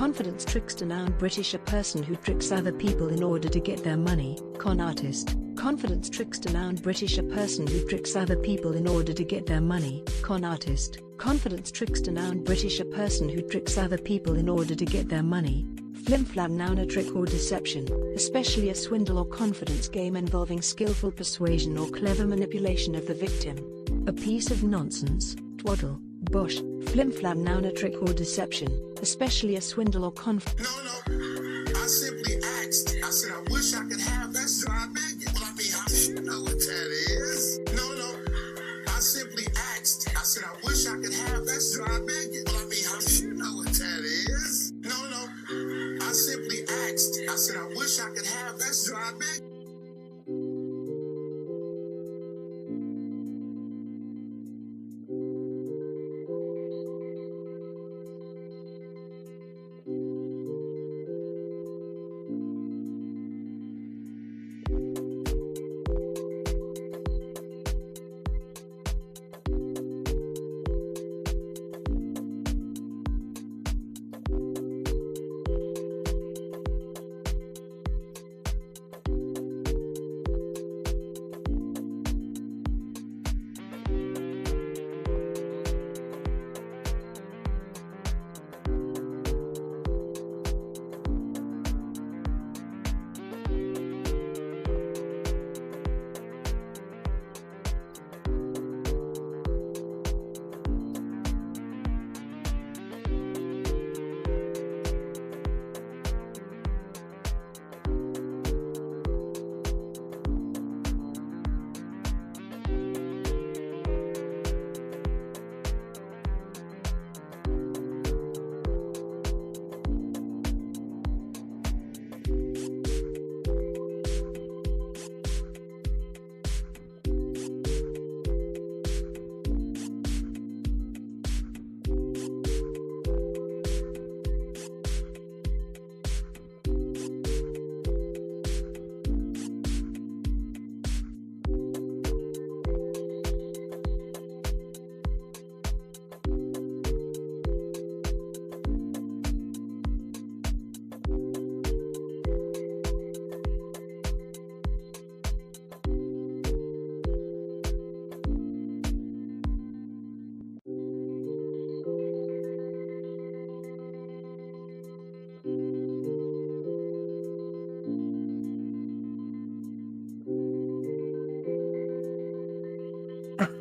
confidence trickster, noun British, a person who tricks other people in order to get their money. Con artist. Confidence trickster, noun British, a person who tricks other people in order to get their money. Con artist. Confidence trickster, noun British, a person who tricks other people in order to get their money. Flimflam, noun a trick or deception, especially a swindle or confidence game involving skillful persuasion or clever manipulation of the victim. A piece of nonsense, twaddle, bosh. Flimflam, noun a trick or deception, especially a swindle or No, I simply asked. I said, I wish I could have that dry maggot. Well, I mean, how do you know what that is? No, I simply asked. I said, I wish I could have that dry maggot. Well, I mean, how do you know what that is? No, I simply asked. I said, I wish I could have that dry maggot.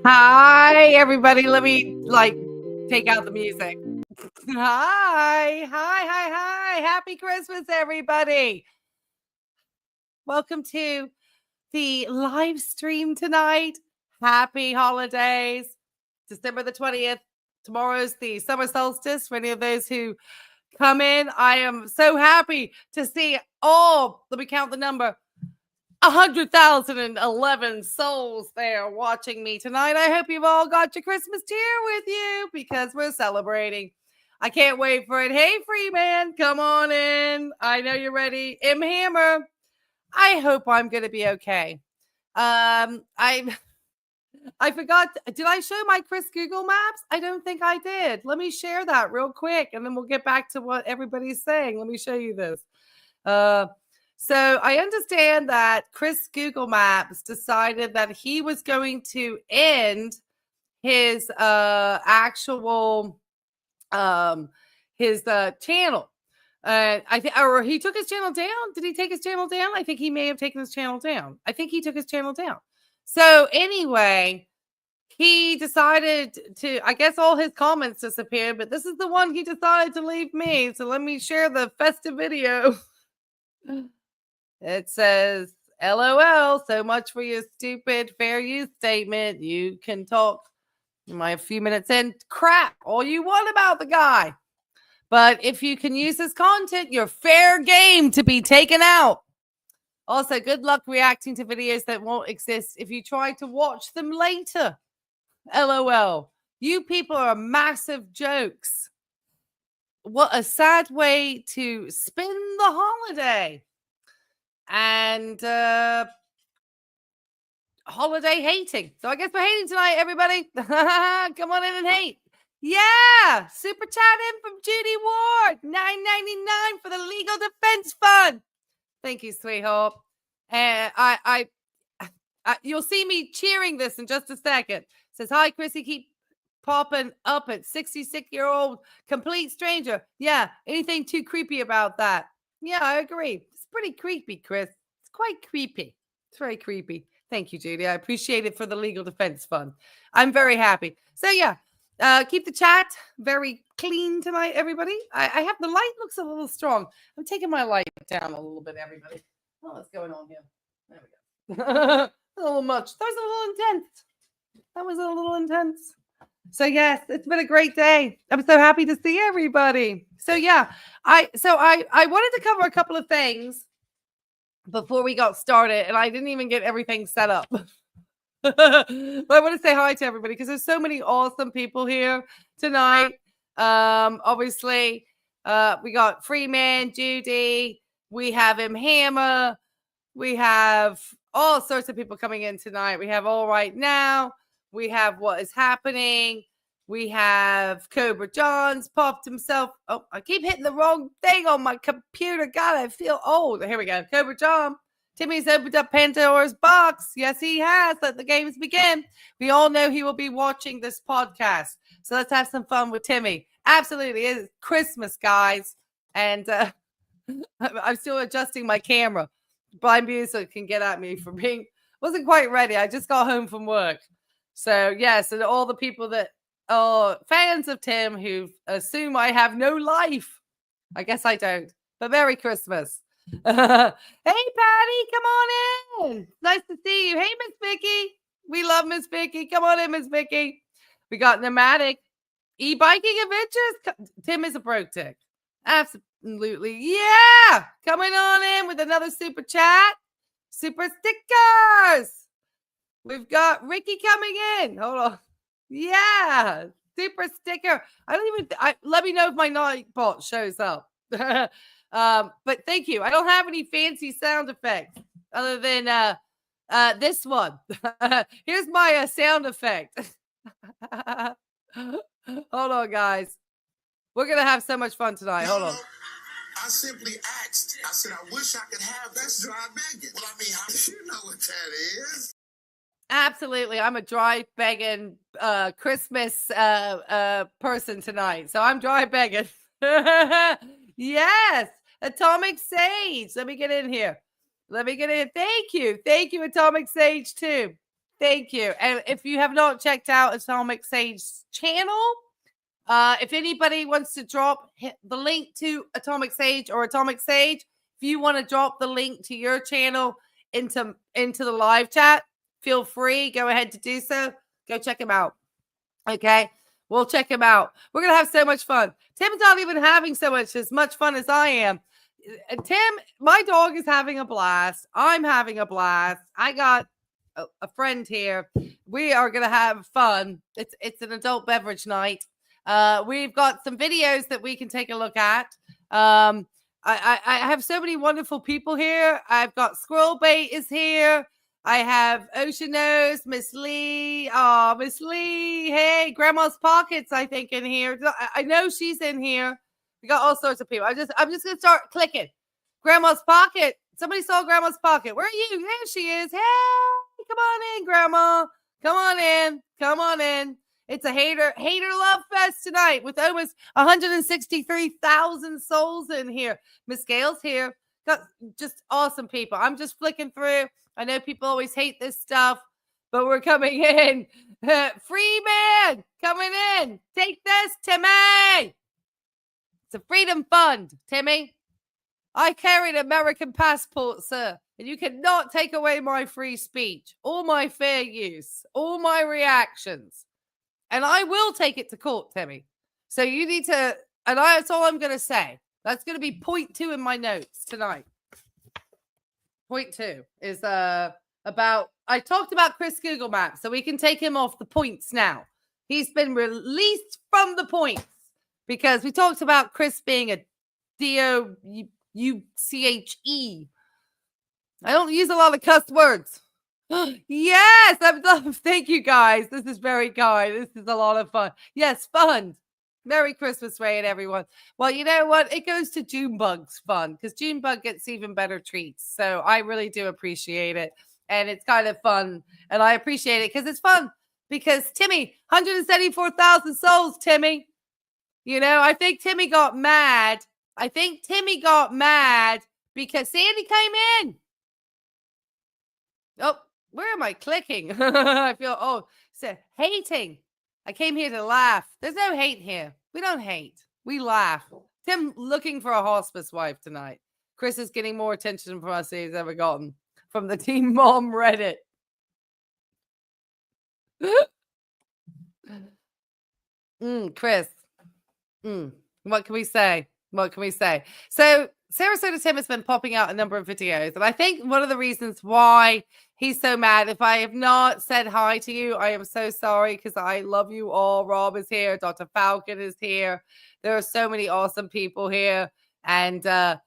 Hi, everybody. Let me take out the music. Hi. Happy Christmas, everybody. Welcome to the live stream tonight. Happy holidays. December the 20th. Tomorrow's the summer solstice. For any of those who come in, I am so happy to see let me count the number. 100,011 souls there watching me tonight. I hope you've all got your Christmas cheer with you because we're celebrating. I can't wait for it. Hey, Freeman, come on in. I know you're ready. M. Hammer, I hope I'm going to be okay. I forgot. Did I show my Chris Google Maps? I don't think I did. Let me share that real quick, and then we'll get back to what everybody's saying. Let me show you this. So I understand that Chris Google Maps decided that he was going to end his actual channel. I think, or he took his channel down. Did he take his channel down? I think he may have taken his channel down. I think he took his channel down. So anyway, he decided to, I guess all his comments disappeared, but this is the one he decided to leave me. So let me share the festive video. It says, LOL, so much for your stupid fair use statement. You can talk a few minutes in crap all you want about the guy. But if you can use this content, you're fair game to be taken out. Also, good luck reacting to videos that won't exist if you try to watch them later. LOL. You people are massive jokes. What a sad way to spend the holiday. And holiday hating. So I guess we're hating tonight, everybody. Come on in and hate. Yeah, super chat in from Judy Ward, $9.99 for the Legal Defense Fund. Thank you, sweetheart. And you'll see me cheering this in just a second. Says, hi, Chrissy, keep popping up at 66-year-old complete stranger. Yeah, anything too creepy about that? Yeah, I agree. It's pretty creepy, Chris. It's quite creepy. It's very creepy. Thank you, Judy. I appreciate it for the Legal Defense Fund. I'm very happy. So, yeah, keep the chat very clean tonight, everybody. I have the light looks a little strong. I'm taking my light down a little bit, everybody. Oh, what's going on here? There we go. A little much. That was a little intense. That was a little intense. So yes, it's been a great day. I'm so happy to see everybody. So yeah, I wanted to cover a couple of things before we got started, and I didn't even get everything set up. But I want to say hi to everybody because there's so many awesome people here tonight. Obviously, we got Freeman, Judy, we have him Hammer, we have all sorts of people coming in tonight. We have All Right Now, we have What Is Happening, we have Cobra John's popped himself. Oh, I keep hitting the wrong thing on my computer. God, I feel old. Here we go. Cobra John. Timmy's opened up Pandora's box. Yes, he has. Let the games begin. We all know he will be watching this podcast. So let's have some fun with Timmy. Absolutely. It's Christmas, guys. And I'm still adjusting my camera. Blind Music can get at me for being, wasn't quite ready. I just got home from work. So, yes, and all the people that are fans of Tim who assume I have no life. I guess I don't. But Merry Christmas. Hey, Patty, come on in. Nice to see you. Hey, Miss Vicky. We love Miss Vicky. Come on in, Miss Vicky. We got Nomadic. E-biking adventures. Tim is a broke tick. Absolutely. Yeah. Coming on in with another super chat. Super stickers. We've got Ricky coming in. Hold on. Yeah. Super sticker. Let me know if my night bot shows up. But thank you. I don't have any fancy sound effects other than this one. Here's my sound effect. Hold on, guys. We're gonna have so much fun tonight. Hold on. I simply asked. I said, I wish I could have that dry begging. Well, I mean, you know what that is. Absolutely. I'm a dry begging Christmas person tonight. So I'm dry begging. Yes. Atomic Sage. Let me get in here. Thank you. Thank you, Atomic Sage, too. Thank you. And if you have not checked out Atomic Sage's channel, if anybody wants to drop the link to Atomic Sage or Atomic Sage, if you want to drop the link to your channel into the live chat, feel free. Go ahead to do so. Go check him out. Okay. We'll check him out. We're going to have so much fun. Tim's not even having as much fun as I am. Tim, my dog is having a blast. I'm having a blast. I got a friend here. We are going to have fun. It's an adult beverage night. We've got some videos that we can take a look at. I have so many wonderful people here. I've got Squirrel Bait is here. I have Ocean Nose, Miss Lee. Oh, Miss Lee. Hey, Grandma's Pockets, I think, in here. I know she's in here. We got all sorts of people. I'm just gonna start clicking. Grandma's Pocket. Somebody saw Grandma's Pocket. Where are you? There she is. Hey, come on in, Grandma. Come on in. Come on in. It's a hater love fest tonight with almost 163,000 souls in here. Miss Gail's here. Got just awesome people. I'm just flicking through. I know people always hate this stuff, but we're coming in. Freeman coming in. Take this, Timmy. It's a freedom fund, Timmy. I carry an American passport, sir, and you cannot take away my free speech, or my fair use, or my reactions. And I will take it to court, Timmy. So you need to, and that's all I'm going to say. That's going to be point 2 in my notes tonight. Point 2 is about, I talked about Chris Google Maps, so we can take him off the points now. He's been released from the points because we talked about Chris being a D-O-U-C-H-E. I don't use a lot of cuss words. Yes, thank you guys. This is very kind. This is a lot of fun. Yes, fun. Merry Christmas, Ray, and everyone. Well, you know what? It goes to Junebug's fun because Junebug gets even better treats. So I really do appreciate it. And it's kind of fun. And I appreciate it because it's fun. Because Timmy, 174,000 souls, Timmy. You know, I think Timmy got mad. Because Sandy came in. Oh, where am I clicking? I feel, hating. I came here to laugh. There's no hate here. We don't hate. We laugh. Tim looking for a hospice wife tonight. Chris is getting more attention from us than he's ever gotten from the Team Mom Reddit. Chris. What can we say? So Sarasota Tim has been popping out a number of videos, and I think one of the reasons why he's so mad, if I have not said hi to you, I am so sorry because I love you all. Rob is here. Dr. Falcon is here. There are so many awesome people here. And, blind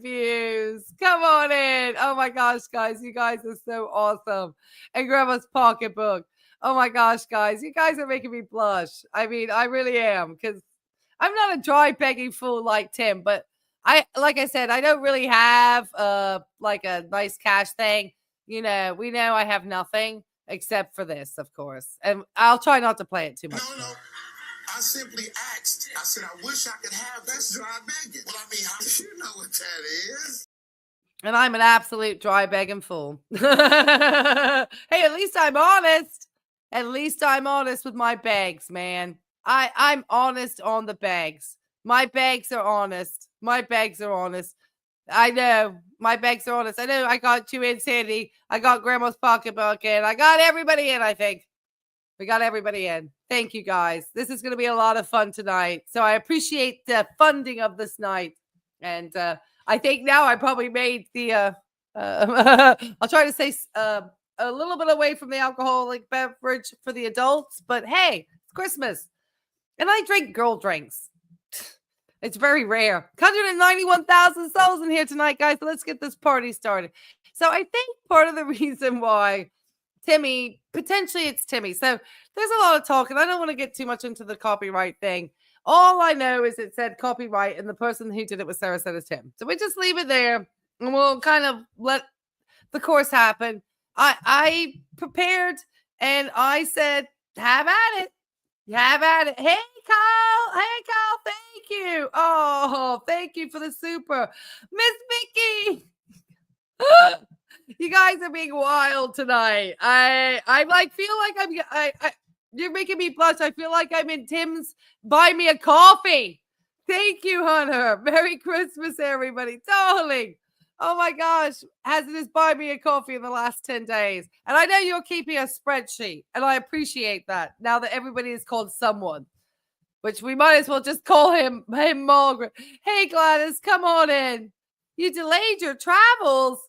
views. Come on in. Oh, my gosh, guys. You guys are so awesome. And Grandma's pocketbook. Oh, my gosh, guys. You guys are making me blush. I mean, I really am because I'm not a dry begging fool like Tim, but like I said, I don't really have like a nice cash thing. You know, we know I have nothing except for this, of course. And I'll try not to play it too much. No. I simply asked. I said, I wish I could have that's dry begging. Well, I mean, you know what that is. And I'm an absolute dry begging fool. Hey, at least I'm honest. At least I'm honest with my begs, man. I'm honest on the bags. My bags are honest. I know. My bags are honest. I know I got you in, Sandy. I got Grandma's pocketbook in. I got everybody in, I think. We got everybody in. Thank you, guys. This is going to be a lot of fun tonight. So I appreciate the funding of this night. And I think now I probably made the, I'll try to say a little bit away from the alcoholic beverage for the adults. But hey, it's Christmas. And I drink girl drinks. It's very rare. 191,000 souls in here tonight, guys. So let's get this party started. So I think part of the reason why Timmy, potentially it's Timmy. So there's a lot of talk, and I don't want to get too much into the copyright thing. All I know is it said copyright, and the person who did it was Sarasota Tim. So we just leave it there, and we'll kind of let the course happen. I prepared, and I said, have at it. Have at it. Hey, Kyle. Thank you. Oh, thank you for the super. Miss Mickey. You guys are being wild tonight. I like feel like I you're making me blush. I feel like I'm in Tim's Buy Me a Coffee. Thank you, Hunter. Merry Christmas, everybody. Darling. Oh my gosh. Hasn't this Buy Me a Coffee in the last 10 days? And I know you're keeping a spreadsheet, and I appreciate that now that everybody is called someone, which we might as well just call him Margaret. Hey, Gladys, come on in. You delayed your travels.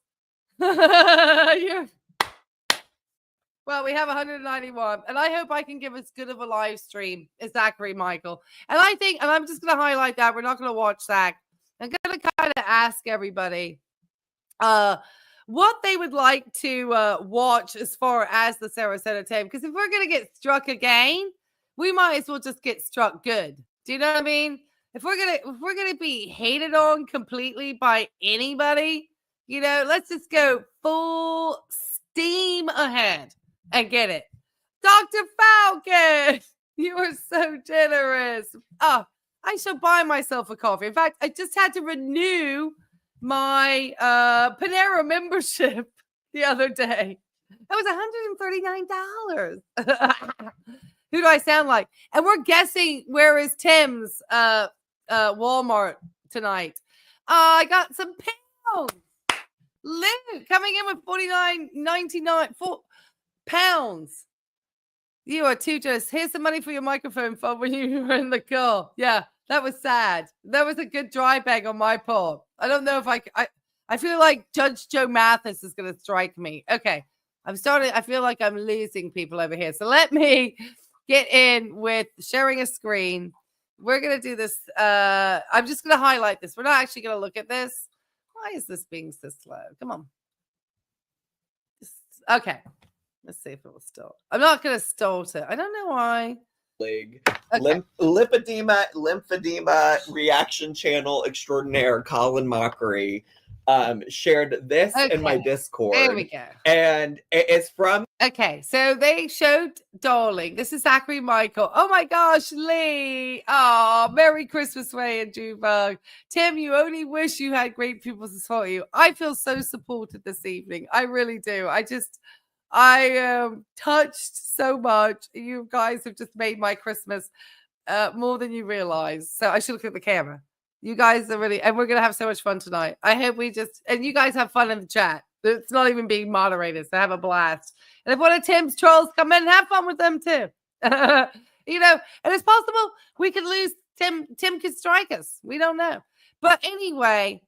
Well, we have 191, and I hope I can give as good of a live stream as Zachary Michael. And I think, and I'm just going to highlight that we're not going to watch Zach. I'm going to kind of ask everybody what they would like to watch as far as the Sarasota Tim. Because if we're going to get struck again, we might as well just get struck good. Do you know what I mean? If we're gonna be hated on completely by anybody, you know, let's just go full steam ahead and get it. Dr. Falcon, you are so generous. Oh, I shall buy myself a coffee. In fact, I just had to renew my Panera membership the other day. That was $139. Who do I sound like? And we're guessing where is Tim's Walmart tonight. I got some pounds. Luke coming in with $49.99 pounds. You are too generous. Here's some money for your microphone fund when you were in the car. Yeah, that was sad. That was a good dry bag on my part. I don't know if I feel like Judge Joe Mathis is going to strike me. Okay, I feel like I'm losing people over here. So let me get in with sharing a screen. We're going to do this. I'm just going to highlight this. We're not actually going to look at this. Why is this being so slow? Come on. Okay. Let's see if it will stall. I'm not going to stall it. I don't know why. Okay. Lymphedema reaction channel extraordinaire Colin Mockery shared this in my Discord. There we go. And it's from... Okay, so they showed Darling. This is Zachary Michael. Oh my gosh, Lee. Oh, Merry Christmas, Ray and Jubug. Tim, you only wish you had great people to support you. I feel so supported this evening. I really do. I am touched so much. You guys have just made my Christmas more than you realize. So I should look at the camera. You guys are really, and we're going to have so much fun tonight. I hope and you guys have fun in the chat. It's not even being moderated, so have a blast. And if one of Tim's trolls come in, have fun with them too. And it's possible we could lose Tim. Tim could strike us. We don't know. But anyway,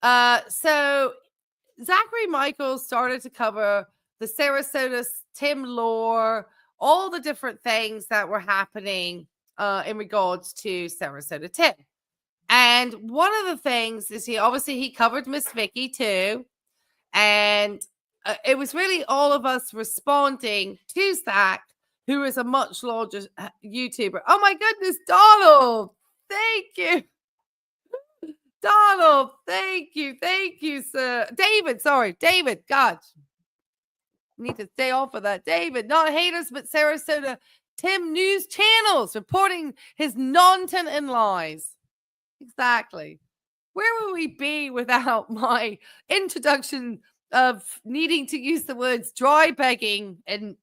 so Zachary Michael started to cover the Sarasota Tim lore, all the different things that were happening in regards to Sarasota Tim. And one of the things is he covered Miss Vicky too. And it was really all of us responding to Zach, who is a much larger YouTuber. Oh my goodness, Donald. Thank you. Donald, thank you. Thank you, sir. David, God. Need to stay off of that. David, not haters, but Sarasota Tim news channels reporting his nonsense and lies. Exactly. Where would we be without my introduction of needing to use the words dry begging and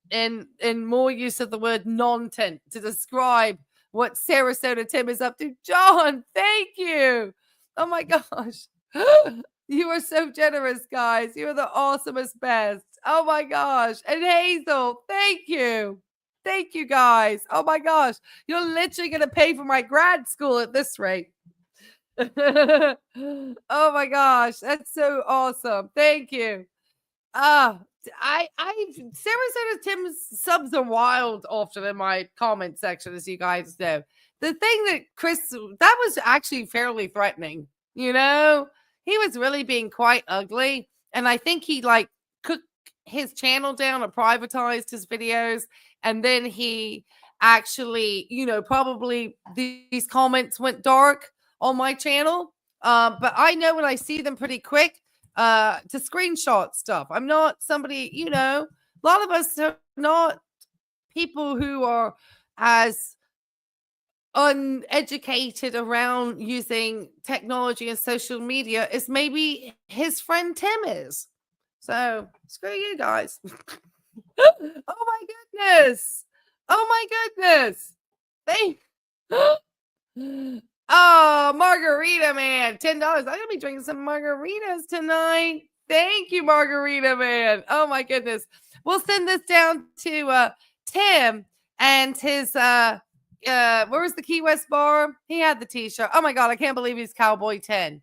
more use of the word nonsense to describe what Sarasota Tim is up to? John, thank you. Oh my gosh. You are so generous, guys. You are the awesomest best. Oh my gosh. And Hazel, thank you. Thank you, guys. Oh my gosh. You're literally going to pay for my grad school at this rate. Oh my gosh. That's so awesome. Thank you. Sarasota Tim's subs are wild often in my comment section, as you guys know. The thing that that was actually fairly threatening. He was really being quite ugly. And I think he cooked his channel down or privatized his videos. And then he actually, probably these comments went dark on my channel. But I know when I see them pretty quick to screenshot stuff. I'm not somebody, a lot of us are not people who are as uneducated around using technology and social media as maybe his friend Tim is. So screw you guys. Oh my goodness. Oh, Margarita Man, $10. I'm gonna be drinking some margaritas tonight. Thank you, Margarita Man. Oh my goodness. We'll send this down to Tim and his where was the Key West bar? He had the t-shirt. Oh my god, I can't believe he's Cowboy 10.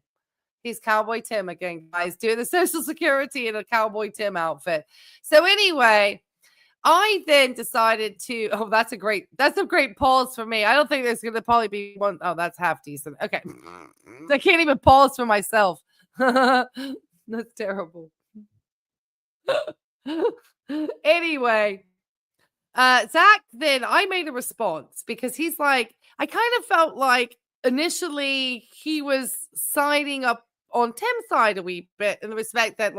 He's Cowboy Tim again, guys, doing the Social Security in a Cowboy Tim outfit. So anyway, I then decided to, that's a great pause for me. I don't think there's going to probably be one. Oh, that's half decent. Okay. I can't even pause for myself. That's terrible. Anyway, Zach, then I made a response because he's like, I kind of felt like initially he was siding up on Tim's side a wee bit in the respect that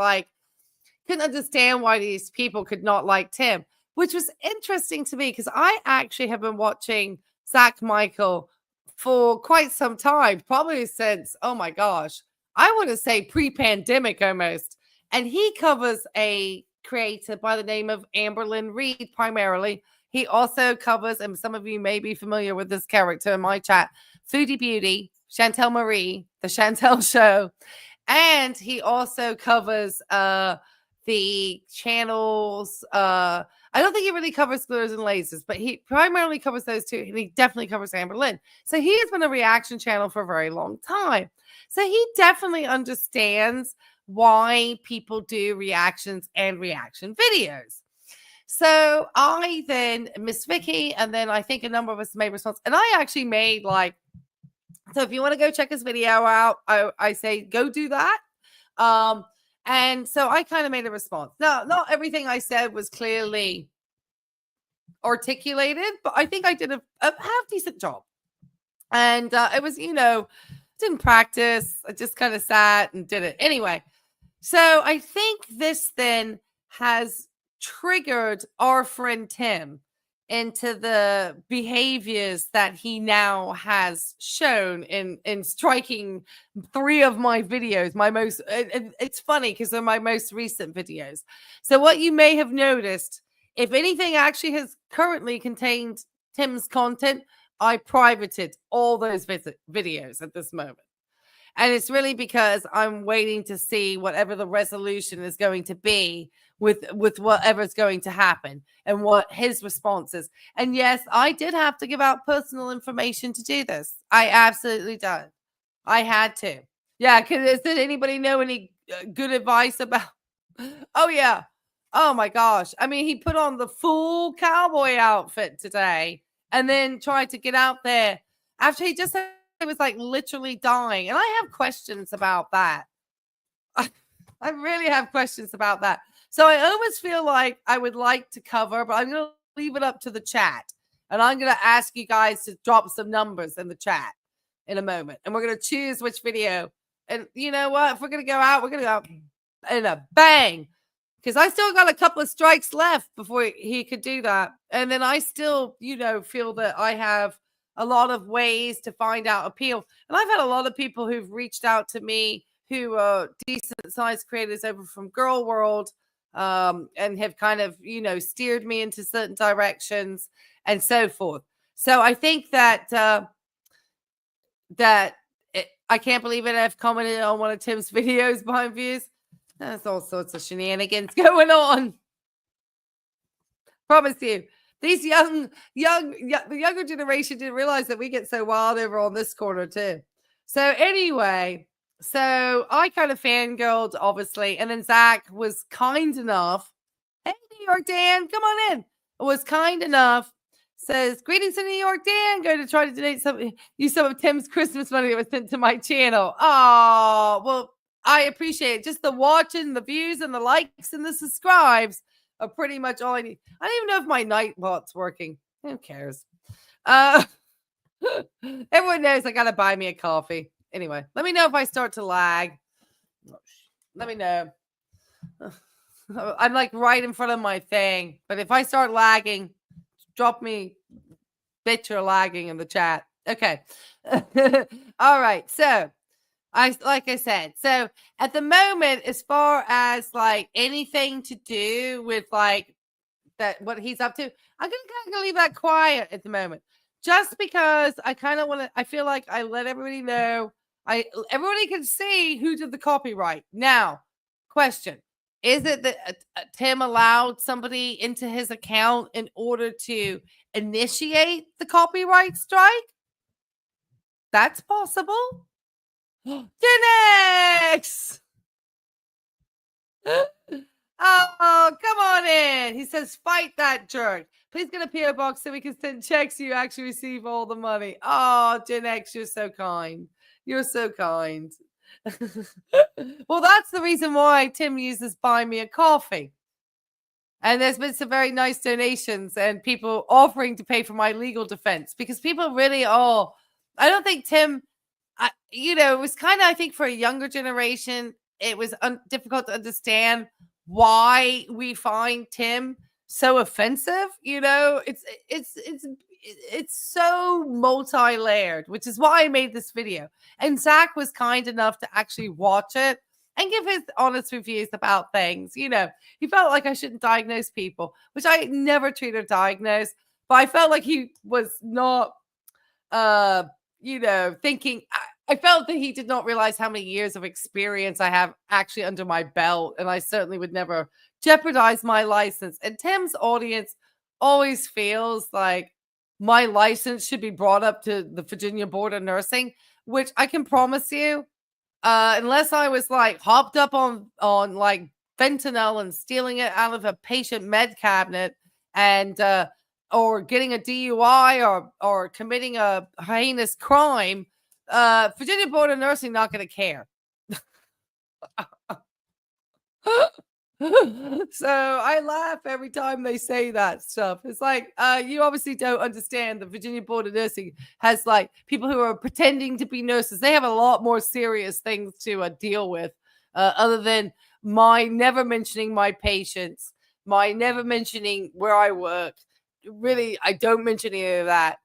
couldn't understand why these people could not like Tim, which was interesting to me because I actually have been watching Zach Michael for quite some time, probably since, oh my gosh, I want to say pre-pandemic almost. And he covers a creator by the name of Amberlynn Reed primarily. He also covers, and some of you may be familiar with this character in my chat, Foodie Beauty, Chantel Marie, The Chantel Show. And he also covers the channels. I don't think he really covers Glitters and Lasers, but he primarily covers those two. And he definitely covers Amberlynn. So he has been a reaction channel for a very long time. So he definitely understands why people do reactions and reaction videos. So I then, Miss Vicky, and then I think a number of us made response. And I actually made so if you want to go check his video out, I say go do that. And so I kind of made a response. Now, not everything I said was clearly articulated, but I think I did a half decent job. And it was, didn't practice. I just kind of sat and did it. Anyway, so I think this then has triggered our friend Tim into the behaviors that he now has shown in striking 3 of my videos. It's funny because they're my most recent videos. So what you may have noticed, if anything actually has currently contained Tim's content, I privated all those videos at this moment. And it's really because I'm waiting to see whatever the resolution is going to be with whatever's going to happen and what his response is. And yes, I did have to give out personal information to do this. I absolutely did. I had to. Yeah, because did anybody know any good advice about? Oh, yeah. Oh, my gosh. I mean, he put on the full cowboy outfit today and then tried to get out there after he just was like literally dying. And I have questions about that. I really have questions about that. So I almost feel like I would like to cover, but I'm going to leave it up to the chat. And I'm going to ask you guys to drop some numbers in the chat in a moment. And we're going to choose which video. And you know what? If we're going to go out, we're going to go out in a bang. Because I still got a couple of strikes left before he could do that. And then I still, feel that I have a lot of ways to find out appeal. And I've had a lot of people who've reached out to me who are decent sized creators over from Girl World and have kind of, steered me into certain directions and so forth. So I think that I can't believe it. I've commented on one of Tim's videos behind views. There's all sorts of shenanigans going on. Promise you. These the younger generation didn't realize that we get so wild over on this corner too. So anyway, so I kind of fangirled, obviously. And then Zach was kind enough. Hey, New York Dan, come on in. Was kind enough. Says, greetings to New York Dan. Going to try to donate some of Tim's Christmas money that was sent to my channel. Oh, well, I appreciate it. Just the watching, the views, and the likes and the subscribes are pretty much all I need. I don't even know if my night bot's working. Who cares? Everyone knows I gotta buy me a coffee. Anyway, let me know if I start to lag. Let me know. I'm like right in front of my thing. But if I start lagging, drop me bitch or lagging in the chat. Okay. All right. So like I said, so at the moment, as far as like anything to do with like that, what he's up to, I'm gonna kind of leave that quiet at the moment, just because I kind of want to. I feel like I let everybody know. Everybody can see who did the copyright. Now, question: is it that Tim allowed somebody into his account in order to initiate the copyright strike? That's possible. Dinex! Oh, come on in. He says, fight that jerk. Please get a PO box so we can send checks so you actually receive all the money. Oh, Dinex, you're so kind. You're so kind. Well, that's the reason why Tim uses Buy Me a Coffee. And there's been some very nice donations and people offering to pay for my legal defense because people really are. I don't think Tim... it was kind of, I think for a younger generation, it was difficult to understand why we find Tim so offensive. It's so multi-layered, which is why I made this video. And Zach was kind enough to actually watch it and give his honest reviews about things. He felt like I shouldn't diagnose people, which I never treat or diagnose, but I felt like he was not, thinking... I felt that he did not realize how many years of experience I have actually under my belt, and I certainly would never jeopardize my license. And Tim's audience always feels like my license should be brought up to the Virginia Board of Nursing, which I can promise you, unless I was like hopped up on like fentanyl and stealing it out of a patient med cabinet and or getting a DUI or committing a heinous crime, Virginia Board of Nursing not going to care. So I laugh every time they say that stuff. It's like, you obviously don't understand the Virginia Board of Nursing has like people who are pretending to be nurses. They have a lot more serious things to deal with, other than my never mentioning my patients, my never mentioning where I work. Really, I don't mention any of that.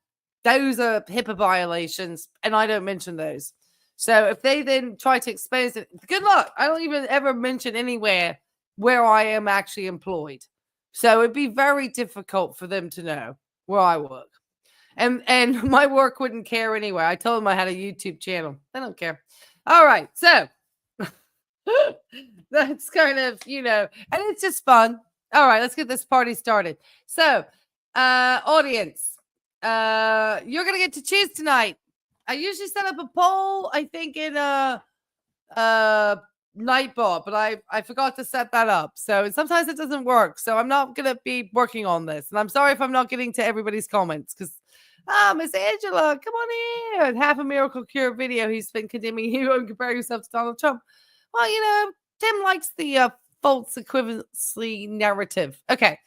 Those are HIPAA violations, and I don't mention those. So if they then try to expose it, good luck. I don't even ever mention anywhere where I am actually employed. So it'd be very difficult for them to know where I work. And my work wouldn't care anyway. I told them I had a YouTube channel. They don't care. All right. So that's kind of, and it's just fun. All right, let's get this party started. So, audience, you're going to get to choose tonight. I usually set up a poll, I think in Nightbot, but I forgot to set that up. So sometimes it doesn't work. So I'm not going to be working on this. And I'm sorry if I'm not getting to everybody's comments because, Miss Angela, come on in. Half a miracle cure video. He's been condemning you and comparing yourself to Donald Trump. Well, Tim likes the false equivalency narrative. Okay.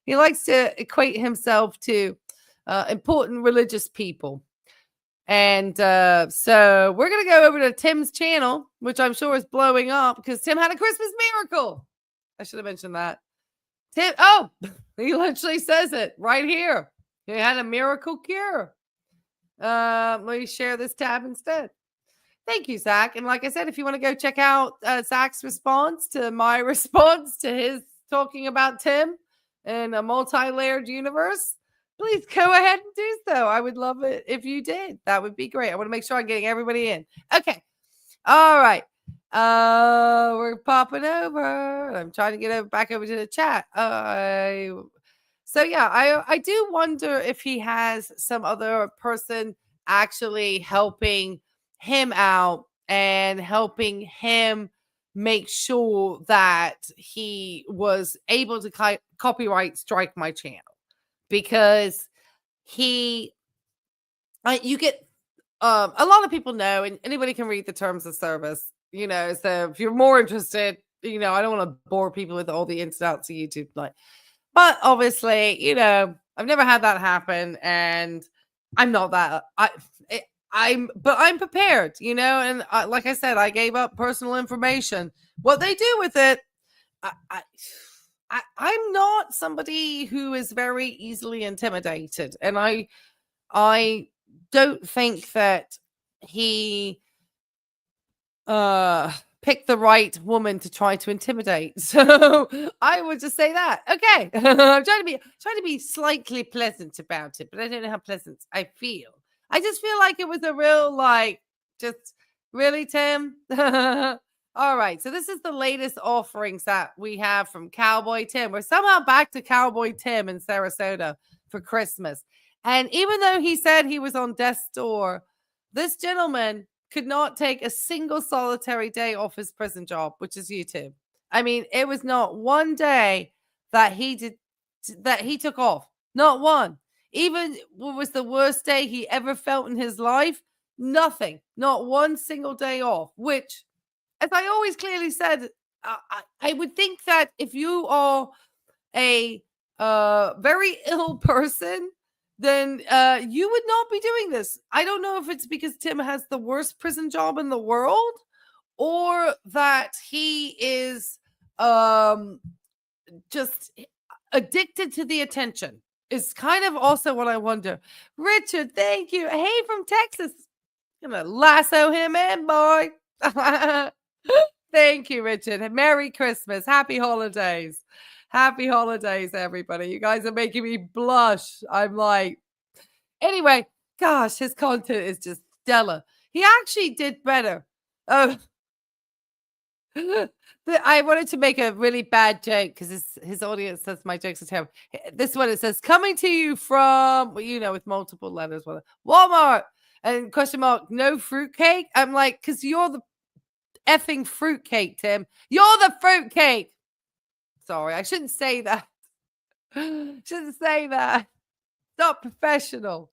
He likes to equate himself to important religious people. And so we're going to go over to Tim's channel, which I'm sure is blowing up because Tim had a Christmas miracle. I should have mentioned that. Tim, he literally says it right here. He had a miracle cure. Let me share this tab instead. Thank you, Zach. And like I said, if you want to go check out Zach's response to my response to his talking about Tim in a multi-layered universe, please go ahead and do so. I would love it if you did. That would be great. I want to make sure I'm getting everybody in. Okay. All right. We're popping over. I'm trying to get back over to the chat. So yeah, I do wonder if he has some other person actually helping him out and helping him make sure that he was able to copyright strike my channel. Because you get a lot of people know, and anybody can read the terms of service, so if you're more interested, I don't want to bore people with all the ins and outs of YouTube tonight. But obviously, I've never had that happen, and I'm not that I'm prepared, and like I said, I gave up personal information. What they do with it, I'm not somebody who is very easily intimidated, and I don't think that he picked the right woman to try to intimidate. So I would just say that. Okay, I'm trying to be slightly pleasant about it, but I don't know how pleasant I feel. I just feel like it was a real just really, Tim. All right, so this is the latest offerings that we have from Cowboy Tim. We're somehow back to Cowboy Tim in Sarasota for Christmas. And even though he said he was on death's door, this gentleman could not take a single solitary day off his prison job, which is YouTube. I mean, it was not one day that he took off. Not one. Even what was the worst day he ever felt in his life? Nothing. Not one single day off, which, as I always clearly said, I would think that if you are a very ill person, then you would not be doing this. I don't know if it's because Tim has the worst prison job in the world or that he is just addicted to the attention. Is kind of also what I wonder. Richard, thank you. Hey, from Texas. I'm going to lasso him in, boy. Thank you, Richard. Merry Christmas. Happy holidays. Happy holidays, everybody. You guys are making me blush. I'm like, anyway, gosh, his content is just stellar. He actually did better. I wanted to make a really bad joke because his audience says my jokes are terrible. This one, it says, coming to you from, with multiple letters, Walmart, and question mark, no fruitcake. I'm like, because you're the effing fruitcake, Tim. You're the fruitcake. Sorry, I shouldn't say that. Shouldn't say that. Not professional.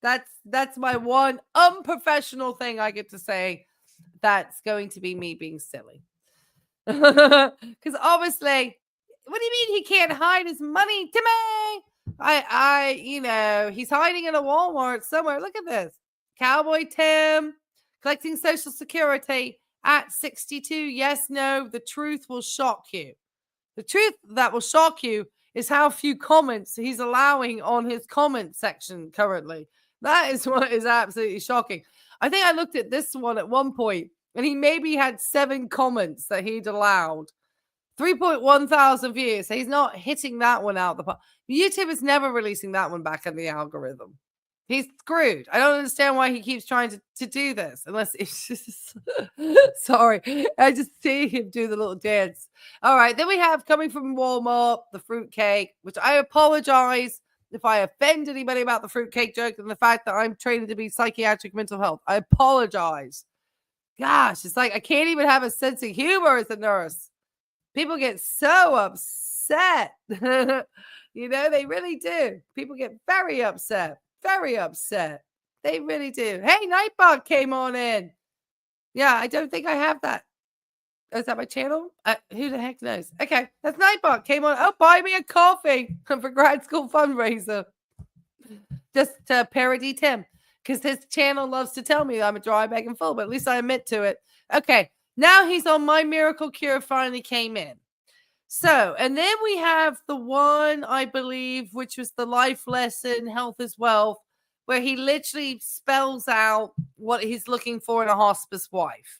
That's my one unprofessional thing I get to say that's going to be me being silly. Because obviously, what do you mean he can't hide his money, Timmy? He's hiding in a Walmart somewhere. Look at this. Cowboy Tim collecting Social Security at 62. Yes, no, the truth will shock you. The truth that will shock you is how few comments he's allowing on his comment section currently. That is what is absolutely shocking. I think I looked at this one at one point, and he maybe had 7 comments that he'd allowed. 3.1 thousand views. So he's not hitting that one out the park. YouTube is never releasing that one back in the algorithm. He's screwed. I don't understand why he keeps trying to do this. Unless it's just... Sorry. I just see him do the little dance. All right. Then we have, coming from Walmart, the fruitcake, which I apologize if I offend anybody about the fruitcake joke and the fact that I'm trained to be psychiatric mental health. I apologize. Gosh, it's like I can't even have a sense of humor as a nurse. People get so upset. They really do. People get very upset. Very upset. They really do. Hey, Nightbot came on in. Yeah, I don't think I have that. Oh, is that my channel? Who the heck knows? Okay, that's Nightbot came on. Oh, buy me a coffee for grad school fundraiser. Just to parody Tim, because his channel loves to tell me I'm a dry bag and full, but at least I admit to it. Okay, now he's on My Miracle Cure finally came in. So, and then we have the one, I believe, which was the life lesson, health is wealth, where he literally spells out what he's looking for in a hospice wife,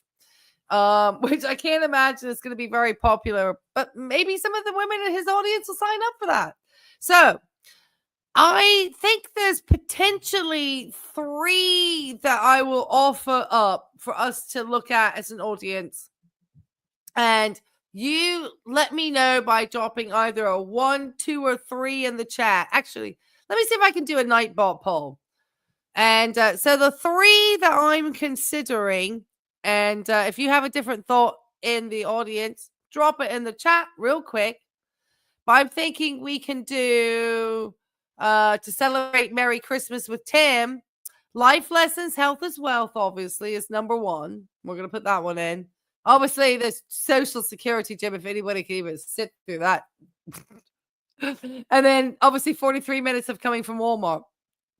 which I can't imagine is going to be very popular, but maybe some of the women in his audience will sign up for that. So, I think there's potentially 3 that I will offer up for us to look at as an audience. And you let me know by dropping either a 1, 2, or 3 in the chat. Actually, let me see if I can do a Nightbot poll. And so the 3 that I'm considering, and if you have a different thought in the audience, drop it in the chat real quick. But I'm thinking we can do, to celebrate Merry Christmas with Tim, life lessons, health is wealth, obviously, is number 1. We're going to put that one in. Obviously, there's Social Security, Jim, if anybody can even sit through that. And then, obviously, 43 minutes of coming from Walmart.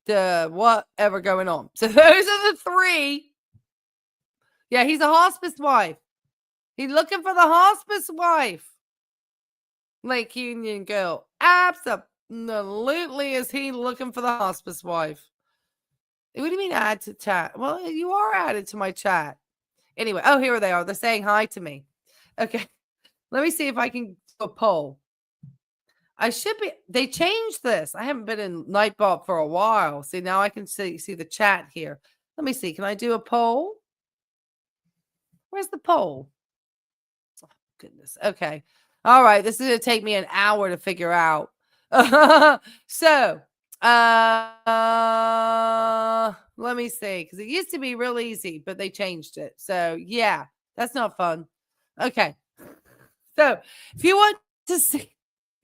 Whatever going on. So those are the 3. Yeah, he's a hospice wife. He's looking for the hospice wife. Lake Union girl. Absolutely is he looking for the hospice wife. What do you mean add to chat? Well, you are added to my chat. Anyway, oh, here they are. They're saying hi to me. Okay. Let me see if I can do a poll. They changed this. I haven't been in Nightbot for a while. See, now I can see the chat here. Let me see. Can I do a poll? Where's the poll? Oh, goodness. Okay. All right. This is going to take me an hour to figure out. So, let me see. Because it used to be real easy, but they changed it. So, yeah. That's not fun. Okay. So, if you want to see...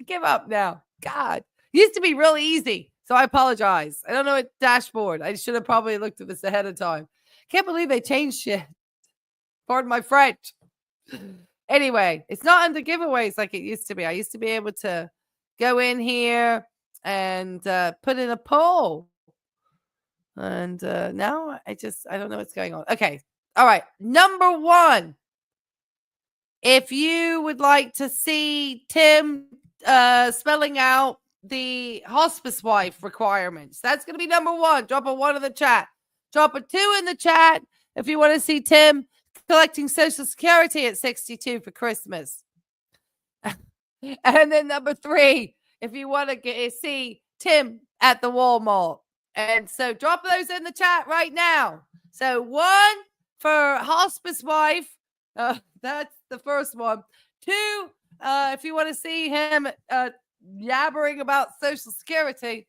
Give up now. God. It used to be really easy. So I apologize. I don't know what dashboard. I should have probably looked at this ahead of time. Can't believe they changed shit. Pardon my French. Anyway, it's not under giveaways like it used to be. I used to be able to go in here and put in a poll. And now I don't know what's going on. Okay. All right. Number 1. If you would like to see Tim spelling out the hospice wife requirements, that's going to be number 1. Drop a 1 in the chat. Drop a 2 in the chat if you want to see Tim collecting Social Security at 62 for Christmas. And then number 3, if you want to see Tim at the Walmart. And so drop those in the chat right now. So 1 for hospice wife. That's the first one. 2, if you want to see him yabbering about Social Security.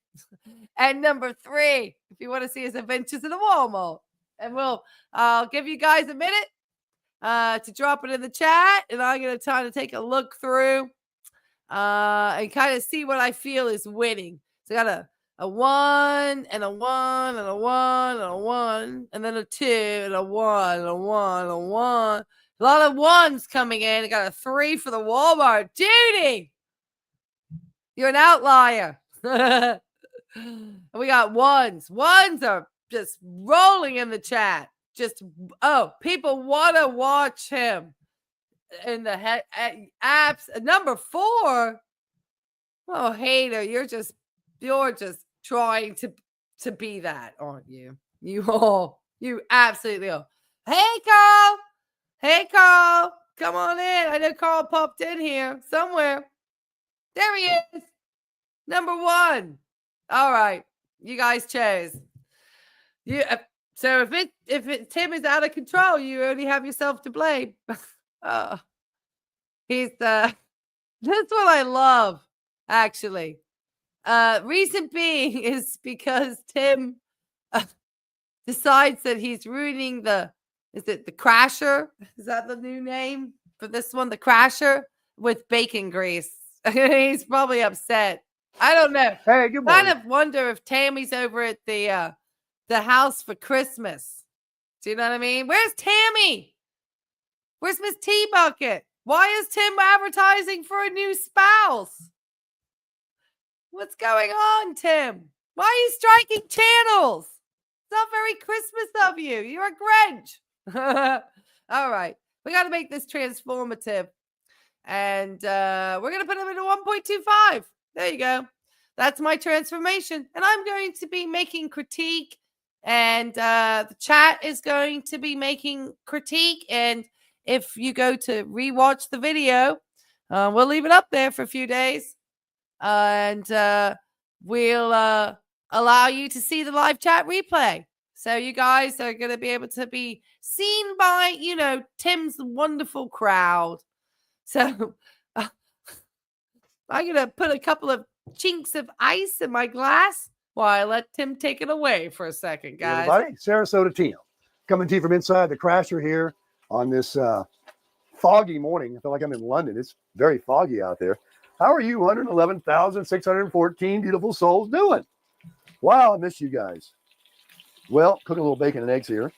And number 3, if you want to see his adventures in the Walmart. And I'll give you guys a minute to drop it in the chat. And I'm going to try to take a look through and kind of see what I feel is winning. So I got to a 1 and a 1 and a 1 and a 1 and then a 2 and a 1 and a 1 and a 1. A lot of ones coming in. I got a 3 for the Walmart. Judy, you're an outlier. We got ones. Ones are just rolling in the chat. Just, people want to watch him in the apps. Number 4. Oh, hater, you're just trying to be that, aren't you? You absolutely are. Hey, Carl. Hey, Carl. Come on in. I know Carl popped in here somewhere. There he is. Number 1. All right. You guys chose. So if Tim is out of control, you only have yourself to blame. He's that's what I love, actually. Reason being is because Tim decides that he's ruining is it the Crasher? Is that the new name for this one? The Crasher with bacon grease. He's probably upset. I don't know. Hey, good morning. Kind of wonder if Tammy's over at the house for Christmas. Do you know what I mean? Where's Tammy? Where's Miss Tea Bucket? Why is Tim advertising for a new spouse? What's going on, Tim? Why are you striking channels? It's not very Christmas of you. You're a Grinch. All right. We got to make this transformative. And we're going to put him into 1.25. There you go. That's my transformation. And I'm going to be making critique. And the chat is going to be making critique. And if you go to rewatch the video, we'll leave it up there for a few days. And we'll allow you to see the live chat replay. So you guys are going to be able to be seen by, Tim's wonderful crowd. So I'm going to put a couple of chinks of ice in my glass while I let Tim take it away for a second, guys. Hey everybody, Sarasota Tino coming to you from inside the Crasher here on this foggy morning. I feel like I'm in London. It's very foggy out there. How are you 111,614 beautiful souls doing? Wow, I miss you guys. Well, cooking a little bacon and eggs here.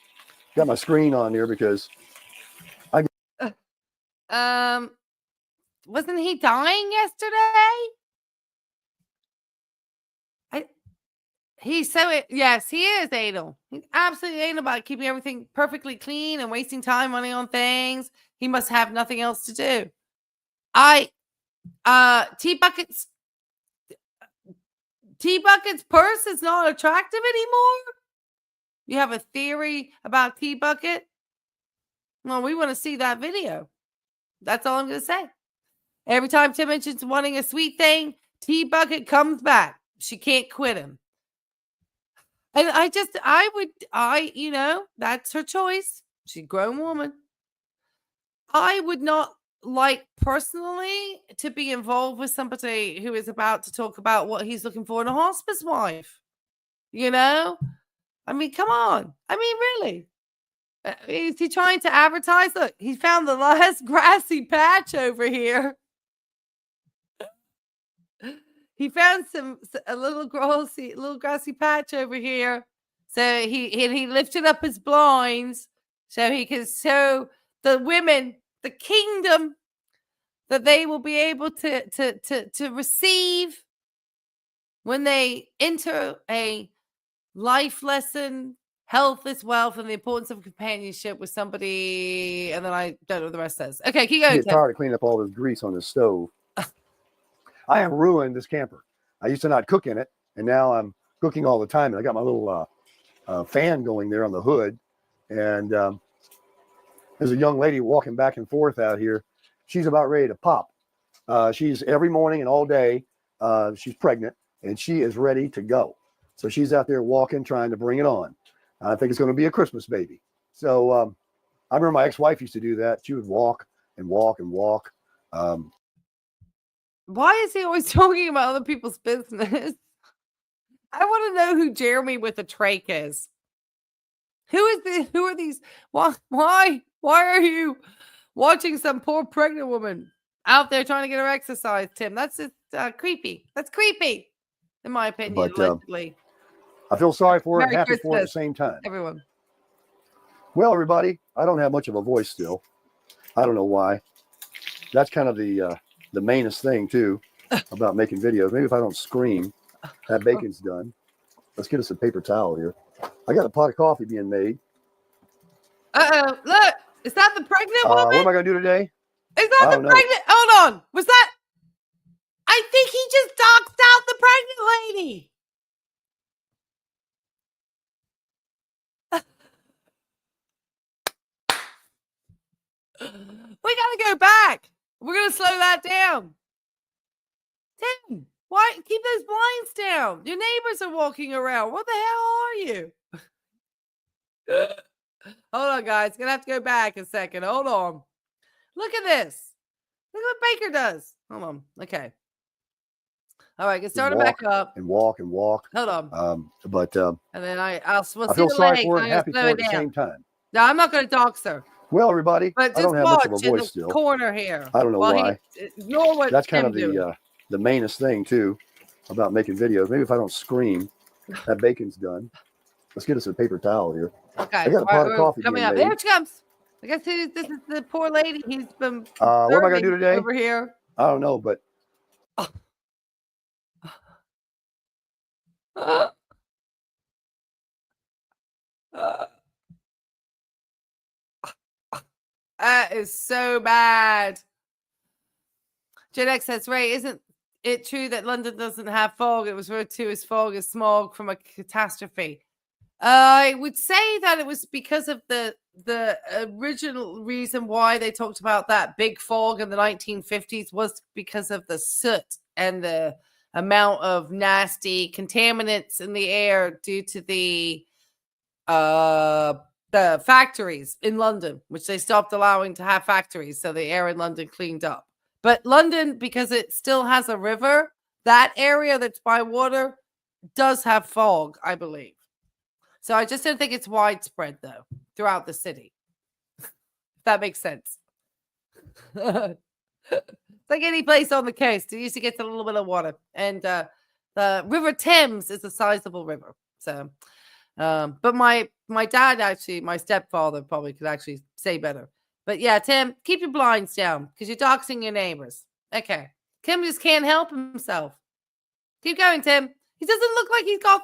Got my screen on here because wasn't he dying yesterday? Yes, he is anal. He's absolutely anal about keeping everything perfectly clean and wasting time, money on things. He must have nothing else to do. T-Bucket's purse is not attractive anymore? You have a theory about T-Bucket? Well, we want to see that video. That's all I'm going to say. Every time Tim mentions wanting a sweet thing, T-Bucket comes back. She can't quit him. And that's her choice. She's a grown woman. I would not like personally to be involved with somebody who is about to talk about what he's looking for in a hospice wife. I mean, come on. I mean, really. Is he trying to advertise? Look, he found the last grassy patch over here. He found a little grassy patch over here. So he lifted up his blinds so he can show the women, the kingdom, that they will be able to receive when they enter a life lesson. Health is wealth, and the importance of companionship with somebody. And then I don't know what the rest says. Okay, keep going. I get tired of cleaning up all this grease on the stove. I have ruined this camper. I used to not cook in it, and now I'm cooking all the time. And I got my little fan going there on the hood. And there's a young lady walking back and forth out here. She's about ready to pop. She's every morning and all day. She's pregnant, and she is ready to go. So she's out there walking, trying to bring it on. I think it's going to be a Christmas baby. So I remember my ex-wife used to do that. She would walk and walk and walk. Why is he always talking about other people's business? I want to know who Jeremy with a trach is. Who are these? Why are you watching some poor pregnant woman out there trying to get her exercise, Tim? That's just creepy. That's creepy. in my opinion. But Allegedly. I feel sorry for her and Merry happy for her at the Christmas, same time. everyone. Well, everybody, I don't have much of a voice still. I don't know why. That's kind of the mainest thing too about making videos. Maybe if I don't scream, that bacon's done. Let's get us a paper towel here. I got a pot of coffee being made. Uh-oh, look, is that the pregnant woman? What am I gonna do today? Is that the pregnant? Hold on, was that? I think he just doxed out the pregnant lady. We gotta go back. We're gonna slow that down. Tim, why keep those blinds down? Your neighbors are walking around. What the hell are you? Hold on, guys. Gonna have to go back a second. Hold on. Look at this. Look what Baker does. Hold on. Okay. All right, get started back up. And walk and walk. Hold on. And then I'll I feel sorry for her and happy for her at the same time. No, I'm not gonna dox her. Well, everybody, But I don't have much of a voice still. Corner here. I don't know why. Ignore what that's kind Tim of the mainest thing too about making videos. Maybe if I don't scream, that bacon's done. Let's get us a paper towel here. Okay. I got a pot of coffee coming being up. made. There she comes. I guess this is the poor lady. He's been what am I gonna do today? over here? I don't know, but that is so bad. Gen X says, Ray, isn't it true that London doesn't have fog? It was referred to as fog as smog from a catastrophe. I would say that it was because of the original reason why they talked about that big fog in the 1950s was because of the soot and the amount of nasty contaminants in the air due to the factories in London, which they stopped allowing to have factories. So the air in London cleaned up. But London, because it still has a river, that area that's by water does have fog, I believe. So I just don't think it's widespread, though, throughout the city. If that makes sense. It's like any place on the coast. It usually gets a little bit of water. And the River Thames is a sizable river. So, but my dad actually, my stepfather probably could actually say better. But yeah, Tim, keep your blinds down because you're doxing your neighbors. Okay. Tim just can't help himself. Keep going, Tim. He doesn't look like he's got...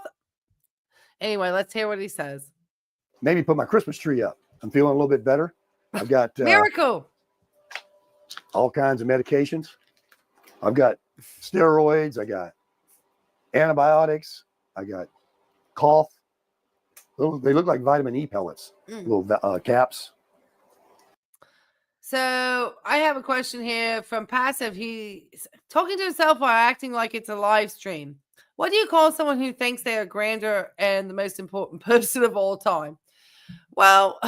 Anyway, let's hear what he says. Maybe put my Christmas tree up. I'm feeling a little bit better. I've got miracle. All kinds of medications. I've got steroids. I got antibiotics. I got cough. They look like vitamin E pellets. Little caps. So I have a question here from Passive. He's talking to himself while acting like it's a live stream. What do you call someone who thinks they are grander and the most important person of all time? Well,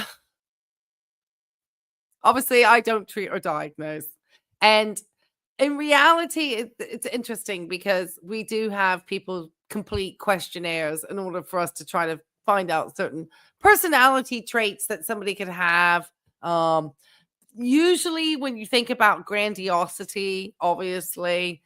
obviously, I don't treat or diagnose. And in reality, it's interesting because we do have people complete questionnaires in order for us to try to find out certain personality traits that somebody could have. Usually, when you think about grandiosity, obviously,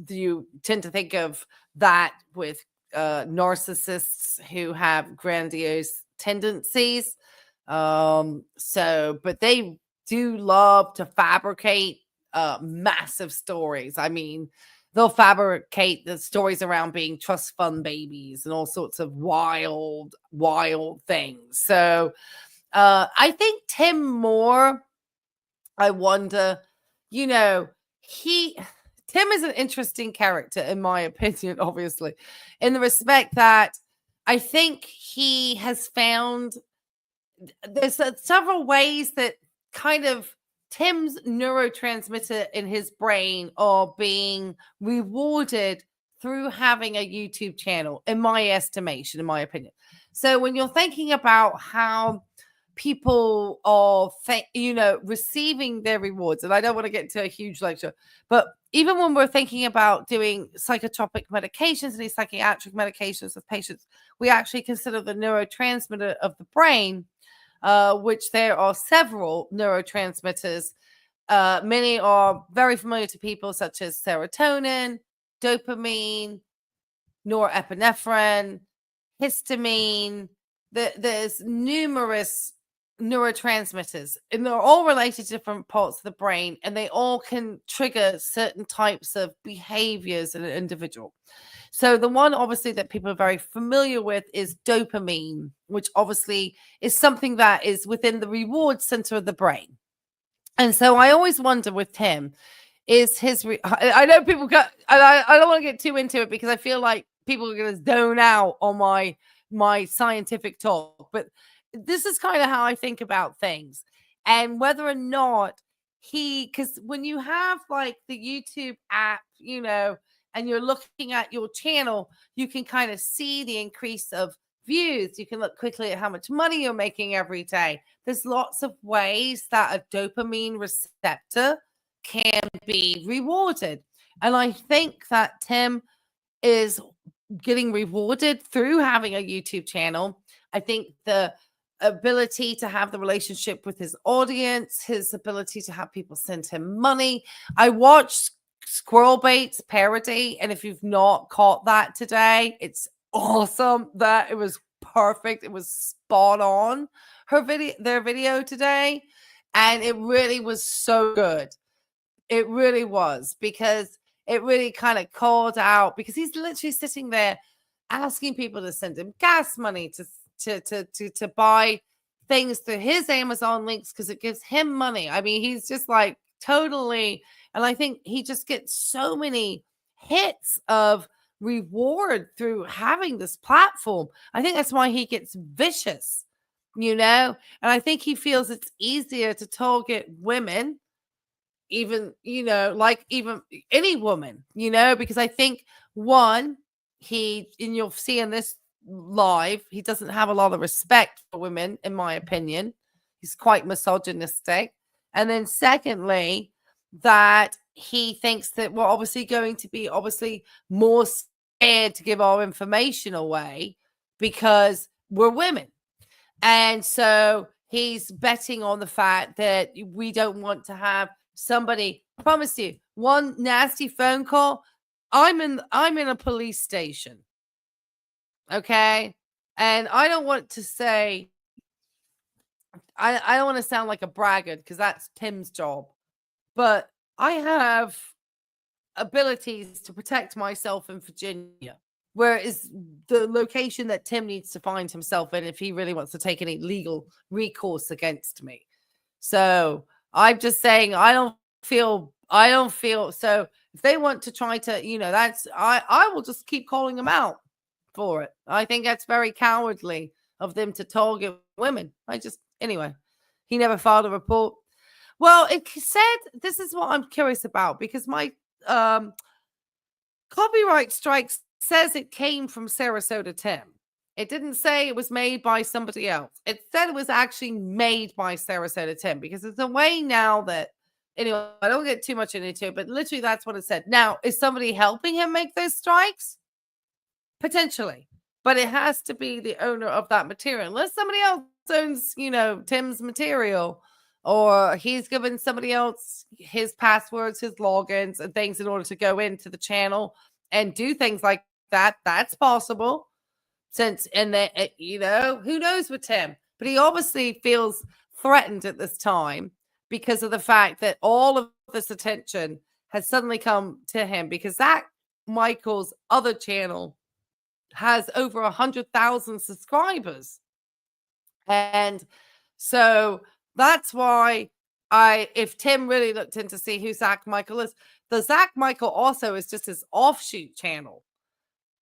you tend to think of that with narcissists who have grandiose tendencies. But they do love to fabricate massive stories. I mean, they'll fabricate the stories around being trust fund babies and all sorts of wild things. So I think Tim Moore, I wonder, Tim is an interesting character, in my opinion, obviously, in the respect that I think he has found there's several ways that kind of Tim's neurotransmitter in his brain are being rewarded through having a YouTube channel, in my estimation, in my opinion. So when you're thinking about how people are, receiving their rewards, and I don't want to get into a huge lecture, but even when we're thinking about doing psychotropic medications and these psychiatric medications with patients, we actually consider the neurotransmitter of the brain, which there are several neurotransmitters. Many are very familiar to people, such as serotonin, dopamine, norepinephrine, histamine. There's numerous neurotransmitters, and they're all related to different parts of the brain, and they all can trigger certain types of behaviors in an individual. So the one obviously that people are very familiar with is dopamine, which obviously is something that is within the reward center of the brain. And so I always wonder with Tim, is his I know people got, and I don't want to get too into it because I feel like people are going to zone out on my scientific talk, but this is kind of how I think about things, and whether or not because when you have like the YouTube app, and you're looking at your channel, you can kind of see the increase of views. You can look quickly at how much money you're making every day. There's lots of ways that a dopamine receptor can be rewarded. And I think that Tim is getting rewarded through having a YouTube channel. I think the ability to have the relationship with his audience, his ability to have people send him money. I watched Squirrel Bait's parody, and if you've not caught that today, it's awesome. That it was perfect. It was spot on. Their video today, and it really was so good. It really was, because it really kind of called out, because he's literally sitting there asking people to send him gas money to buy things through his Amazon links because it gives him money. I mean, he's just like totally, and I think he just gets so many hits of reward through having this platform. I think that's why he gets vicious, and I think he feels it's easier to target women, even, like even any woman, because I think and you'll see in this live, he doesn't have a lot of respect for women, in my opinion. He's quite misogynistic. And then secondly, that he thinks that we're obviously going to be more scared to give our information away because we're women. And so he's betting on the fact that we don't want to have somebody, I promise you, one nasty phone call. I'm in a police station. Okay. And I don't want to say, I don't want to sound like a braggart because that's Tim's job, but I have abilities to protect myself in Virginia, where is the location that Tim needs to find himself in if he really wants to take any legal recourse against me. So I'm just saying, I don't feel so if they want to try to, that's, I will just keep calling them out for it. I think that's very cowardly of them to target women. Anyway, he never filed a report. Well, it said, this is what I'm curious about, because my copyright strike says it came from Sarasota Tim. It didn't say it was made by somebody else. It said it was actually made by Sarasota Tim, because it's a way now that, anyway, I don't get too much into it, but literally that's what it said. Now, is somebody helping him make those strikes? Potentially. But it has to be the owner of that material. Unless somebody else owns, Tim's material, or he's given somebody else his passwords, his logins, and things in order to go into the channel and do things like that. That's possible. Who knows with Tim? But he obviously feels threatened at this time because of the fact that all of this attention has suddenly come to him, because Zach Michael's other channel has over 100,000 subscribers. And so that's why if Tim really looked in to see who Zach Michael is, the Zach Michael also is just his offshoot channel.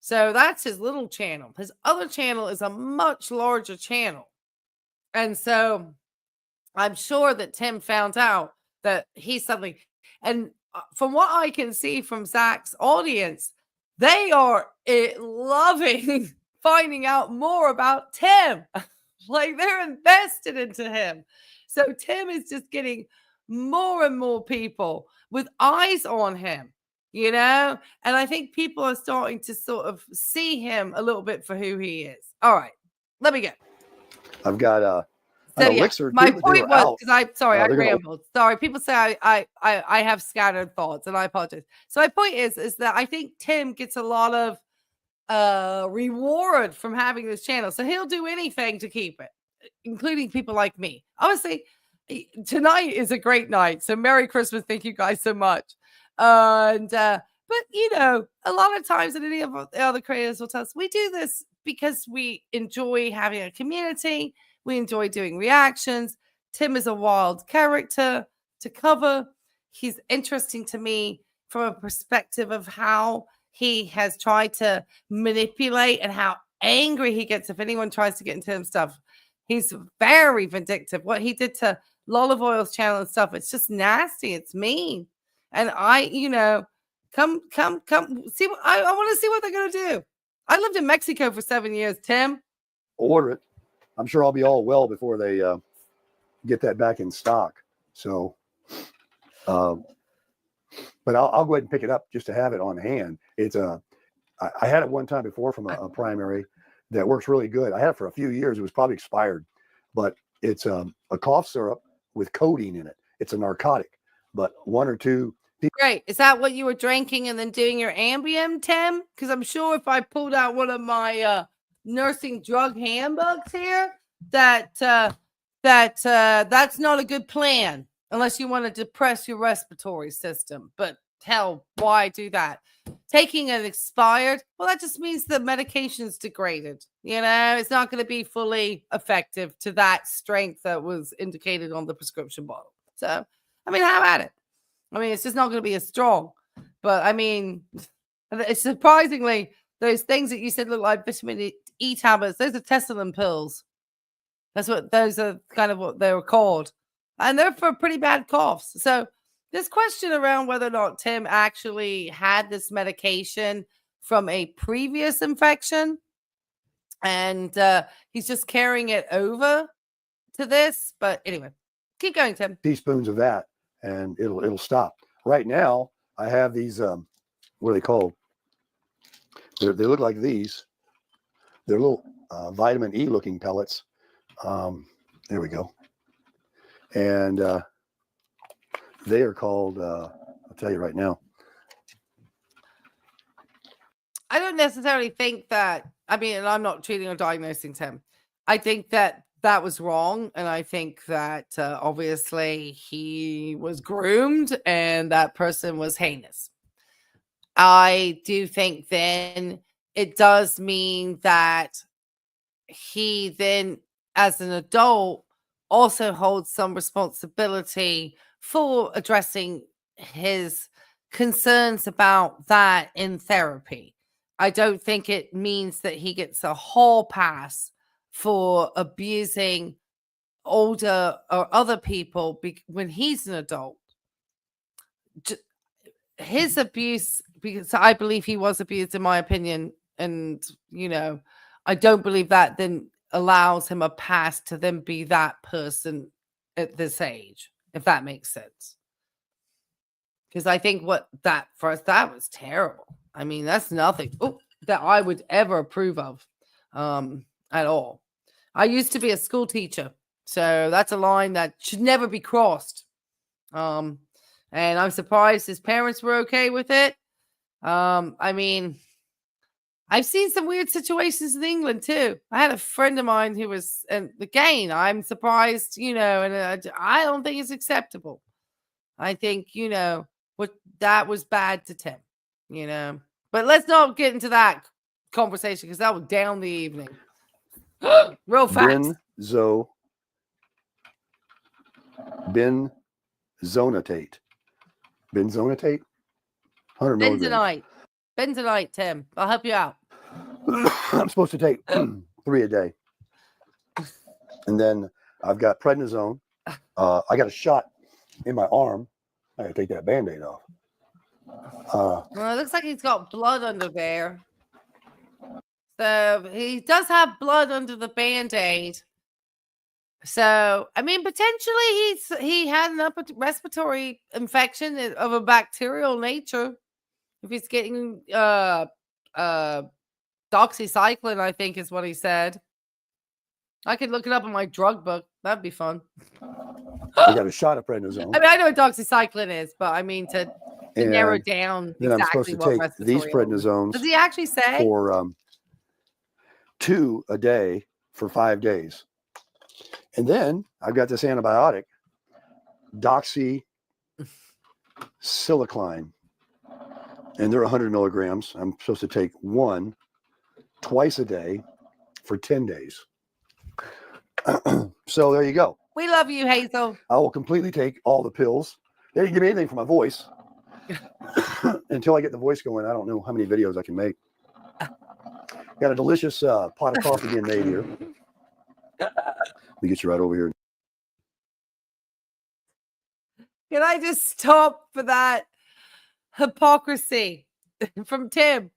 So that's his little channel. His other channel is a much larger channel. And so I'm sure that Tim found out that he suddenly, and from what I can see from Zach's audience, they are loving finding out more about Tim. Like, they're invested into him. So Tim is just getting more and more people with eyes on him, and I think people are starting to sort of see him a little bit for who he is. All right, let me go. I've got So yeah, elixir. my too, but they point were was out. because I they're gonna- rambled. Sorry, people say I have scattered thoughts, and I apologize. So my point is that I think Tim gets a lot of reward from having this channel, so he'll do anything to keep it, including people like me. Obviously, tonight is a great night, so Merry Christmas! Thank you guys so much. But you know, a lot of times, and any of the other creators will tell us, we do this because we enjoy having a community. We enjoy doing reactions. Tim is a wild character to cover. He's interesting to me from a perspective of how he has tried to manipulate and how angry he gets if anyone tries to get into him stuff. He's very vindictive. What he did to Lolive Oil's channel and stuff, it's just nasty. It's mean. And come see what I want to see what they're gonna do. I lived in Mexico for 7 years, Tim. order it. I'm sure I'll be all well before they get that back in stock. So, but I'll go ahead and pick it up just to have it on hand. It's I had it one time before from a primary that works really good. I had it for a few years. It was probably expired, but it's a cough syrup with codeine in it. It's a narcotic, but one or two. Great. Is that what you were drinking and then doing your Ambien, Tim? Because I'm sure if I pulled out one of my nursing drug handbooks here, that's not a good plan unless you want to depress your respiratory system. But hell, why do that? Taking an expired, well, that just means the medication is degraded. You know, it's not going to be fully effective to that strength that was indicated on the prescription bottle. So, I mean, have at it. I mean, it's just not going to be as strong. But I mean, it's surprisingly, those things that you said look like vitamin E tablets, those are Tessalin pills. Those are kind of what they were called. And they're for pretty bad coughs. So this question around whether or not Tim actually had this medication from a previous infection and he's just carrying it over to this. But anyway, keep going, Tim. Teaspoons of that, and it'll stop. Right now, I have these. What are they called? They look like these. They're little vitamin E looking pellets. There we go. And they are called. I'll tell you right now. I don't necessarily think that. I mean, and I'm not treating or diagnosing Tim. I think that was wrong, and I think that obviously he was groomed, and that person was heinous. I do think then it does mean that he then, as an adult, also holds some responsibility for addressing his concerns about that in therapy. I don't think it means that he gets a hall pass for abusing older or other people when he's an adult. His abuse, because I believe he was abused, in my opinion, and I don't believe that then allows him a pass to then be that person at this age, if that makes sense. Because I think that was terrible. I mean, that's nothing that I would ever approve of at all. I used to be a school teacher, so that's a line that should never be crossed. And I'm surprised his parents were okay with it. I mean, I've seen some weird situations in England too. I had a friend of mine who was, and again, I'm surprised, and I don't think it's acceptable. I think, that was bad to Tim, But let's not get into that conversation because that will down the evening. Real fast. Benzonatate. 100 milligrams. Bentonite, Tim. I'll help you out. I'm supposed to take 3 a day. And then I've got prednisone. I got a shot in my arm. I got to take that Band-Aid off. Well, it looks like he's got blood under there. So he does have blood under the Band-Aid. So, I mean, potentially he had an upper respiratory infection of a bacterial nature. If he's getting doxycycline, I think is what he said. I could look it up in my drug book. That'd be fun. I got a shot of prednisone. I mean, I know what doxycycline is, but I mean to narrow And down then I'm supposed exactly to what take these respiratory illness. prednisones Does he actually say? for 2 a day for 5 days. And then I've got this antibiotic, doxycycline, and they're 100 milligrams. I'm supposed to take one twice a day for 10 days. So there you go. We love you, Hazel. I will completely take all the pills. They didn't give me anything for my voice. Until I get the voice going, I don't know how many videos I can make. Got a delicious pot of coffee being made here. Let me get you right over here. Can I just stop for that hypocrisy from Tim?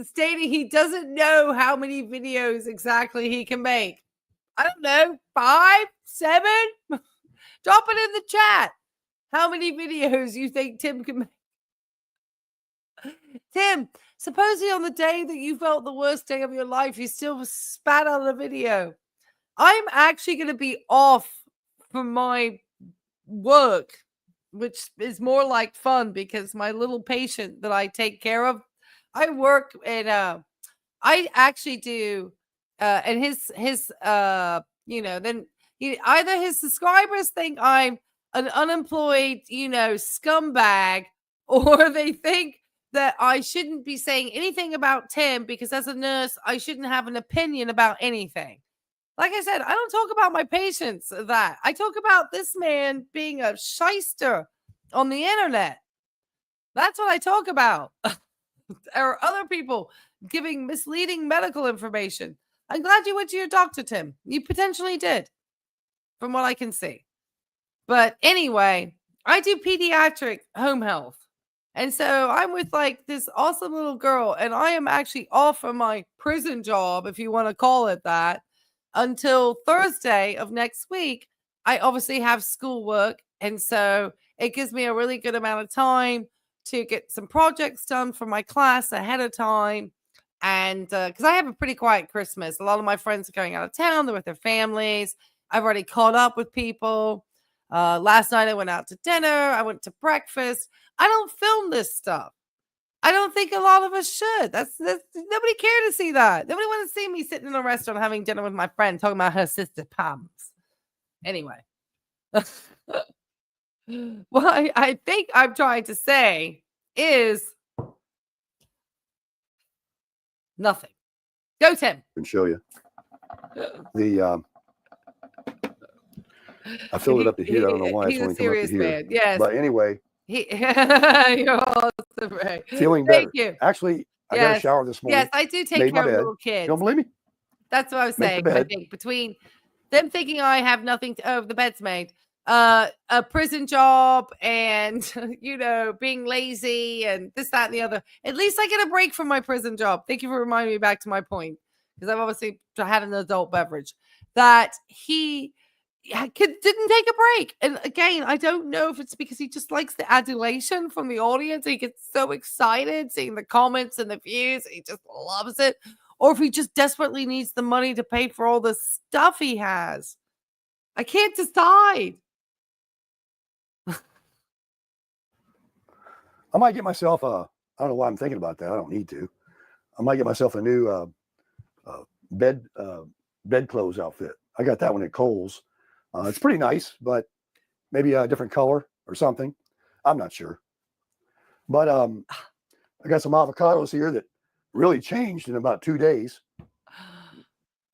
Stating he doesn't know how many videos exactly he can make. I don't know, 5, 7? Drop it in the chat. How many videos you think Tim can make? Tim, supposedly on the day that you felt the worst day of your life, you still spat out a video. I'm actually going to be off from my work, which is more like fun because my little patient that I take care of, I work in I actually do and his then either his subscribers think I'm an unemployed, scumbag, or they think that I shouldn't be saying anything about Tim because as a nurse, I shouldn't have an opinion about anything. Like I said, I don't talk about my patients that. I talk about this man being a shyster on the internet. That's what I talk about. Or other people giving misleading medical information. I'm glad you went to your doctor, Tim. You potentially did, from what I can see. But anyway, I do pediatric home health. And so I'm with like this awesome little girl, and I am actually off from my prison job, if you want to call it that, until Thursday of next week. I obviously have schoolwork, and so it gives me a really good amount of time to get some projects done for my class ahead of time. And because I have a pretty quiet Christmas, a lot of my friends are going out of town, they're with their families. I've already caught up with people. Last night I went out to dinner, I went to breakfast. I don't film this stuff. I don't think a lot of us should. That's nobody care to see that. Nobody want to see me sitting in a restaurant having dinner with my friend talking about her sister Pams. Anyway. What I think I'm trying to say is nothing. Go, Tim. I can show you. I filled it up to here. I don't know why it's only come up to here. Man. Yes. But anyway. You're awesome, right? Feeling better. Thank you. Actually, I got a shower this morning. Yes, I do take care of little kids. You don't believe me? That's what I was saying. I think between them thinking I have nothing to the bed's made, a prison job, and being lazy and this, that, and the other. At least I get a break from my prison job. Thank you for reminding me back to my point, because I've obviously had an adult beverage that he didn't take a break. And again, I don't know if it's because he just likes the adulation from the audience. He gets so excited seeing the comments and the views. He just loves it. Or if he just desperately needs the money to pay for all the stuff he has. I can't decide. I might get myself I don't know why I'm thinking about that. I don't need to. I might get myself a new bedclothes outfit. I got that one at Kohl's. It's pretty nice, but maybe a different color or something. I'm not sure. But I got some avocados here that really changed in about 2 days.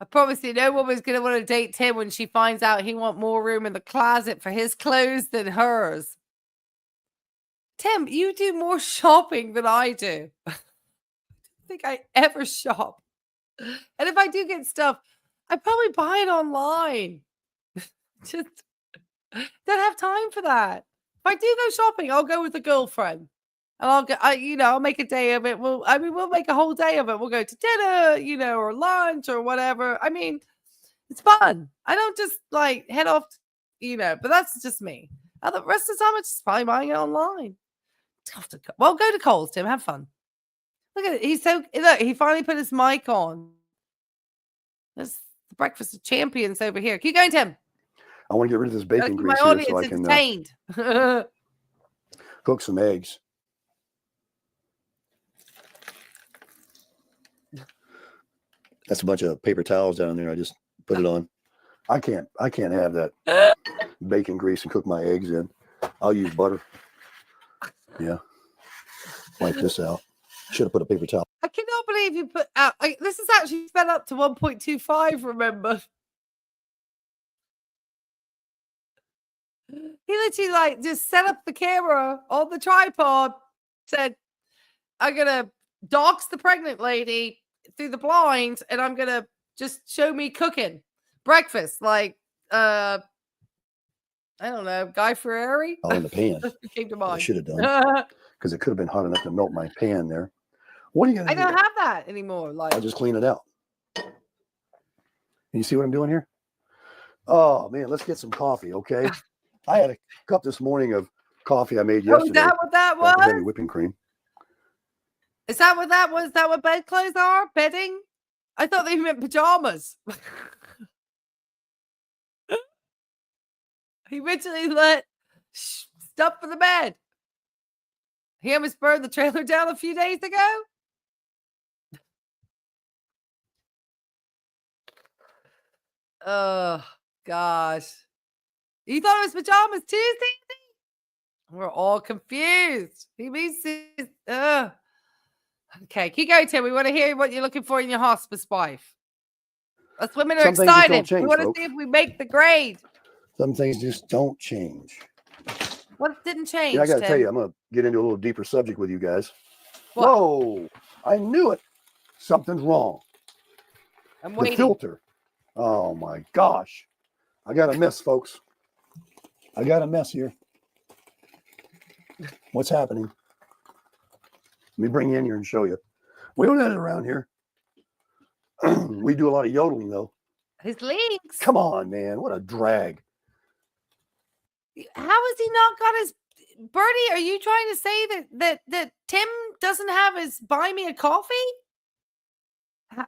I promise you, no woman's going to want to date Tim when she finds out he wants more room in the closet for his clothes than hers. Tim, you do more shopping than I do. I don't think I ever shop. And if I do get stuff, I probably buy it online. Just don't have time for that. If I do go shopping, I'll go with a girlfriend, and I'll make a day of it. We'll make a whole day of it. We'll go to dinner, or lunch or whatever. I mean, it's fun. I don't just like head off, but that's just me. The rest of the time, it's just probably buying it online. Well, go to Kohl's, Tim. Have fun. Look at it. He finally put his mic on. That's the breakfast of champions over here. Keep going, Tim. I want to get rid of this bacon My grease here audience so I can entertained. cook some eggs. That's a bunch of paper towels down there. I just put it on. I can't have that bacon grease and cook my eggs in. I'll use butter. Yeah. Wipe this out. Should have put a paper towel. I cannot believe you put out. This is actually sped up to 1.25. Remember, he literally like just set up the camera on the tripod. Said, "I'm gonna dox the pregnant lady through the blinds, and I'm gonna just show me cooking breakfast." Like, I don't know, Guy Fieri. All in the pan. Came to mind. I should have done because it could have been hot enough to melt my pan there. What are you gonna do? I don't have that anymore. Like, I'll just clean it out. You see what I'm doing here? Oh man, let's get some coffee, okay? I had a cup this morning of coffee I made yesterday. is that what that was? Heavy whipping cream. Is that what that was? Is that what bedclothes are? Bedding? I thought they meant pajamas. He originally let stuff for the bed. He almost burned the trailer down a few days ago. Oh, gosh. You thought it was pajamas too, Stacey? We're all confused. He means okay, keep going, Tim. We want to hear what you're looking for in your hospice wife. Us women are excited. We want to see if we make the grade. Some things just don't change. What didn't change? Yeah, I got to Tim? tell you, I'm going to get into a little deeper subject with you guys. What? Whoa, I knew it. Something's wrong. I'm waiting. The filter. Oh my gosh. I got a mess, folks. I got a mess here. What's happening? Let me bring you in here and show you. We don't have it around here. We do a lot of yodeling, though. His legs. Come on, man. What a drag. How has he not got his Bertie? Are you trying to say that Tim doesn't have his buy me a coffee?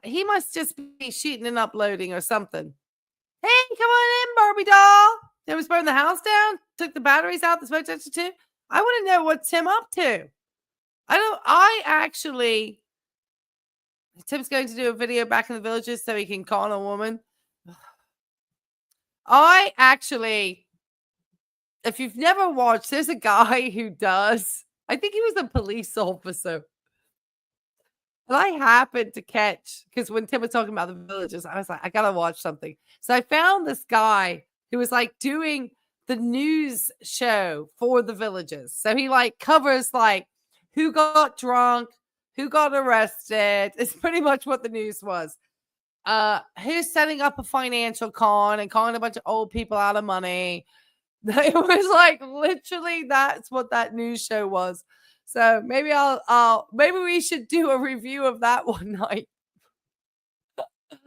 He must just be shooting and uploading or something. Hey, come on in, Barbie doll. Tim was burning the house down, took the batteries out, the smoke detector too. I want to know what's Tim up to. Tim's going to do a video back in the villages so he can con a woman. If you've never watched, there's a guy who does. I think he was a police officer. And I happened to catch, because when Tim was talking about the villages, I was like, I got to watch something. So I found this guy who was like doing the news show for the villages. So he like covers like who got drunk, who got arrested. It's pretty much what the news was. Who's setting up a financial con and calling a bunch of old people out of money. It was like literally that's what that news show was. So maybe maybe we should do a review of that one night.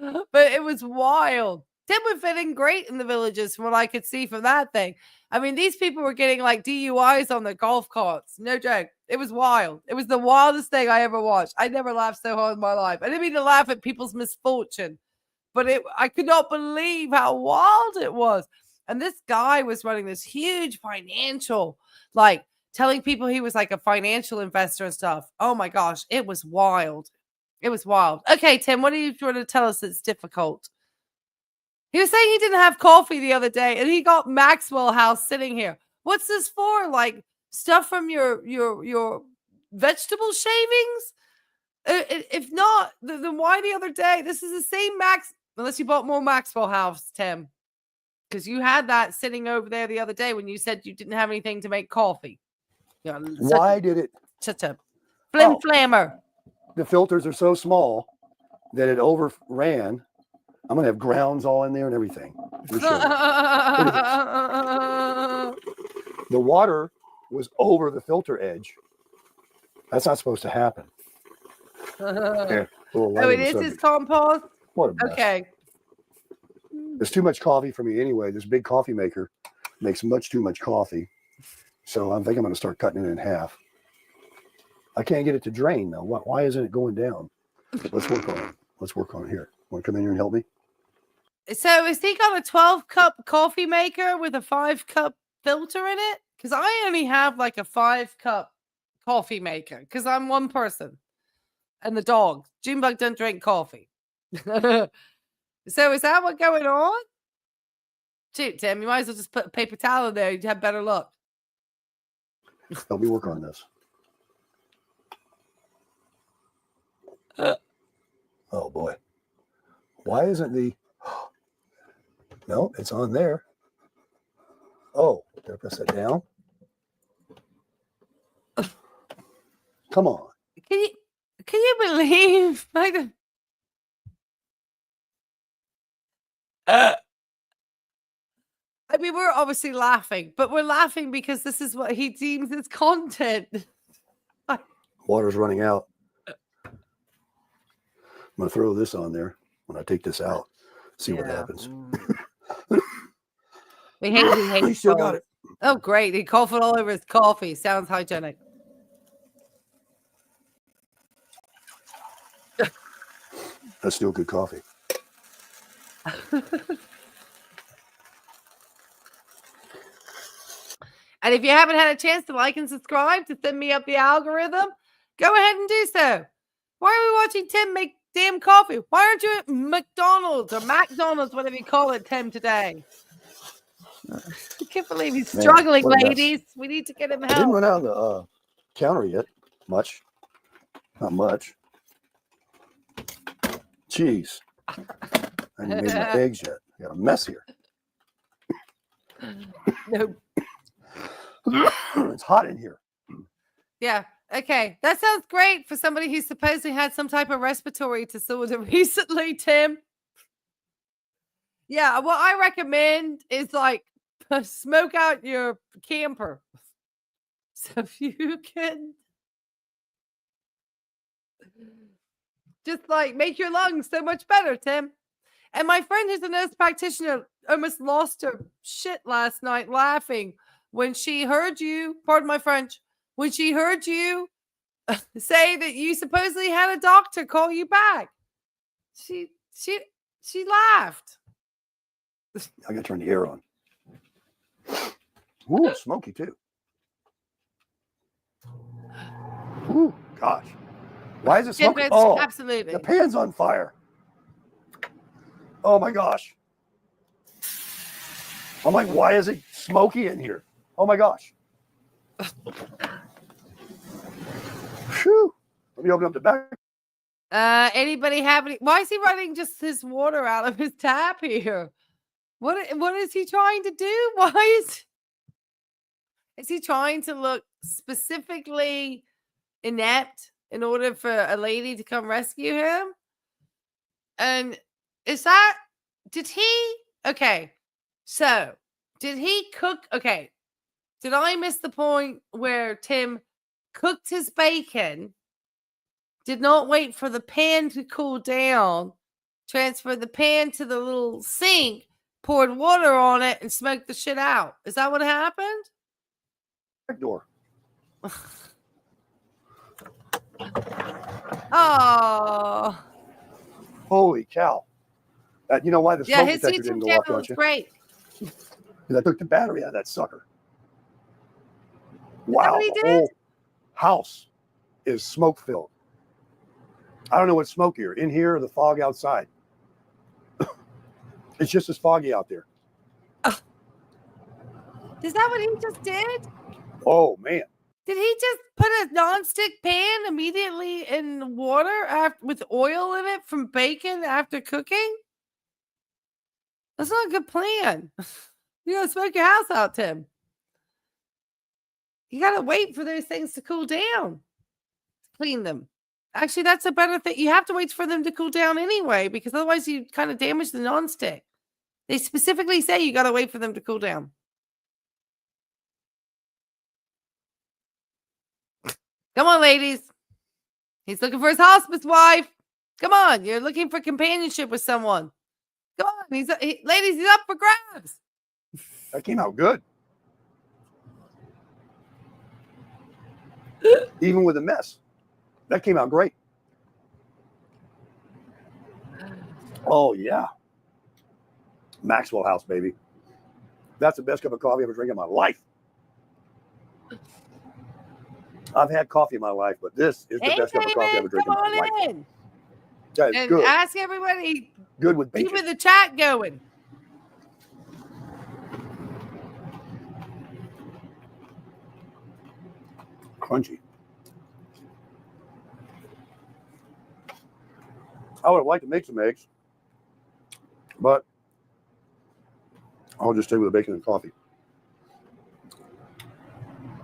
But it was wild. Tim would fit in great in the villages from what I could see from that thing. I mean, these people were getting like DUIs on their golf carts. No joke. It was wild. It was the wildest thing I ever watched. I never laughed so hard in my life. I didn't mean to laugh at people's misfortune, but I could not believe how wild it was. And this guy was running this huge financial, like telling people he was like a financial investor and stuff. Oh my gosh, it was wild. It was wild. Okay, Tim, what are you trying to tell us that's difficult? He was saying he didn't have coffee the other day and he got Maxwell House sitting here. What's this for? Like stuff from your vegetable shavings? If not, then why the other day? This is the same unless you bought more Maxwell House, Tim. Because you had that sitting over there the other day when you said you didn't have anything to make coffee. Why did it? Such a flammer. The filters are so small that it overran. I'm going to have grounds all in there and everything. The water was over the filter edge. That's not supposed to happen. Here, it is his compost? What a mess. Okay. There's too much coffee for me anyway. This big coffee maker makes much too much coffee. So I think I'm going to start cutting it in half. I can't get it to drain though. Why isn't it going down? Let's work on it. Let's work on it here. Want to come in here and help me? So is he got a 12-cup coffee maker with a 5-cup filter in it? Because I only have like a 5-cup coffee maker because I'm one person and the dog. Junebug doesn't drink coffee. So is that what's going on? Shoot, Tim, you might as well just put a paper towel in there. You'd have better luck. Help me work on this. Oh boy. Why isn't the no, it's on there. Oh, did I press that down? Come on. Can you believe? I mean, we're obviously laughing, but we're laughing because this is what he deems as content. Water's running out. I'm gonna throw this on there when I take this out. See what happens. We hate He still got it. Oh, great. He coughed all over his coffee. Sounds hygienic. That's still good coffee. And if you haven't had a chance to like and subscribe to send me up the algorithm, go ahead and do so. Why are we watching Tim make damn coffee? Why aren't you at McDonald's or McDonald's, whatever you call it, Tim, today? I can't believe he's struggling, ladies. We need to get him help. I didn't run out on the counter yet. Much. Not much. Jeez. I haven't made my eggs yet. I got a mess here. No. It's hot in here. Yeah. Okay. That sounds great for somebody who supposedly had some type of respiratory disorder recently, Tim. Yeah. What I recommend is like smoke out your camper. So if you can just like make your lungs so much better, Tim. And my friend who's a nurse practitioner almost lost her shit last night laughing when she heard you, pardon my French, when she heard you say that you supposedly had a doctor call you back. She laughed. I gotta turn the air on. Ooh, smoky too. Ooh, gosh. Why is it smoky? Oh, absolutely. The pan's on fire. Oh my gosh. I'm like, why is it smoky in here? Oh my gosh. Phew. Let me open up the back. Anybody have any? Why is he running just his water out of his tap here? What is he trying to do? Why is he trying to look specifically inept in order for a lady to come rescue him? And did he cook? Okay. Did I miss the point where Tim cooked his bacon, did not wait for the pan to cool down, transferred the pan to the little sink, poured water on it, and smoked the shit out? Is that what happened? Back door. Oh. Holy cow. You know why the smoke his detector didn't go off, don't you? Great. Because I took the battery out of that sucker. Wow, the whole house is smoke filled. I don't know what's smokier, in here or the fog outside. It's just as foggy out there. Is that what he just did? Oh man. Did he just put a nonstick pan immediately in water with oil in it from bacon after cooking? That's not a good plan. You gotta smoke your house out, Tim. You gotta wait for those things to cool down. Clean them. Actually, that's a better thing. You have to wait for them to cool down anyway, because otherwise you kind of damage the nonstick. They specifically say you gotta wait for them to cool down. Come on, ladies. He's looking for his hospice wife. Come on, you're looking for companionship with someone. Come on, ladies, he's up for grabs. That came out good. Even with a mess. That came out great. Oh, yeah. Maxwell House, baby. That's the best cup of coffee I've ever drank in my life. I've had coffee in my life, but this is the best cup of coffee I've ever drank in my life. In. That is And good. ask everybody. Good with bacon. Keep the chat going. Crunchy. I would have liked to make some eggs, but I'll just stay with the bacon and coffee.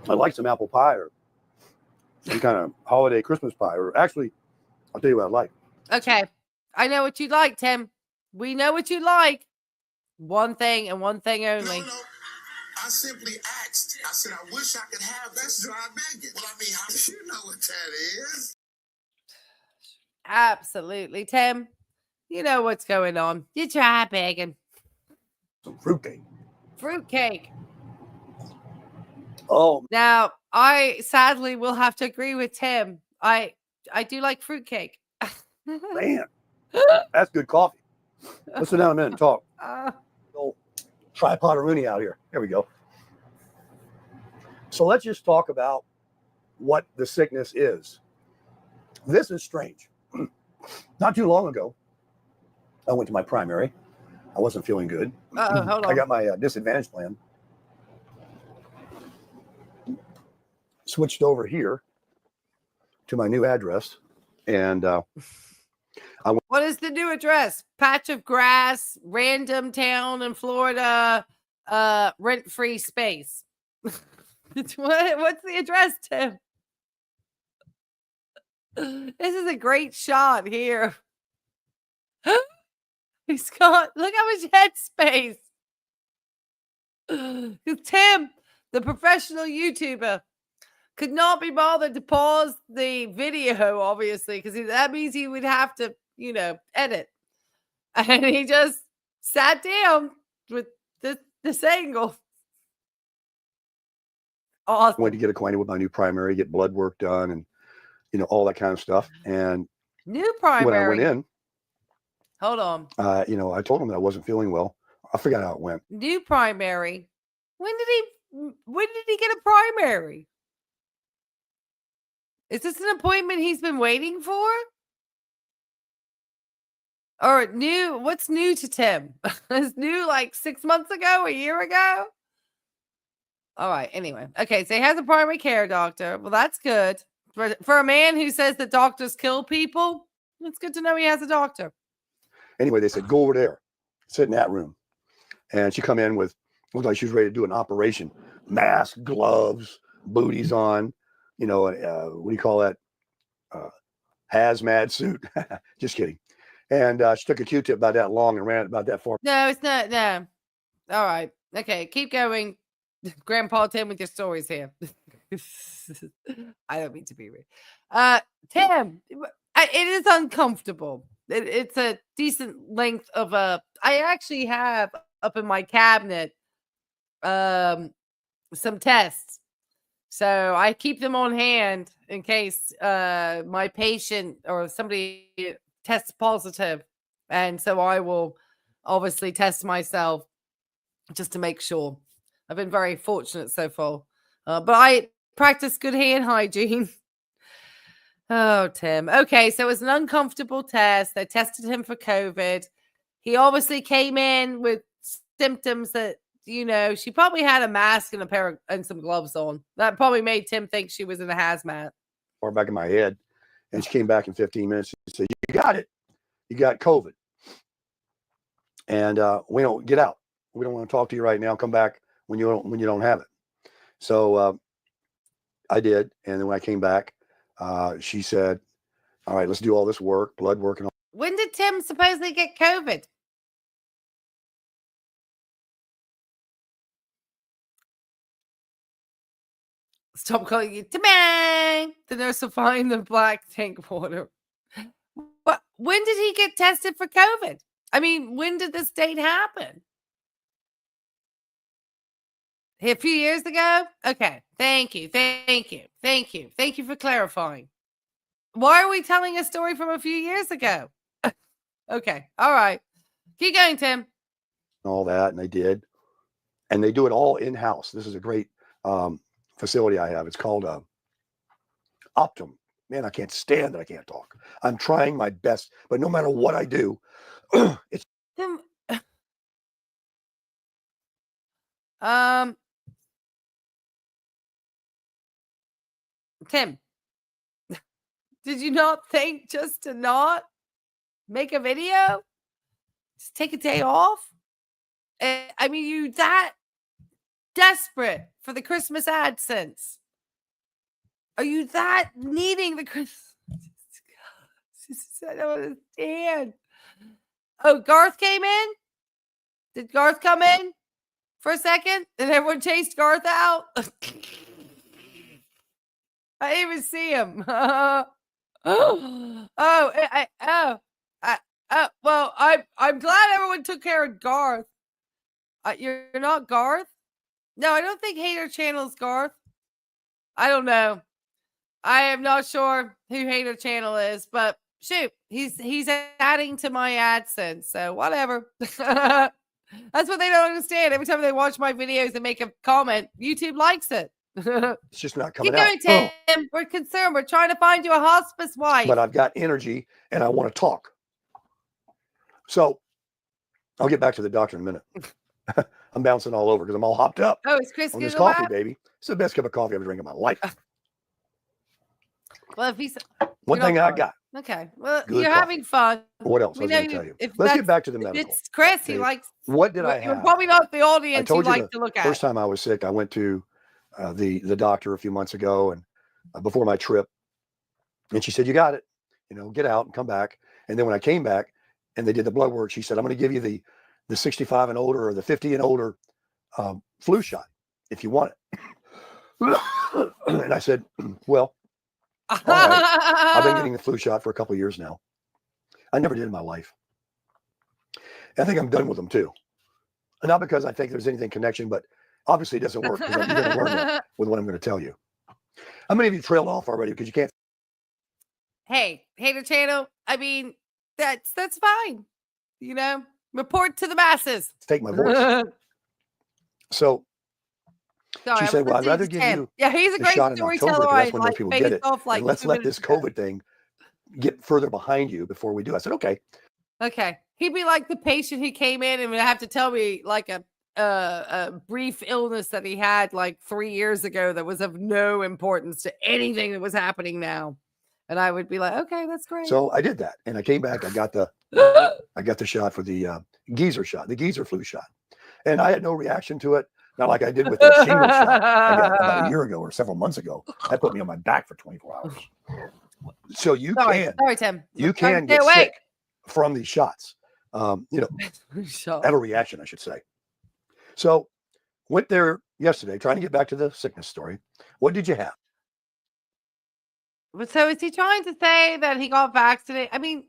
I'd like some apple pie or some kind of holiday Christmas pie. Or actually, I'll tell you what I like. Okay. I know what you like, Tim. We know what you like. One thing and one thing only. No. I simply asked. I said, I wish I could have that dry bacon. Well, I mean, you know what that is. Absolutely, Tim. You know what's going on. You try bacon. Some fruitcake. Fruitcake. Oh, Now, I sadly will have to agree with Tim. I do like fruitcake. man. That's good coffee. Let's sit down a minute and talk. Old tripod Rooney out here. There we go. So let's just talk about what the sickness is. This is strange. Not too long ago, I went to my primary. I wasn't feeling good. Hold on. I got my disadvantage plan. Switched over here to my new address. And what is the new address? Patch of grass, random town in Florida, rent-free space. What's the address, Tim? This is a great shot here. He's got, look how much head space. Tim, the professional YouTuber, could not be bothered to pause the video, obviously, because that means he would have to, edit. And he just sat down with this angle. Awesome. Went to get acquainted with my new primary, get blood work done, and all that kind of stuff. And new primary. when I went in, hold on. I told him that I wasn't feeling well. I forgot how it went. New primary. When did he get a primary? Is this an appointment he's been waiting for? Or new? What's new to Tim? It's new like 6 months ago, a year ago? All right. Anyway. Okay. So he has a primary care doctor. Well, that's good. For a man who says that doctors kill people, it's good to know he has a doctor. Anyway, they said, go over there, sit in that room. And she come in with, looked like she was ready to do an operation. Mask, gloves, booties on, what do you call that? Hazmat suit. Just kidding. And she took a Q-tip about that long and ran it about that far. No, it's not. No. All right. Okay. Keep going. Grandpa Tim with your stories here. I don't mean to be rude. Tim, it is uncomfortable. It's a decent length of I actually have up in my cabinet some tests. So I keep them on hand in case my patient or somebody tests positive. And so I will obviously test myself just to make sure. I've been very fortunate so far. But I practice good hand hygiene. Oh, Tim. Okay, so it was an uncomfortable test. They tested him for COVID. He obviously came in with symptoms that, she probably had a mask and and some gloves on. That probably made Tim think she was in a hazmat. Or back in my head. And she came back in 15 minutes. She said, you got it. You got COVID. And we don't get out. We don't want to talk to you right now. Come back when you don't have it. So I did. And then when I came back, she said, all right, let's do all this work, blood work. And all. When did Tim supposedly get COVID? Stop calling you Timmy. The nurse will find the black tank water. But when did he get tested for COVID? I mean, when did this date happen? A few years ago? Okay. Thank you for clarifying. Why are we telling a story from a few years ago? Okay. All right. Keep going, Tim. all that, and they did. And they do it all in-house. This is a great facility I have. It's called Optum. Man, I can't stand that I can't talk. I'm trying my best, but no matter what I do, it's Tim, um, Tim, did you not think just to not make a video? Just take a day off? I mean, you that desperate for the Christmas AdSense? Are you that needing the Christmas? I don't understand. Oh, Garth came in? Did Garth come in for a second? And everyone chased Garth out? I didn't even see him. Well, I'm glad everyone took care of Garth. You're not Garth? No, I don't think Hater Channel's Garth. I don't know. I am not sure who Hater Channel is, but shoot, he's adding to my AdSense, so whatever. That's what they don't understand. Every time they watch my videos and make a comment, YouTube likes it. it's just not coming Keep out. going, Tim. We're concerned. We're trying to find you a hospice wife. But I've got energy and I want to talk. So I'll get back to the doctor in a minute. I'm bouncing all over because I'm all hopped up Oh, is Chris on getting this a coffee, lap? baby. It's the best cup of coffee I've ever drank in my life. Well, if he's One you're thing not I fun. got. Okay. Well, Good you're coffee. having fun. What else? We I was know going to tell you. if Let's that's- get back to the if medical. it's Chris. He Okay. likes. What did I You're have? probably not the I audience you told you like to look at. first time I was sick, I went to the doctor a few months ago and before my trip, and she said, "You got it. You know, get out and come back." And then when I came back and they did the blood work, she said, "I'm going to give you the 65 and older or the 50 and older flu shot if you want it." And I said, "Well, all right. I've been getting the flu shot for a couple of years now. I never did in my life. I think I'm done with them too. And not because I think there's anything connection, but obviously it doesn't work because I'm going to learn that with what I'm going to tell you. How many of you trailed off already because you can't?" Hey, Hater Channel. I mean, that's fine. You know, report to the masses. Take my voice. So Sorry, she I'm said, "Well, I'd listening rather to give Tim. you Yeah, he's a the great shot in October storyteller. because I that's when most like people made get it it. off like And let's 2 let minutes this ago. COVID thing get further behind you before we do." I said, "Okay." Okay, he'd be like the patient who came in and would have to tell me like a brief illness that he had like 3 years ago that was of no importance to anything that was happening now, and I would be like, "Okay, that's great." So I did that, and I came back. I got the shot for the geezer shot, the geezer flu shot, and I had no reaction to it. Not like I did with that shingle shot I got about a year ago or several months ago. That put me on my back for 24 hours. So you Sorry, Tim. you Trying to can stay get awake. sick from these shots. You know, Shut have a up. reaction, I should say. So went there yesterday, trying to get back to the sickness story. What did you have? So is he trying to say that he got vaccinated? I mean,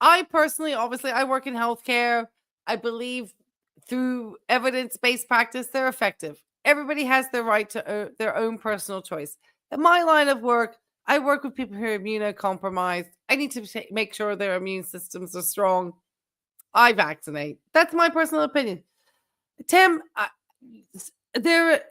I personally, obviously, I work in healthcare. I believe through evidence-based practice, they're effective. Everybody has their right to their own personal choice. In my line of work, I work with people who are immunocompromised. I need to make sure their immune systems are strong. I vaccinate. That's my personal opinion. Tim, there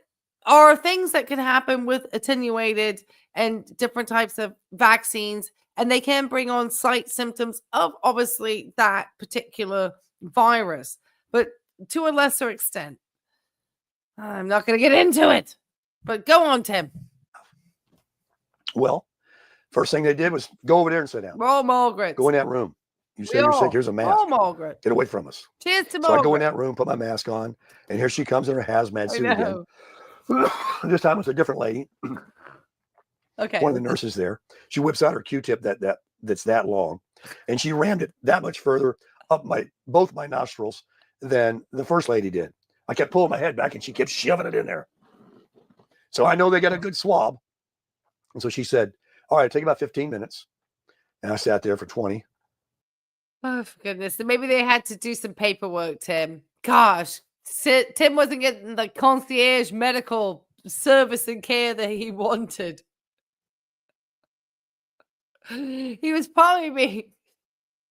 are things that can happen with attenuated and different types of vaccines, and they can bring on slight symptoms of obviously that particular virus, but to a lesser extent. I'm not going to get into it, but go on, Tim. Well, first thing they did was go over there and sit down. We're all Margaret. Go in that room. You say you're sick. Here's a mask. All Margaret. Get away from us. Cheers to So Margaret. I go in that room, put my mask on, and here she comes in her hazmat suit again. This time it's a different lady. Okay. One of the nurses there. She whips out her Q-tip that's that long, and she rammed it that much further up both my nostrils than the first lady did. I kept pulling my head back, and she kept shoving it in there. So I know they got a good swab. And so she said, "All right, take about 15 minutes." And I sat there for 20. Oh, for goodness. Maybe they had to do some paperwork, Tim. Gosh, Tim wasn't getting the concierge medical service and care that he wanted. He was probably being...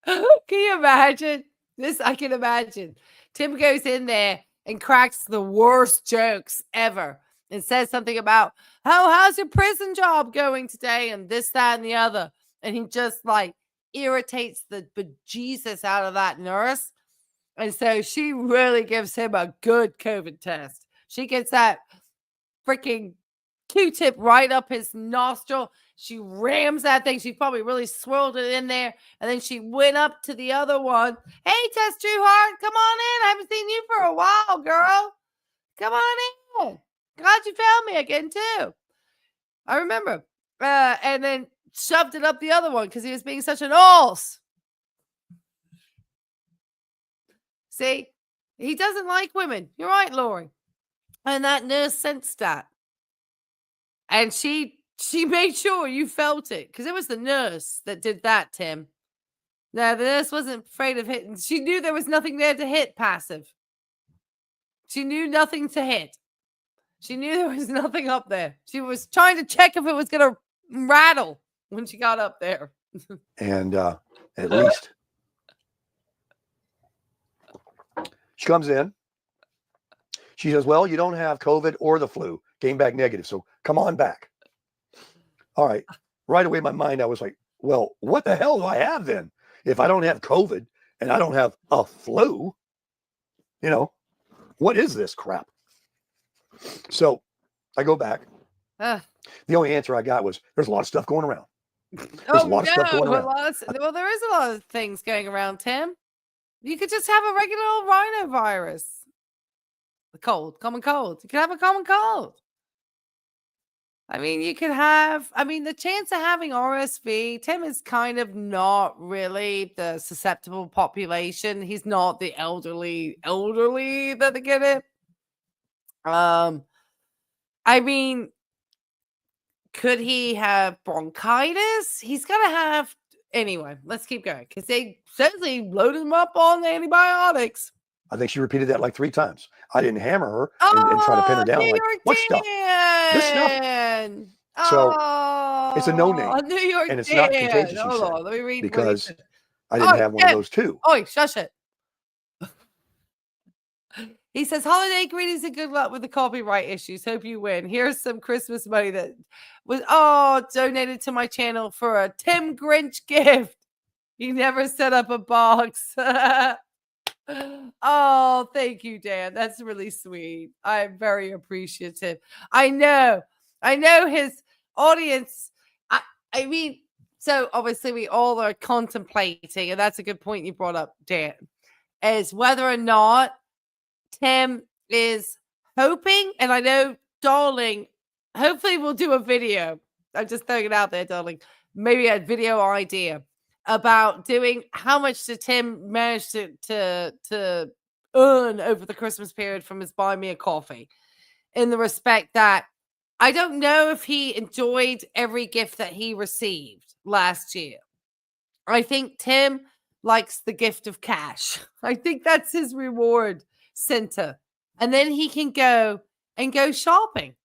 Can you imagine? This I can imagine. Tim goes in there and cracks the worst jokes ever and says something about, oh, how's your prison job going today? And this, that, and the other. And he just like irritates the bejesus out of that nurse. And so she really gives him a good COVID test. She gets that freaking Q-tip right up his nostril. She rams that thing. She probably really swirled it in there. And then she went up to the other one. Hey, Tess Trueheart, come on in. I haven't seen you for a while, girl. Come on in. Glad you found me again, too. I remember. And then shoved it up the other one because he was being such an ass. See? He doesn't like women. You're right, Lori. And that nurse sensed that. And she made sure you felt it. Because it was the nurse that did that, Tim. No, the nurse wasn't afraid of hitting. She knew there was nothing there to hit passive. She knew nothing to hit. She knew there was nothing up there. She was trying to check if it was going to rattle when she got up there. And at least she comes in. She says, well, you don't have COVID or the flu. Came back negative. So come on back. All right. Right away in my mind, I was like, well, what the hell do I have then? If I don't have COVID and I don't have a flu, what is this crap? So I go back. The only answer I got was, there's a lot of stuff going around. There's a lot of stuff going around. Well, there is a lot of things going around, Tim. You could just have a regular old rhinovirus. The common cold. You could have a common cold. I mean, the chance of having RSV, Tim is kind of not really the susceptible population. He's not the elderly that they get it. I mean, could he have bronchitis? He's got to have... Anyway, let's keep going. Because they certainly loaded him up on antibiotics. I think she repeated that like 3 times. I didn't hammer her and try to pin her down. Like, what stuff? This stuff. So it's a no name. New York and it's not contagious, Hold on, let me read. Because I didn't have one of those too. Oh, shush it. He says, holiday greetings and good luck with the copyright issues. Hope you win. Here's some Christmas money that was donated to my channel for a Tim Grinch gift. He never set up a box. Oh, thank you, Dan. That's really sweet. I'm very appreciative. I know his audience. I mean, so obviously we all are contemplating, and that's a good point you brought up, Dan, is whether or not Tim is hoping, and I know, darling, hopefully we'll do a video. I'm just throwing it out there, darling. Maybe a video idea about doing how much did Tim manage to earn over the Christmas period from his Buy Me a Coffee, in the respect that I don't know if he enjoyed every gift that he received last year. I think Tim likes the gift of cash. I think that's his reward center. And then he can go shopping.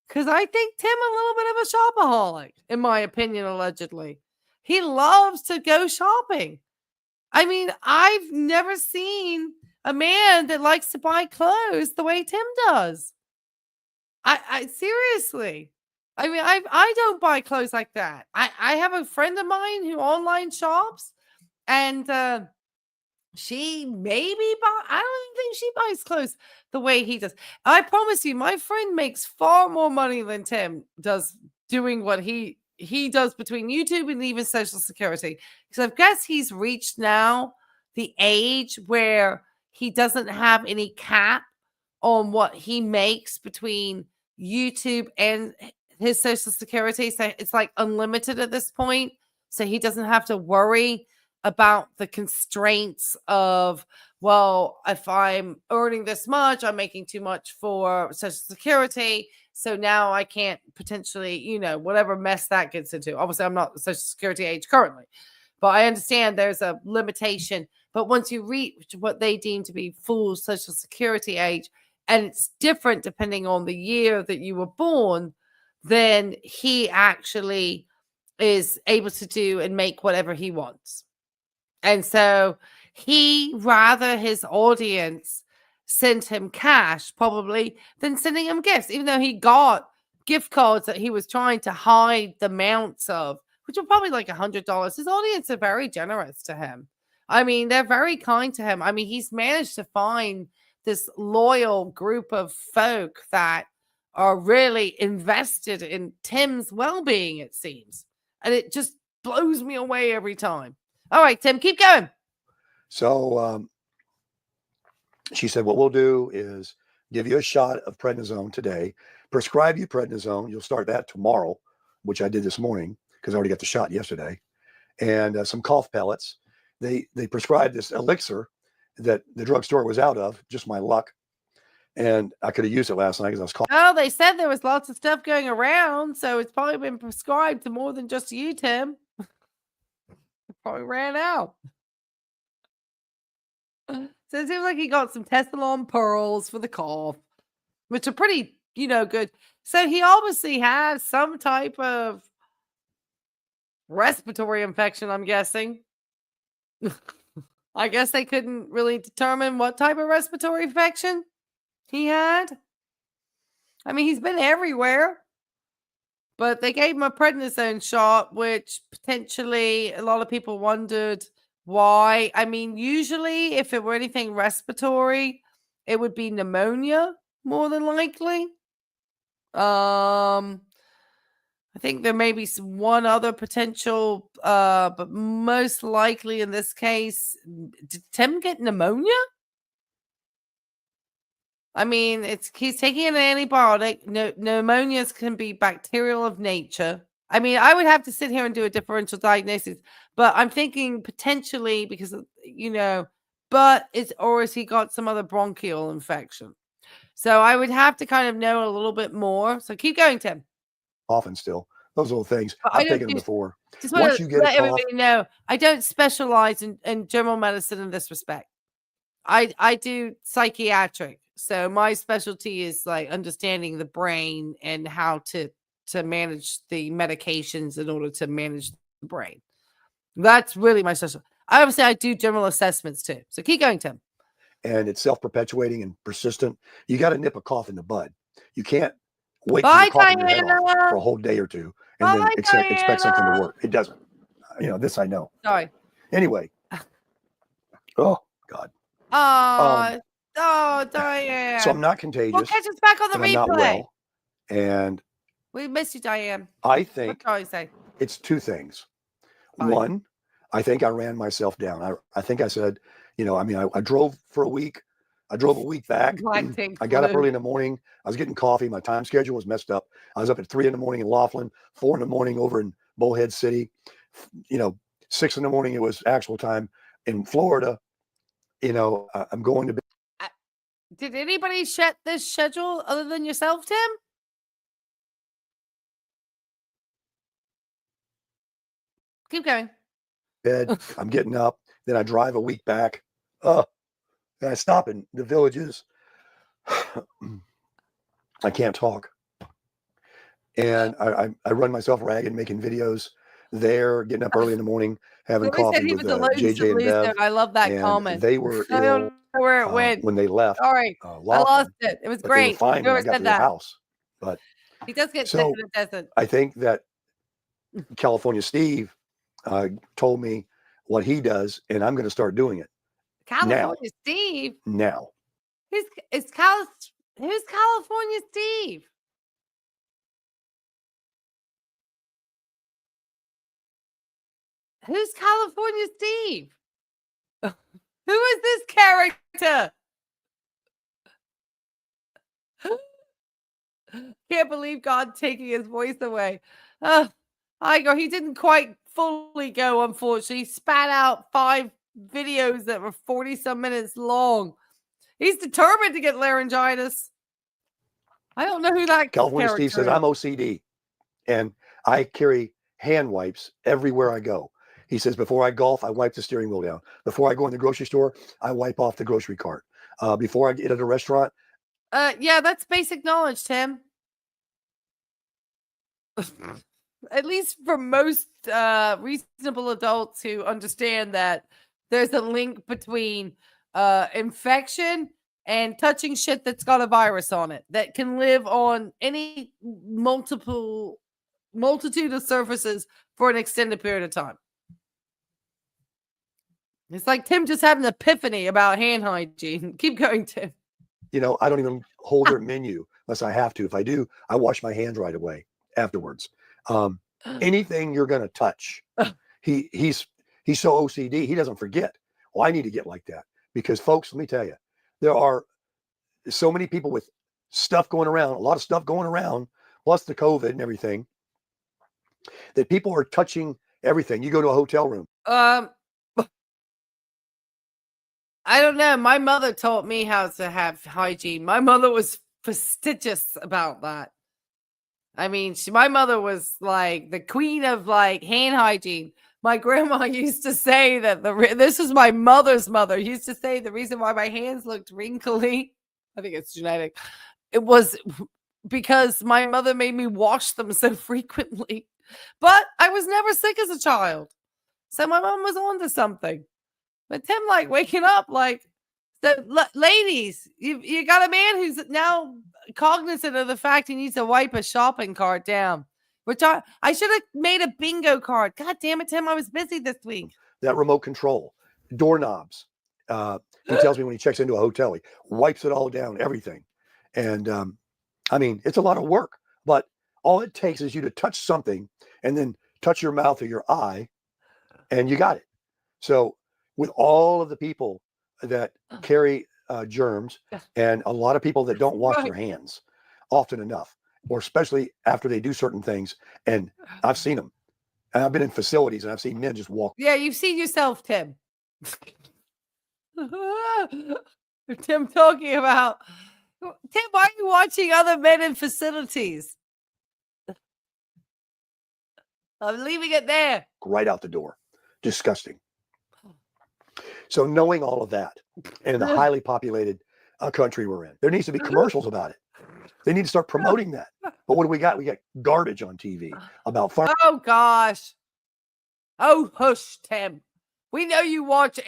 Because I think Tim a little bit of a shopaholic, in my opinion, allegedly. He loves to go shopping. I mean, I've never seen a man that likes to buy clothes the way Tim does. I seriously. I mean, I don't buy clothes like that. I have a friend of mine who online shops, and she maybe I don't think she buys clothes the way he does. I promise you, my friend makes far more money than Tim does doing what he does between YouTube and even Social Security. Because I guess he's reached now the age where he doesn't have any cap on what he makes between YouTube and his Social Security. So it's like unlimited at this point. So he doesn't have to worry about the constraints of, well, if I'm earning this much, I'm making too much for Social Security. So now I can't potentially, whatever mess that gets into. Obviously, I'm not Social Security age currently, but I understand there's a limitation. But once you reach what they deem to be full Social Security age, and it's different depending on the year that you were born, then he actually is able to do and make whatever he wants. And so he rather his audience sent him cash probably than sending him gifts, even though he got gift cards that he was trying to hide the amounts of, which were probably like $100. His audience are very generous to him. I mean, they're very kind to him. I mean, he's managed to find this loyal group of folk that are really invested in Tim's well-being, it seems. And it just blows me away every time. All right, Tim, keep going. So she said, what we'll do is give you a shot of prednisone today, prescribe you prednisone. You'll start that tomorrow, which I did this morning because I already got the shot yesterday, and some cough pellets. They prescribed this elixir that the drugstore was out of, just my luck. And I could have used it last night because I was coughing. Oh, they said there was lots of stuff going around, so it's probably been prescribed to more than just you, Tim. It probably ran out. So it seems like he got some Tessalon pearls for the cough, which are pretty, good. So he obviously has some type of respiratory infection, I'm guessing. I guess they couldn't really determine what type of respiratory infection he had. I mean, he's been everywhere. But they gave him a prednisone shot, which potentially a lot of people wondered why. I mean, usually if it were anything respiratory, it would be pneumonia more than likely. I think there may be one other potential, but most likely in this case, did Tim get pneumonia? I mean, he's taking an antibiotic. Pneumonias can be bacterial of nature. I mean, I would have to sit here and do a differential diagnosis, but I'm thinking potentially because, but has he got some other bronchial infection? So I would have to kind of know a little bit more. So keep going, Tim. Often still. Those little things. I've taken them before. Just want to let everybody know, I don't specialize in general medicine in this respect. I do psychiatric. So my specialty is like understanding the brain and how to manage the medications in order to manage the brain. That's really my specialty. Obviously, I do general assessments too. So keep going, Tim. And it's self-perpetuating and persistent. You got to nip a cough in the bud. You can't wait for the cough in your head off for a whole day or two and then expect something to work. It doesn't. This I know. Sorry. Anyway. Oh, God. Diane. So I'm not contagious. We'll catch us back on the replay. I'm not well, and we miss you, Diane. I think say? It's two things. Fine. One, I think I ran myself down. I think I said, I drove for a week. I drove a week back. I got up early in the morning. I was getting coffee. My time schedule was messed up. I was up at 3 a.m. in Laughlin, 4 a.m. over in Bullhead City. 6 a.m. it was actual time in Florida. I'm going to bed. Did anybody set this schedule other than yourself, Tim? Keep going. Bed. I'm getting up. Then I drive a week back. And I stop in the villages. I can't talk. And I run myself ragged making videos there, getting up early in the morning, having coffee with JJ and Bev. I love that comment. They were I don't know where it went when they left. All right. I lost it. It was great. They were fine when I got to the house. But he does get sick and it doesn't. I think that California Steve told me what he does, and I'm going to start doing it. California Steve? Now. Who's California Steve? Who's California Steve? Who is this character? Can't believe God taking his voice away. Igor, he didn't quite fully go, unfortunately. He spat out 5 videos that were 40-some minutes long. He's determined to get laryngitis. I don't know who that California Steve says, I'm OCD, and I carry hand wipes everywhere I go. He says, before I golf, I wipe the steering wheel down. Before I go in the grocery store, I wipe off the grocery cart. Before I get at a restaurant. Yeah, that's basic knowledge, Tim. At least for most reasonable adults who understand that there's a link between infection and touching shit that's got a virus on it that can live on any multitude of surfaces for an extended period of time. It's like Tim just had an epiphany about hand hygiene. Keep going, Tim. You know, I don't even hold their menu unless I have to. If I do, I wash my hands right away afterwards. Anything you're going to touch, he's so OCD, he doesn't forget. Well, I need to get like that because, folks, let me tell you, there are so many people with stuff going around, a lot of stuff going around, plus the COVID and everything, that people are touching everything. You go to a hotel room. I don't know. My mother taught me how to have hygiene. My mother was fastidious about that. I mean, my mother was like the queen of like hand hygiene. My grandma used to say that this is my mother's mother used to say the reason why my hands looked wrinkly, I think it's genetic, it was because my mother made me wash them so frequently. But I was never sick as a child. So my mom was on to something. But Tim, like, waking up, like, ladies, you got a man who's now cognizant of the fact he needs to wipe a shopping cart down, which I should have made a bingo card. God damn it, Tim, I was busy this week. That remote control, doorknobs. He tells me when he checks into a hotel, he wipes it all down, everything. And I mean, it's a lot of work, but all it takes is you to touch something and then touch your mouth or your eye, and you got it. So with all of the people that carry germs and a lot of people that don't wash their hands often enough, or especially after they do certain things. And I've seen them. And I've been in facilities and I've seen men just walk. Yeah, you've seen yourself, Tim. Tim talking about, Tim, why are you watching other men in facilities? I'm leaving it there. Right out the door. Disgusting. So knowing all of that, and in the highly populated country we're in, there needs to be commercials about it. They need to start promoting that. But what do we got? We got garbage on TV about fun. Oh, gosh. Oh, hush, Tim. We know you watch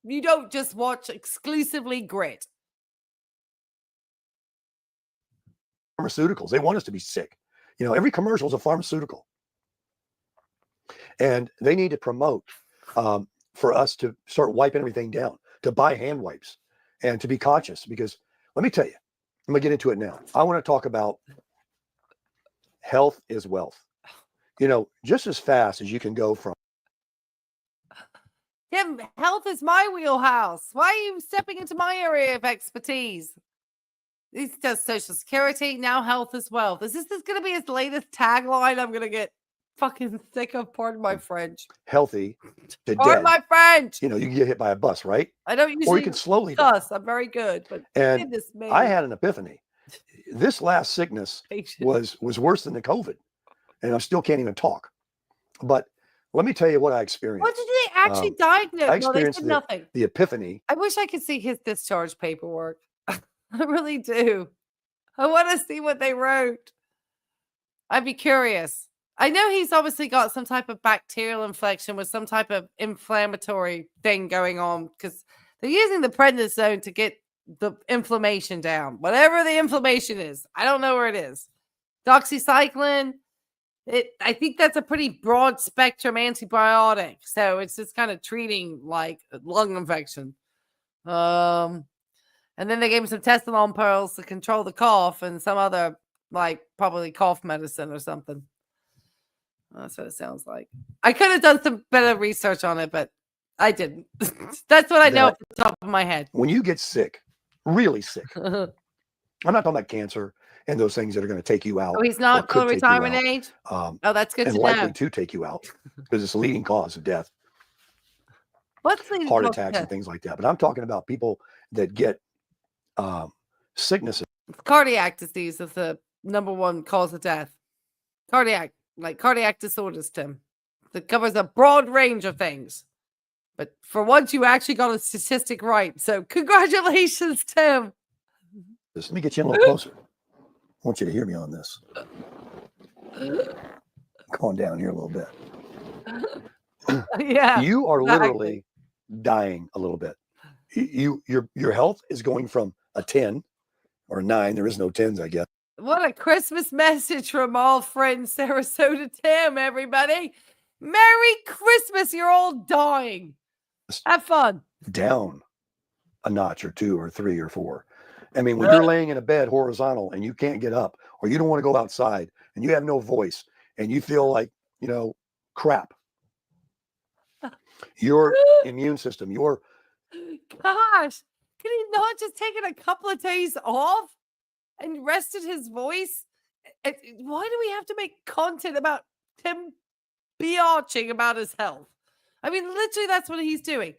you don't just watch exclusively Grit. Pharmaceuticals. They want us to be sick. You know, every commercial is a pharmaceutical. And they need to promote for us to start wiping everything down, to buy hand wipes, and to be conscious. Because let me tell you, I'm going to get into it now. I want to talk about health is wealth. You know, just as fast as you can go from. Tim, health is my wheelhouse. Why are you stepping into my area of expertise? He does Social Security, now health is wealth. Is this going to be his latest tagline? I'm going to get fucking sick of, pardon my French. Healthy to pardon dead. My French. You know, you can get hit by a bus, right? I don't usually. Or you can slowly cuss. I'm very good, but and I had an epiphany. This last sickness was worse than the COVID, and I still can't even talk. But let me tell you what I experienced. What did they actually diagnose? I experienced they said nothing. The epiphany. I wish I could see his discharge paperwork. I really do. I want to see what they wrote. I'd be curious. I know he's obviously got some type of bacterial infection with some type of inflammatory thing going on because they're using the prednisone to get the inflammation down. Whatever the inflammation is, I don't know where it is. Doxycycline, I think that's a pretty broad spectrum antibiotic. So it's just kind of treating like lung infection. And then they gave him some Tessalon pearls to control the cough and some other, like, probably cough medicine or something. That's what it sounds like. I could have done some better research on it, but I didn't. That's what I know off the top of my head. When you get sick, really sick, I'm not talking about cancer and those things that are going to take you out. Oh, he's not full retirement age? Oh, that's good to know. And likely to take you out because it's a leading cause of death. What's leading heart attacks and things like that. But I'm talking about people that get sicknesses. Cardiac disease is the number one cause of death. Cardiac disorders, Tim. That covers a broad range of things. But for once, you actually got a statistic right. So congratulations, Tim. Let me get you in a little closer. I want you to hear me on this. Come on down here a little bit. Yeah. You are literally dying a little bit. Your health is going from a 10 or a 9. There is no 10s, I guess. What a Christmas message from all friends Sarasota Tim, everybody. Merry Christmas. You're all dying. Have fun. Down a notch or 2 or 3 or 4. I mean, when you're laying in a bed horizontal and you can't get up, or you don't want to go outside and you have no voice and you feel like, crap, your immune system, your Gosh, could he not just taken a couple of days off and rested his voice? Why do we have to make content about Tim biatching about his health? I mean, literally, that's what he's doing.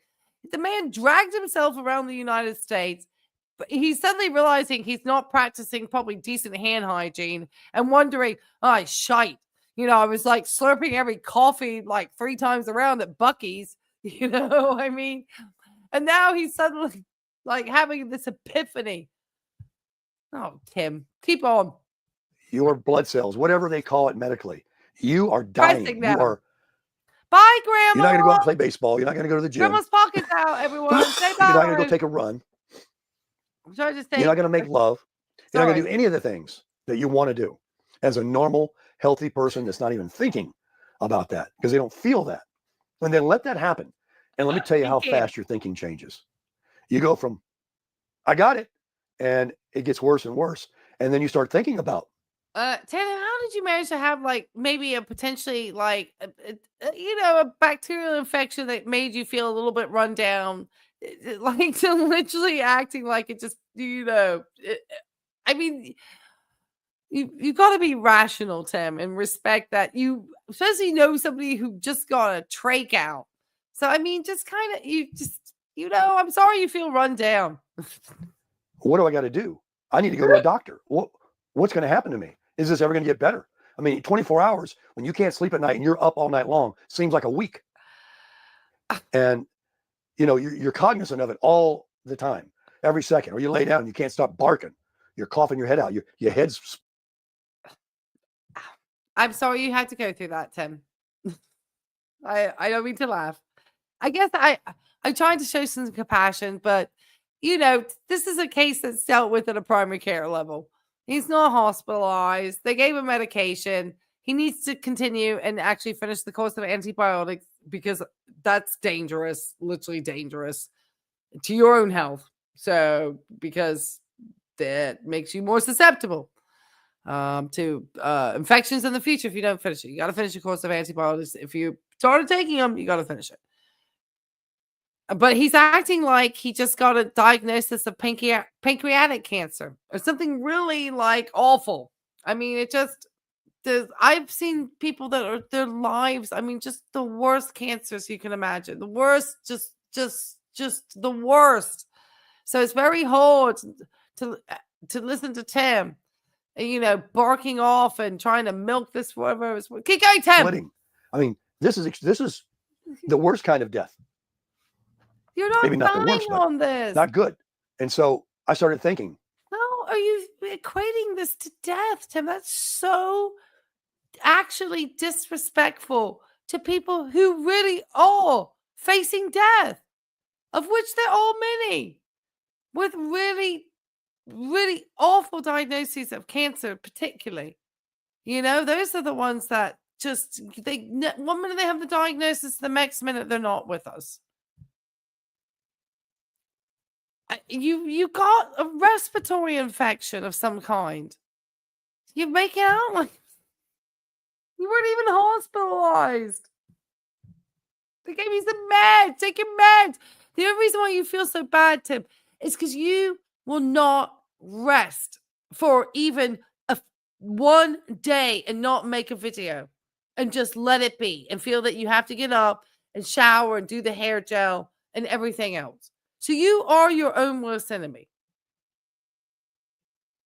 The man dragged himself around the United States, but he's suddenly realizing he's not practicing probably decent hand hygiene and wondering, oh, shite. I was like slurping every coffee like 3 times around at Buc-ee's, I mean, and now he's suddenly like having this epiphany. Oh, Tim, keep on. Your blood cells, whatever they call it medically, you are dying. You are. Bye, Grandma. You're not going to go out and play baseball. You're not going to go to the gym. Grandma's pockets out, everyone. Say bye. You're not going to go take a run. I'm trying to say. You're not going to make love. You're not going to do any of the things that you want to do as a normal, healthy person that's not even thinking about that because they don't feel that. And then let that happen. And let me tell you how fast your thinking changes. You go from, I got it, and it gets worse and worse. And then you start thinking about. Tanner, how did you manage to have like maybe a potentially like, a bacterial infection that made you feel a little bit run down, like to literally acting like it just, I mean, you got to be rational, Tim, and respect that you, especially somebody who just got a trach out. So, I mean, just kind of, I'm sorry you feel run down. What do I got to do? I need to go to a doctor. What's going to happen to me? Is this ever going to get better? I mean, 24 hours when you can't sleep at night and you're up all night long seems like a week. And, you're cognizant of it all the time, every second. Or you lay down and you can't stop barking. You're coughing your head out. Your head's. I'm sorry you had to go through that, Tim. I don't mean to laugh. I guess I'm trying to show some compassion, but this is a case that's dealt with at a primary care level. He's not hospitalized. They gave him medication. He needs to continue and actually finish the course of antibiotics because that's dangerous, literally dangerous to your own health. So, because that makes you more susceptible to infections in the future if you don't finish it. You got to finish your course of antibiotics. If you started taking them, you got to finish it. But he's acting like he just got a diagnosis of pancreatic cancer or something really like awful. I mean, it just does. I've seen people that are their lives. I mean, just the worst cancers you can imagine. The worst, just the worst. So it's very hard to listen to Tim, barking off and trying to milk this whatever. Keep going, Tim. Splitting. I mean, this is the worst kind of death. You're not maybe not dying the worst, on this. Not good. And so I started thinking. How are you equating this to death, Tim? That's so actually disrespectful to people who really are facing death, of which there are many, with really, really awful diagnoses of cancer, particularly. Those are the ones that just, one minute they have the diagnosis, the next minute they're not with us. You got a respiratory infection of some kind. You make it out like you weren't even hospitalized. They gave you some meds. Take your meds. The only reason why you feel so bad, Tim, is because you will not rest for even one day and not make a video and just let it be and feel that you have to get up and shower and do the hair gel and everything else. So you are your own worst enemy.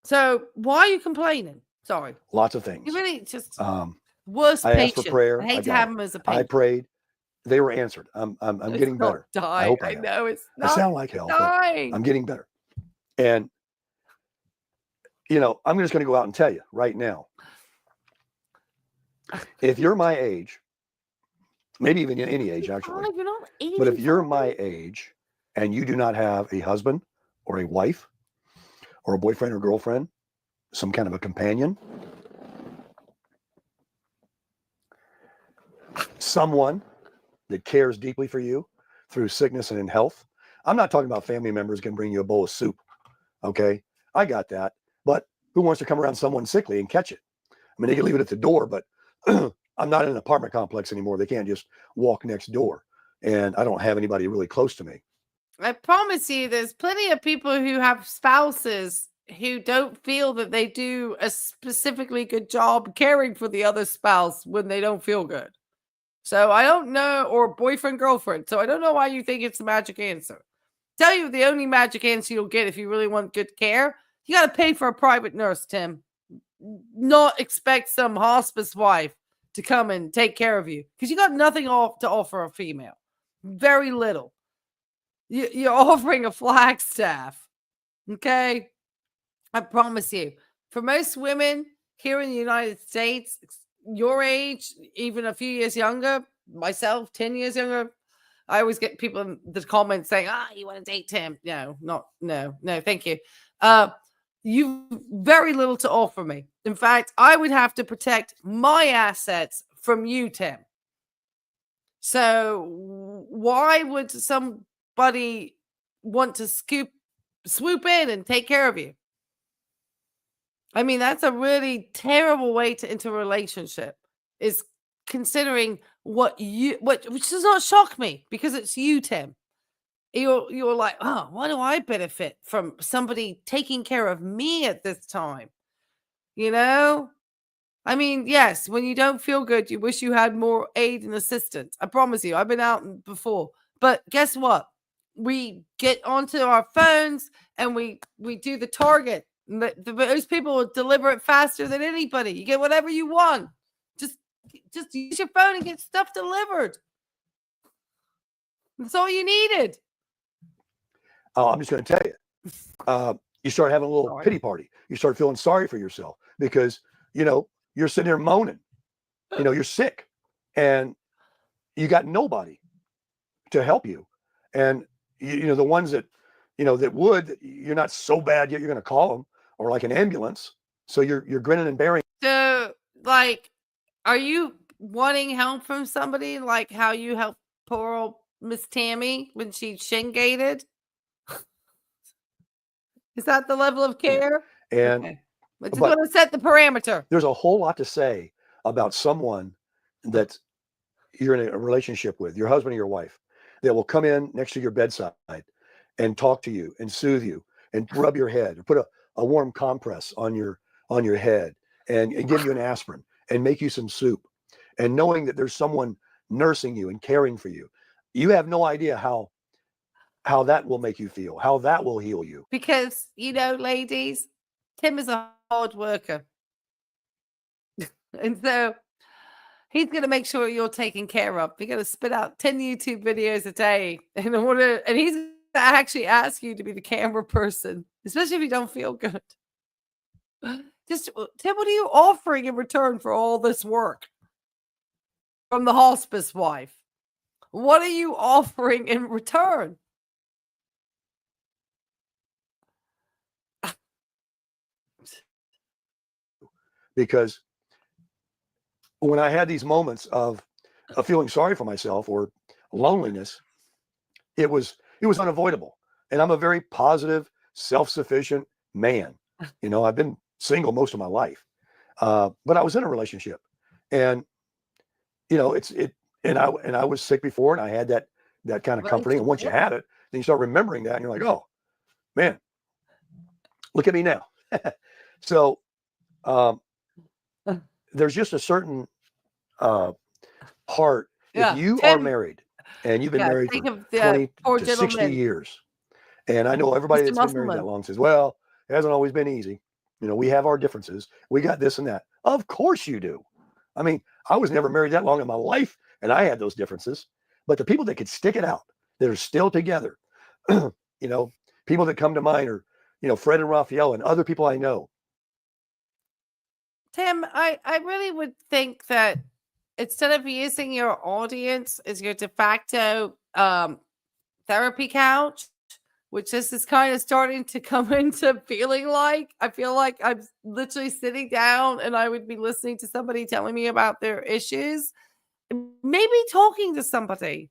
So why are you complaining? Sorry. Lots of things. You really just worst I patient. asked for prayer. I hate to have him as a patient. I prayed. They were answered. I'm getting better. I hope I know it's not. I sound like hell. Dying. I'm getting better. And I'm just going to go out and tell you right now. If you're my age, maybe even in any age, actually. You're not 85. But if you're my age and you do not have a husband or a wife or a boyfriend or girlfriend, some kind of a companion, someone that cares deeply for you through sickness and in health. I'm not talking about family members can bring you a bowl of soup. Okay. I got that. But who wants to come around someone sickly and catch it? I mean, they can leave it at the door, but I'm not in an apartment complex anymore. They can't just walk next door. And I don't have anybody really close to me. I promise you, there's plenty of people who have spouses who don't feel that they do a specifically good job caring for the other spouse when they don't feel good. So I don't know, or boyfriend, girlfriend. So I don't know why you think it's the magic answer. Tell you the only magic answer you'll get if you really want good care, you got to pay for a private nurse, Tim. Not expect some hospice wife to come and take care of you because you got nothing to offer a female. Very little. You're offering a Flagstaff. Okay? I promise you. For most women here in the United States, your age, even a few years younger, myself, 10 years younger, I always get people in the comments saying, you want to date Tim? No, thank you. You've very little to offer me. In fact, I would have to protect my assets from you, Tim. So why would somebody want to swoop in and take care of you? I mean, that's a really terrible way to enter a relationship, is considering which does not shock me because it's you, Tim. You're like, oh, why do I benefit from somebody taking care of me at this time? You know? I mean, yes, when you don't feel good, you wish you had more aid and assistance. I promise you, I've been out before. But guess what? We get onto our phones and we do the Target. Those people will deliver it faster than anybody. You get whatever you want. Just use your phone and get stuff delivered. That's all you needed. Oh, I'm just going to tell you. You start having a little pity party. You start feeling sorry for yourself because, you're sitting there moaning. You're sick and you got nobody to help you. And, the ones that, you're not so bad yet you're going to call them or like an ambulance. So you're grinning and bearing. So, like, are you wanting help from somebody like how you helped poor old Miss Tammy when she shingated? Is that the level of care? And okay. But just want to set the parameter. There's a whole lot to say about someone that you're in a relationship with, your husband or your wife, that will come in next to your bedside and talk to you and soothe you and rub your head, or put a warm compress on your head and give you an aspirin and make you some soup. And knowing that there's someone nursing you and caring for you, you have no idea how that will make you feel, how that will heal you. Because, ladies, Tim is a hard worker. And so he's going to make sure you're taken care of. You're going to spit out 10 YouTube videos a day and he's going to actually ask you to be the camera person, especially if you don't feel good. Just, Tim, what are you offering in return for all this work from the hospice wife? What are you offering in return? Because when I had these moments of feeling sorry for myself or loneliness, it was unavoidable. And I'm a very positive, self-sufficient man. I've been single most of my life, but I was in a relationship, and and I was sick before, and I had that kind of comforting. And once you had it, then you start remembering that, and you're like, oh man, look at me now. So there's just a certain part. Yeah, if you are married and you've been married for 20 to 60 years, and I know everybody that's been married that long says, well, it hasn't always been easy. We have our differences. We got this and that. Of course you do. I mean, I was never married that long in my life, and I had those differences. But the people that could stick it out, that are still together, people that come to mind are, Fred and Raphael and other people I know. Tim, I really would think that instead of using your audience as your de facto therapy couch, which this is kind of starting to come into feeling like, I feel like I'm literally sitting down and I would be listening to somebody telling me about their issues, maybe talking to somebody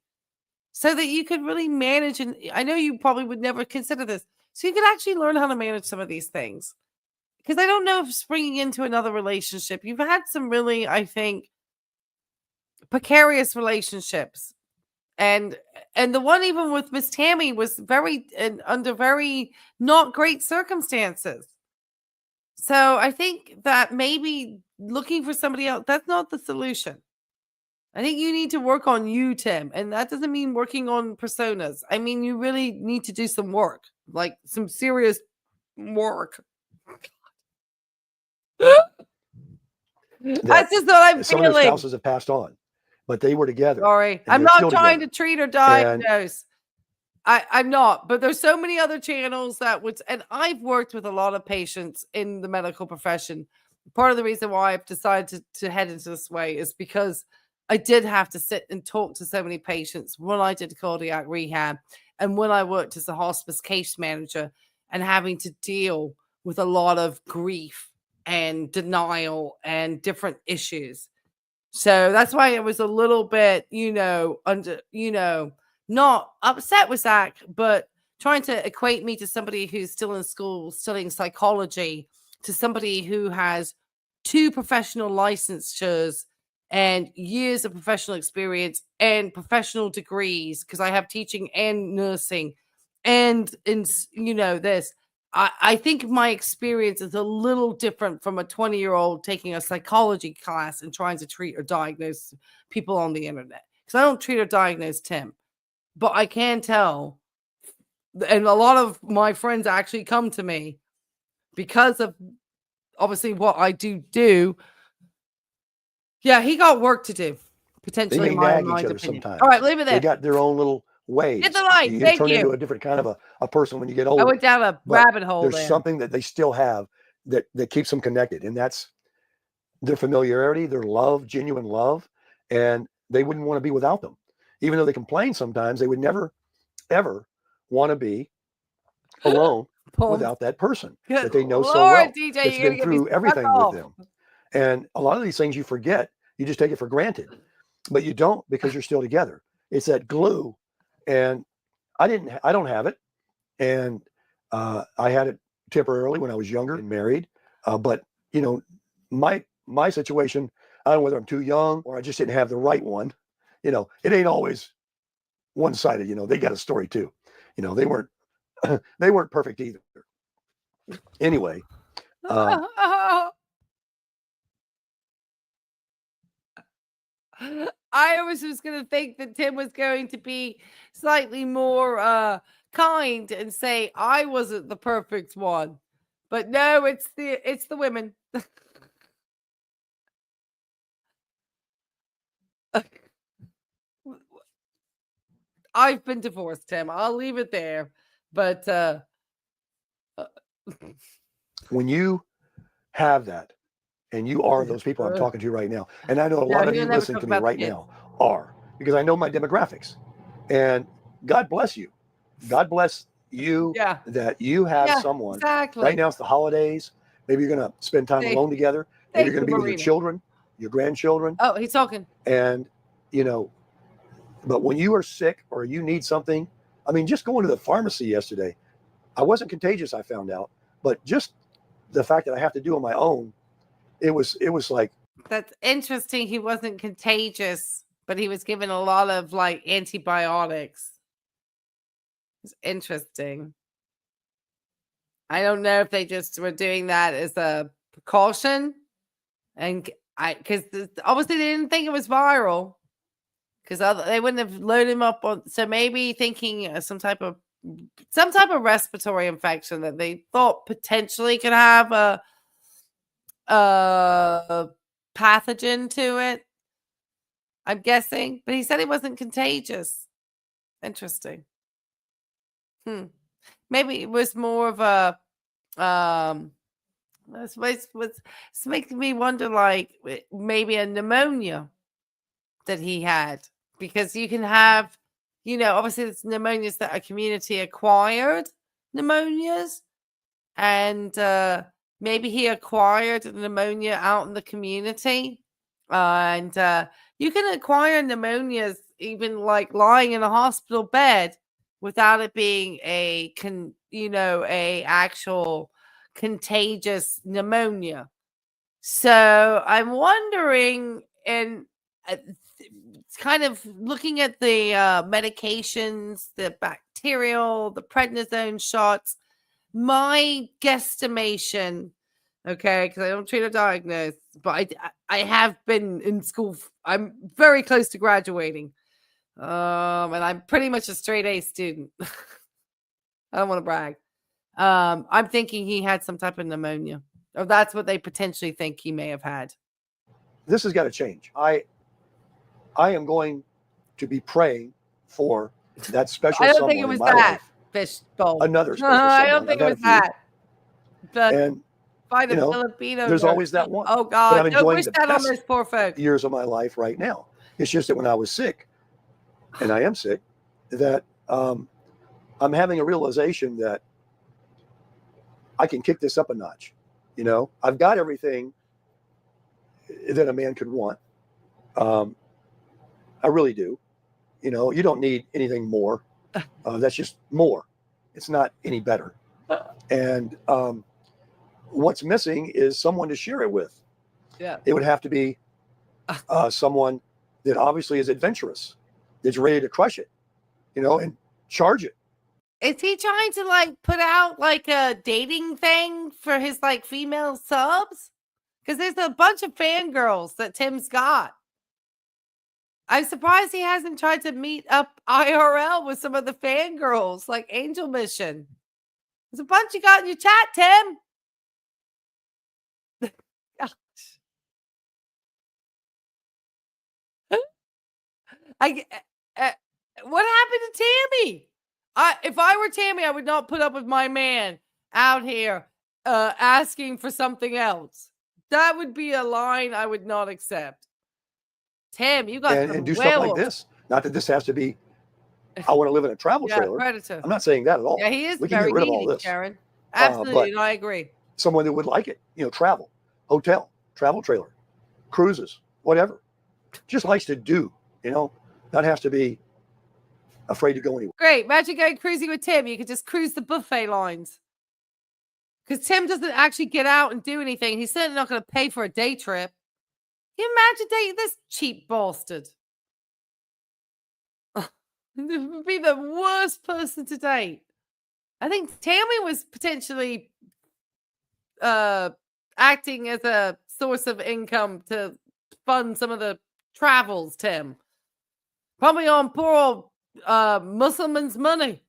so that you could really manage. And I know you probably would never consider this. So you could actually learn how to manage some of these things. Because I don't know if springing into another relationship, you've had some really, I think, precarious relationships. And the one even with Miss Tammy was under very not great circumstances. So I think that maybe looking for somebody else, that's not the solution. I think you need to work on you, Tim. And that doesn't mean working on personas. I mean, you really need to do some work, like some serious work. That's just what I'm some feeling. of their spouses have passed on, but they were together. Sorry, I'm not trying to treat or diagnose. I'm not, but there's so many other channels that would, and I've worked with a lot of patients in the medical profession. Part of the reason why I've decided to head into this way is because I did have to sit and talk to so many patients when I did cardiac rehab and when I worked as a hospice case manager and having to deal with a lot of grief and denial and different issues. So that's why it was a little bit, not upset with Zach, but trying to equate me to somebody who's still in school studying psychology, to somebody who has 2 professional licensures and years of professional experience and professional degrees, because I have teaching and nursing and this. I think my experience is a little different from a 20-year-old taking a psychology class and trying to treat or diagnose people on the internet. Because I don't treat or diagnose Tim. But I can tell, and a lot of my friends actually come to me because of obviously what I do. Yeah, he got work to do, potentially. They may nag each other sometimes. All right, leave it there. They got their own little ways. Hit the light. You Thank turn you. into a different kind of a person when you get older. I went down a rabbit hole. There's something that they still have that keeps them connected, and that's their familiarity, their love, genuine love, and they wouldn't want to be without them. Even though they complain sometimes, they would never, ever want to be alone without that person that they know so well. DJ, that's been through everything with them. And a lot of these things you forget. You just take it for granted, but you don't because you're still together. It's that glue. And I don't have it. And I had it temporarily when I was younger and married. But my situation, I don't know whether I'm too young or I just didn't have the right one. It ain't always one-sided. They got a story too. They weren't perfect either. Anyway, I was just going to think that Tim was going to be slightly more kind and say I wasn't the perfect one, but no, it's the women. I've been divorced, Tim. I'll leave it there. But when you have that, and you are those people I'm talking to right now, and I know a lot of you listening to me right now are, because I know my demographics. And God bless you. God bless you that you have someone. Exactly. Right now it's the holidays. Maybe you're going to spend time alone together. Maybe you're going to be with your children, your grandchildren. Oh, he's talking. And, but when you are sick or you need something, I mean, just going to the pharmacy yesterday, I wasn't contagious, I found out, but just the fact that I have to do on my own, it was like. That's interesting. He wasn't contagious, but he was given a lot of like antibiotics. It's interesting. I don't know if they just were doing that as a precaution, and because obviously they didn't think it was viral, because they wouldn't have loaded him up on. So maybe thinking some type of respiratory infection that they thought potentially could have a pathogen to it. I'm guessing, but he said it wasn't contagious. Interesting. Maybe it was more of a it's making me wonder, like maybe a pneumonia that he had, because you can have, obviously it's pneumonias that are community acquired pneumonias, and maybe he acquired pneumonia out in the community, and you can acquire pneumonias even like lying in a hospital bed without it being a actual contagious pneumonia. So I'm wondering, and it's kind of looking at the medications, the bacterial, the prednisone shots. My guesstimation, okay, because I don't treat or diagnose, but I have been in school. I'm very close to graduating, and I'm pretty much a straight A student. I don't want to brag. I'm thinking he had some type of pneumonia, or that's what they potentially think he may have had. This has got to change. I am going to be praying for that special I don't someone think it was in my that life. fishbowl. Another special I don't someone. think I've it had was a few. that. But And by the you know, Filipino, there's nurse. always that one. Oh But God! I'm Don't enjoying wish the that on best those poor folks. years of my life right now. It's just that when I was sick, and I am sick, that I'm having a realization that I can kick this up a notch. I've got everything that a man could want. I really do. You don't need anything more. That's just more. It's not any better. And what's missing is someone to share it with. Yeah. It would have to be someone that obviously is adventurous, that's ready to crush it, and charge it. Is he trying to put out a dating thing for his female subs? Because there's a bunch of fangirls that Tim's got. I'm surprised he hasn't tried to meet up IRL with some of the fangirls, like Angel Mission. There's a bunch you got in your chat, Tim. What happened to Tammy? If I were Tammy, I would not put up with my man out here asking for something else. That would be a line I would not accept. Tim, you got and do stuff like this. Not that this has to be, I want to live in a travel trailer. Predator. I'm not saying that at all. Yeah, he is We can very get rid of needy, all this. Sharon. Absolutely, but I agree. Someone that would like it, travel, hotel, travel trailer, cruises, whatever. Just likes to do, not has to be afraid to go anywhere. Great. Imagine going cruising with Tim. You could just cruise the buffet lines. Because Tim doesn't actually get out and do anything. He's certainly not going to pay for a day trip. Can you imagine dating this cheap bastard? This would be the worst person to date. I think Tammy was potentially acting as a source of income to fund some of the travels, Tim. Probably on poor old Musliman's money.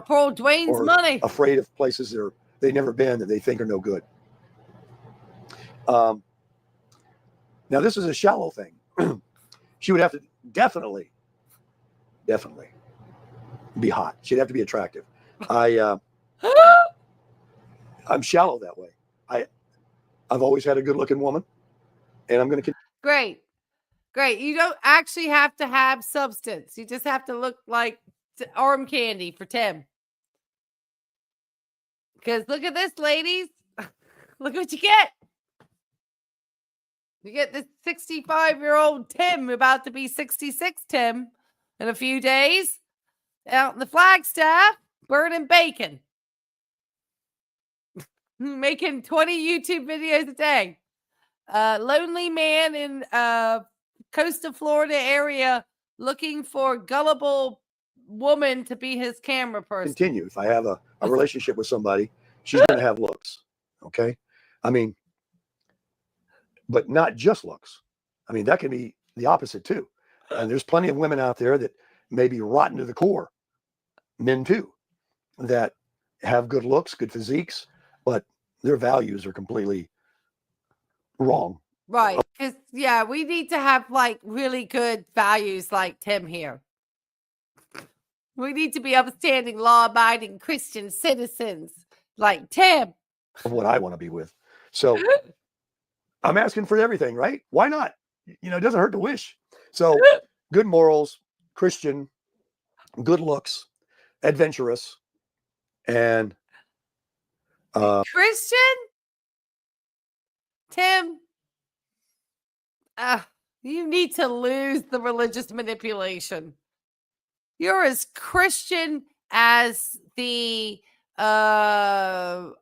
Poor old Dwayne's money. Afraid of places they've never been that they think are no good. Now, this is a shallow thing. She would have to definitely be hot. She'd have to be attractive. I'm shallow that way. I've always had a good-looking woman, and I'm going to. Great. You don't actually have to have substance. You just have to look like arm candy for Tim. Because look at this, ladies. Look what you get. You get this 65-year-old Tim, about to be 66 Tim, in a few days, out in the Flagstaff, burning bacon. Making 20 YouTube videos a day. Lonely man in coastal Florida area looking for gullible woman to be his camera person. Continue. If I have a relationship with somebody, she's going to have looks. Okay. I mean, but not just looks. I mean, that can be the opposite too. And there's plenty of women out there that may be rotten to the core, men too, that have good looks, good physiques, but their values are completely wrong. Right. Because, we need to have really good values like Tim here. We need to be upstanding, law-abiding Christian citizens like Tim. Of what I want to be with. So I'm asking for everything, right? Why not? it doesn't hurt to wish. So good morals, Christian, good looks, adventurous, and Christian? Tim, you need to lose the religious manipulation. You're as Christian as the I'm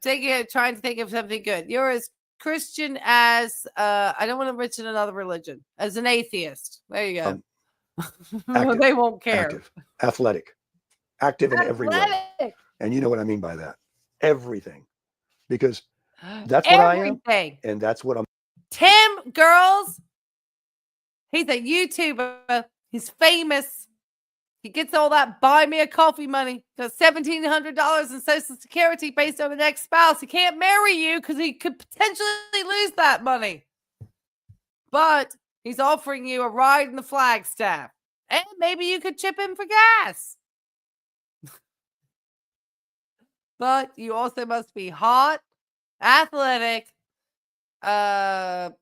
trying to think of something good. You're as Christian as I don't want to mention another religion, as an atheist. There you go. Active, they won't care. Active, athletic, active in every way. And you know what I mean by that. Everything. Because that's what I am. And that's what I'm. Tim, girls. He's a YouTuber. He's famous. He gets all that buy me a coffee money. Does $1,700 in Social Security based on the next spouse. He can't marry you because he could potentially lose that money. But he's offering you a ride in the Flagstaff. And maybe you could chip in for gas. But you also must be hot, athletic, and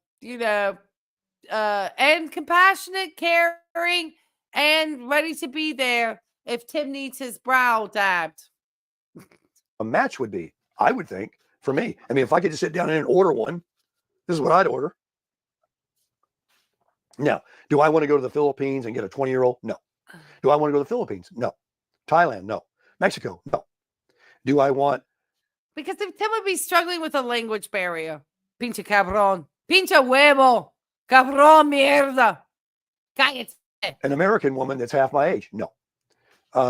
compassionate, caring, and ready to be there if Tim needs his brow dabbed. A match would be, I would think, for me. I mean, if I could just sit down and order one, this is what I'd order. Now, do I want to go to the Philippines and get a 20-year-old? No. Do I want to go to the Philippines? No. Thailand? No. Mexico? No. Do I want? Because Tim would be struggling with a language barrier. Pinche cabrón. Pinche huevo. Cabrón mierda. Cállate. An American woman that's half my age? No.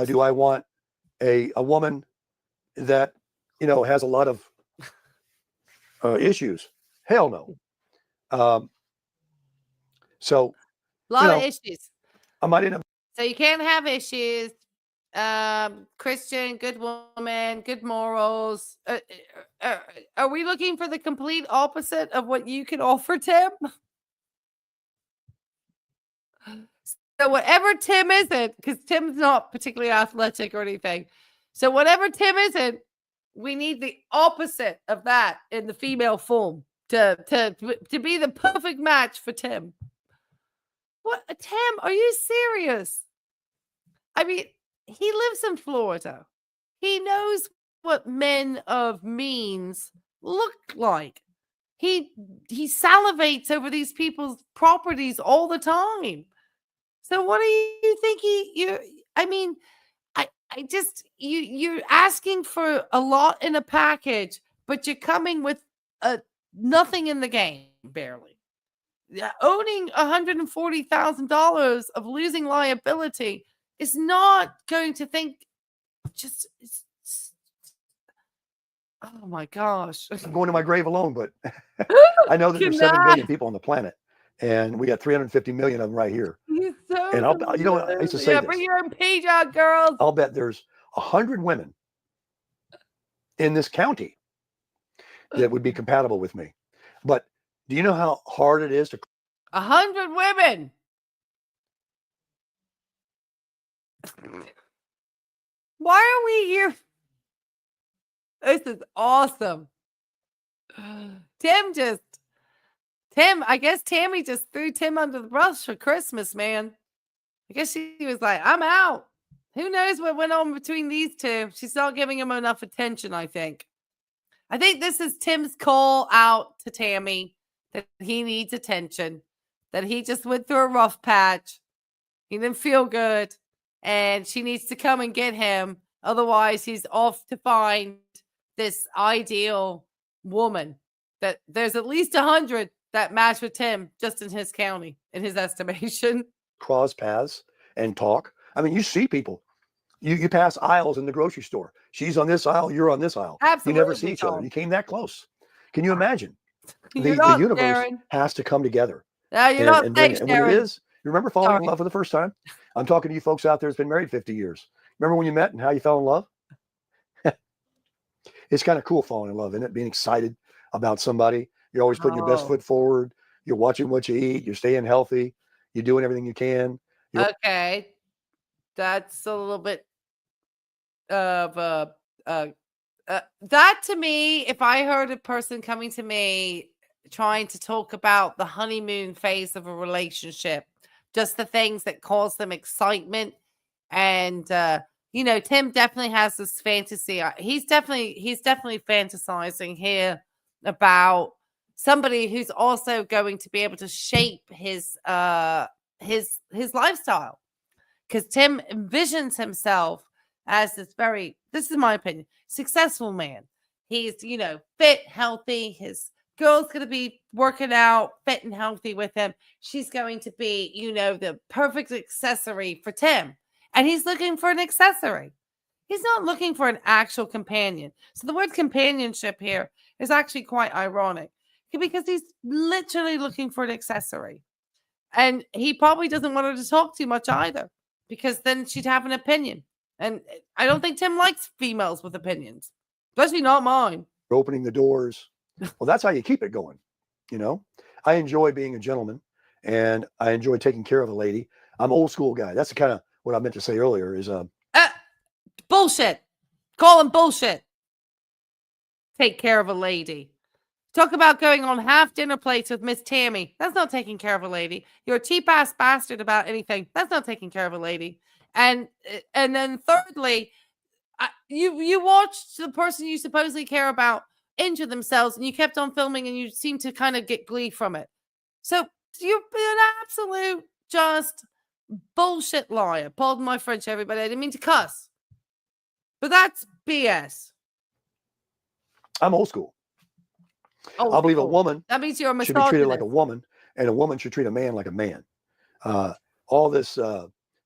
Do I want a woman that, has a lot of issues? Hell no. So a lot of issues. I might end up. So you can't have issues. Christian, good woman, good morals. Are we looking for the complete opposite of what you can offer, Tim? So whatever Tim isn't, because Tim's not particularly athletic or anything. So whatever Tim isn't, we need the opposite of that in the female form to be the perfect match for Tim. What, Tim? Are you serious? I mean, he lives in Florida. He knows what men of means look like. He salivates over these people's properties all the time. So what do you think you're asking for a lot in a package, but you're coming with nothing in the game, barely. Owning $140,000 of losing liability is not going to think oh my gosh. I'm going to my grave alone, but I know that there's 7 billion people on the planet, and we got 350 million of them right here. So and I used to say this. Bring your own page out, girls. I'll bet there's 100 women in this county that would be compatible with me. But do you know how hard it is to 100 women? Why are we here? This is awesome. I guess Tammy just threw Tim under the bus for Christmas, man. I guess she was like, I'm out. Who knows what went on between these two? She's not giving him enough attention, I think. I think this is Tim's call out to Tammy that he needs attention, that he just went through a rough patch. He didn't feel good, and she needs to come and get him. Otherwise, he's off to find this ideal woman. That there's at least 100 that match with Tim just in his county, in his estimation. Cross paths and talk. I mean, you see people. You pass aisles in the grocery store. She's on this aisle, you're on this aisle. Absolutely. You never see each other. You came that close. Can you imagine? The universe Sharon. has to come together. No, you're not. Thanks, and when it is, you remember falling in love for the first time? I'm talking to you folks out there that's been married 50 years. Remember when you met and how you fell in love? It's kind of cool falling in love, isn't it? Being excited about somebody. You're always putting your best foot forward. You're watching what you eat. You're staying healthy. You're doing everything you can. Okay. That's a little bit of that to me. If I heard a person coming to me trying to talk about the honeymoon phase of a relationship, just the things that cause them excitement. And Tim definitely has this fantasy. He's definitely fantasizing here about somebody who's also going to be able to shape his lifestyle, because Tim envisions himself as this is my opinion, successful man. He's, fit, healthy. His girl's going to be working out, fit and healthy with him. She's going to be, the perfect accessory for Tim. And he's looking for an accessory. He's not looking for an actual companion. So the word companionship here is actually quite ironic, because he's literally looking for an accessory. And he probably doesn't want her to talk too much either, because then she'd have an opinion. And I don't think Tim likes females with opinions, especially not mine. Opening the doors. Well, that's how you keep it going. I enjoy being a gentleman, and I enjoy taking care of a lady. I'm an old school guy. That's the kind of what I meant to say earlier is bullshit. Call him bullshit. Take care of a lady. Talk about going on half dinner plates with Miss Tammy. That's not taking care of a lady. You're a cheap ass bastard about anything. That's not taking care of a lady. And then thirdly, you watched the person you supposedly care about injure themselves, and you kept on filming, and you seem to kind of get glee from it. So you're an absolute just bullshit liar. Pardon my French, everybody. I didn't mean to cuss, but that's BS. I'm old school. I believe a woman that means you're a should be treated like a woman, and a woman should treat a man like a man. All this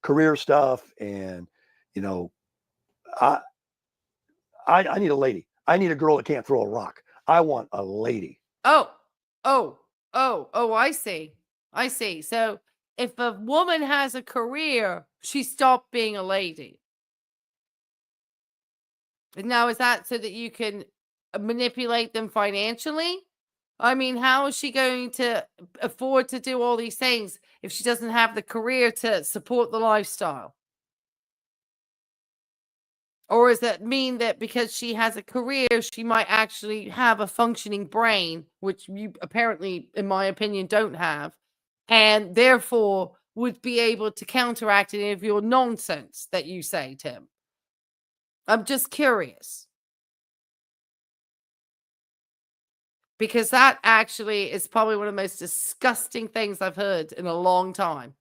career stuff, and I need a lady. I need a girl that can't throw a rock. I want a lady. Oh, I see. So if a woman has a career, she stopped being a lady. Now, is that so that you can manipulate them financially? I mean, how is she going to afford to do all these things if she doesn't have the career to support the lifestyle? Or does that mean that because she has a career, she might actually have a functioning brain, which you apparently, in my opinion, don't have, and therefore would be able to counteract any of your nonsense that you say, Tim? I'm just curious. Because that actually is probably one of the most disgusting things I've heard in a long time.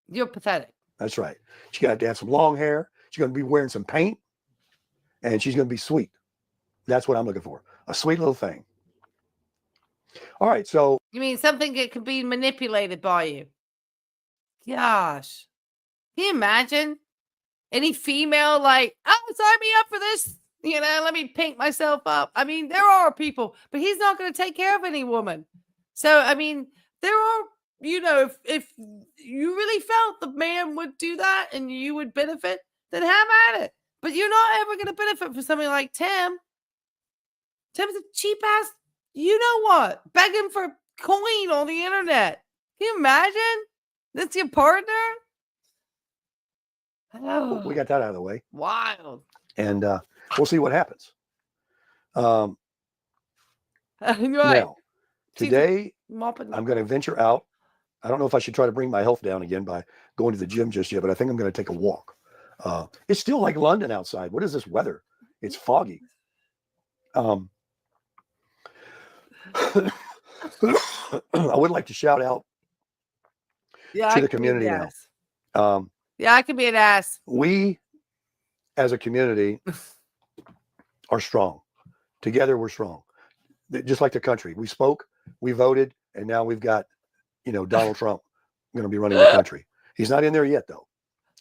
You're pathetic. That's right. She's got to have some long hair. She's going to be wearing some paint, and she's going to be sweet. That's what I'm looking for. A sweet little thing. All right. So you mean something that could be manipulated by you? Gosh. Can you imagine any female like, oh, sign me up for this? Let me paint myself up. I mean, there are people, but he's not going to take care of any woman. So, I mean, there are, if you really felt the man would do that and you would benefit, then have at it. But you're not ever going to benefit from somebody like Tim. Tim's a cheap ass, begging for coin on the internet. Can you imagine? That's your partner? Oh, we got that out of the way. Wild. And we'll see what happens. Right. Now, today, I'm going to venture out. I don't know if I should try to bring my health down again by going to the gym just yet, but I think I'm going to take a walk. It's still like London outside. What is this weather? It's foggy. I would like to shout out to the community now. Yeah, I can be an ass. We, as a community, are strong. Together, we're strong. Just like the country. We spoke, we voted, and now we've got, Donald Trump going to be running the country. He's not in there yet, though.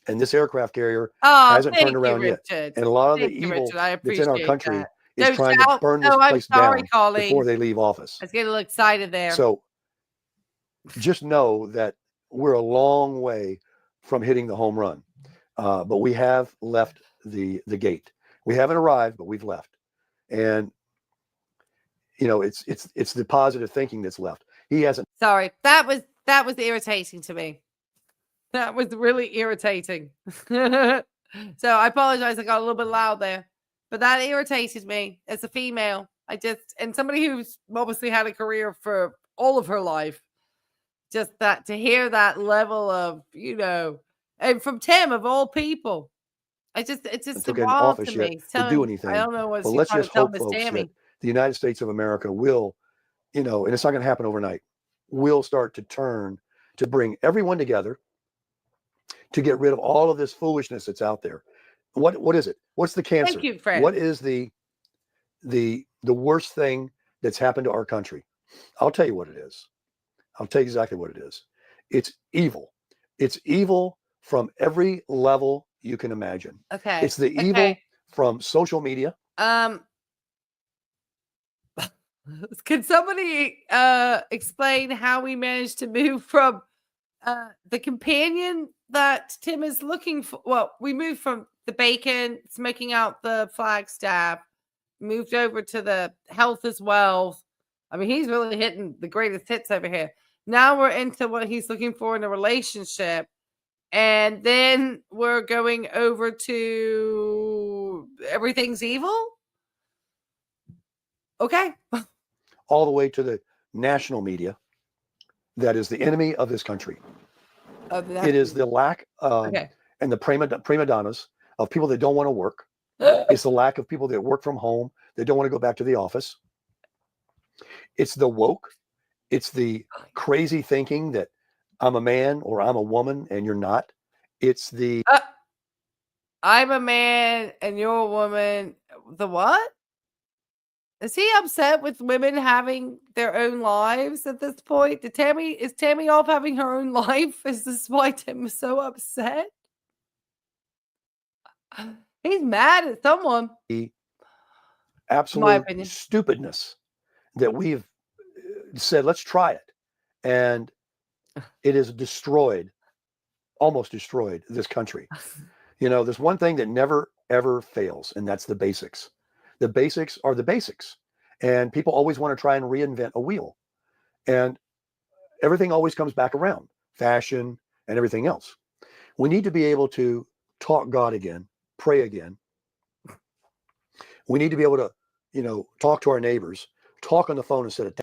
And this aircraft carrier hasn't turned around yet. And a lot of the evil that's in our country is trying to burn this place down before they leave office. I was getting a little excited there. So just know that we're a long way from hitting the home run. But we have left the gate. We haven't arrived, but we've left. And it's the positive thinking that's left. He hasn't. Sorry, that was irritating to me. That was really irritating. So I apologize. I got a little bit loud there. But that irritated me as a female. And somebody who's obviously had a career for all of her life, just that to hear that level of, and from Tim of all people, it's just took an wild office to yet me. to do anything. I don't know what But she's let's trying just to tell hope, Miss folks, Tammy. that the United States of America will, and it's not going to happen overnight, will start to turn to bring everyone together to get rid of all of this foolishness that's out there. What is it? What's the cancer? Thank you, Fred. What is the worst thing that's happened to our country? I'll tell you what it is. I'll tell you exactly what it is. It's evil. It's evil from every level you can imagine. Okay. It's the evil from social media. Can somebody explain how we managed to move from the companion that Tim is looking for? Well, we moved from the bacon, smoking out the Flagstaff, moved over to the health as well. I mean, he's really hitting the greatest hits over here. Now we're into what he's looking for in a relationship. And then we're going over to everything's evil. Okay. All the way to the national media that is the enemy of this country. It is the lack and the prima donnas of people that don't want to work. It's the lack of people that work from home, that don't want to go back to the office. It's the woke. It's the crazy thinking that I'm a man or I'm a woman and you're not. It's the I'm a man and you're a woman. The what? Is he upset with women having their own lives at this point? Is Tammy off having her own life? Is this why Tim was so upset? He's mad at someone. The absolute stupidness that we've said, let's try it. And it has almost destroyed this country. There's one thing that never, ever fails, and that's the basics. The basics are the basics. And people always want to try and reinvent a wheel. And everything always comes back around, fashion and everything else. We need to be able to talk God again, pray again. We need to be able to, talk to our neighbors, talk on the phone instead of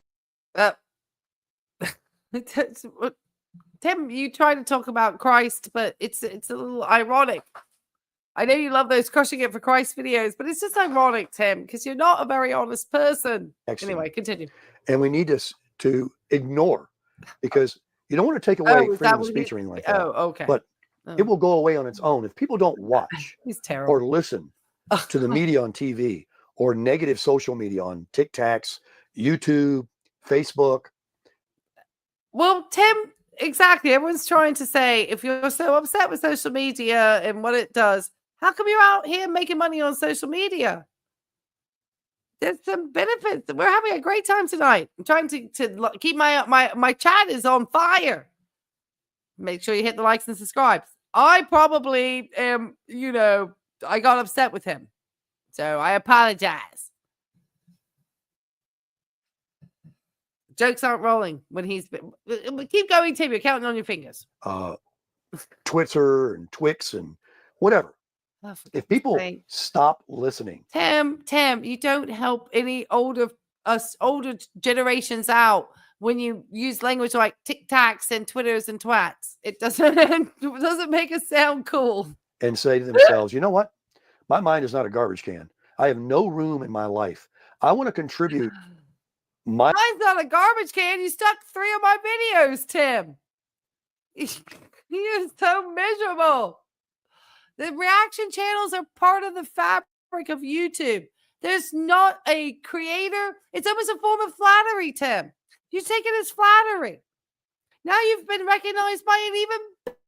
Tim, you try to talk about Christ, but it's a little ironic. I know you love those Crushing It for Christ videos, but it's just ironic, Tim, because you're not a very honest person. Excellent. Anyway, continue. And we need to ignore, because you don't want to take away freedom of speech or anything like that. Oh, okay. But it will go away on its own. If people don't watch or listen to the media on TV or negative social media on TikToks, YouTube, Facebook. Well, Tim, exactly. Everyone's trying to say, if you're so upset with social media and what it does, how come you're out here making money on social media? There's some benefits. We're having a great time tonight. I'm trying to keep my chat is on fire. Make sure you hit the likes and subscribes. I probably am, I got upset with him. So I apologize. Jokes aren't rolling when he's been. Keep going, Tim. You're counting on your fingers. Twitter and Twix and whatever. If people stop listening. Tim, you don't help any older generations out when you use language like TikToks and Twitters and twats. It doesn't make us sound cool. And say to themselves, you know what? My mind is not a garbage can. I have no room in my life. I want to contribute. Mine's not a garbage can. You stuck 3 of my videos, Tim. He is so miserable. The reaction channels are part of the fabric of YouTube. There's not a creator. It's almost a form of flattery, Tim. You take it as flattery. Now you've been recognized by an even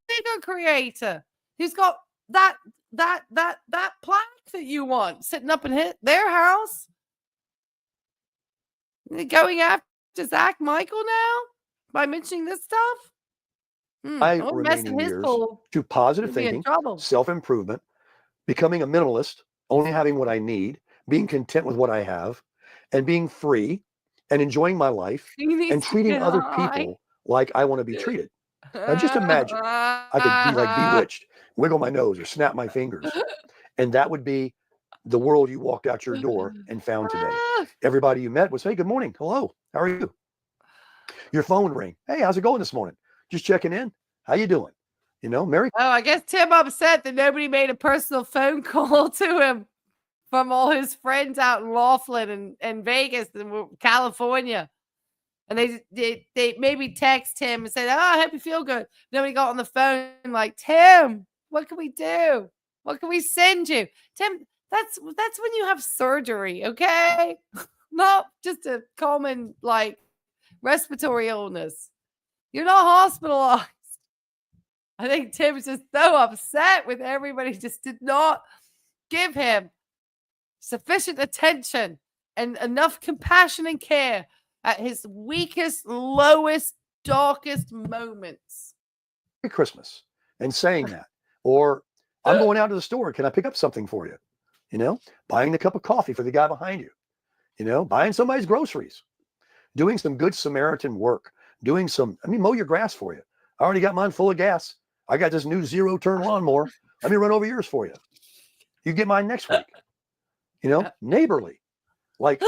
bigger creator who's got that plaque that you want sitting up in their house. Going after Zach Michael now by mentioning this stuff? I remaining years to positive thinking, self-improvement, becoming a minimalist, only having what I need, being content with what I have, and being free and enjoying my life and treating other people like I want to be treated. Now just imagine I could be like Bewitched, wiggle my nose or snap my fingers. And that would be the world you walked out your door and found today. Everybody you met was, hey, good morning. Hello. How are you? Your phone ring. Hey, how's it going this morning? Just checking in. How you doing? You know, Merry. Oh, I guess Tim upset that nobody made a personal phone call to him from all his friends out in Laughlin and Vegas and California. And they maybe text him and said, oh, I hope you feel good. Nobody got on the phone like, Tim, what can we do? What can we send you? Tim, that's when you have surgery, okay? Not just a common, like, respiratory illness. You're not hospitalized. I think Tim's just so upset with everybody, just did not give him sufficient attention and enough compassion and care at his weakest, lowest, darkest moments. Merry Christmas and saying that. Or I'm going out to the store. Can I pick up something for you? You know, buying the cup of coffee for the guy behind you. You know, buying somebody's groceries. Doing some good Samaritan work. Doing some, mow your grass for you. I already got mine full of gas. I got this new 0-turn lawnmower. Let me run over yours for you. You get mine next week. You know, neighborly. Like,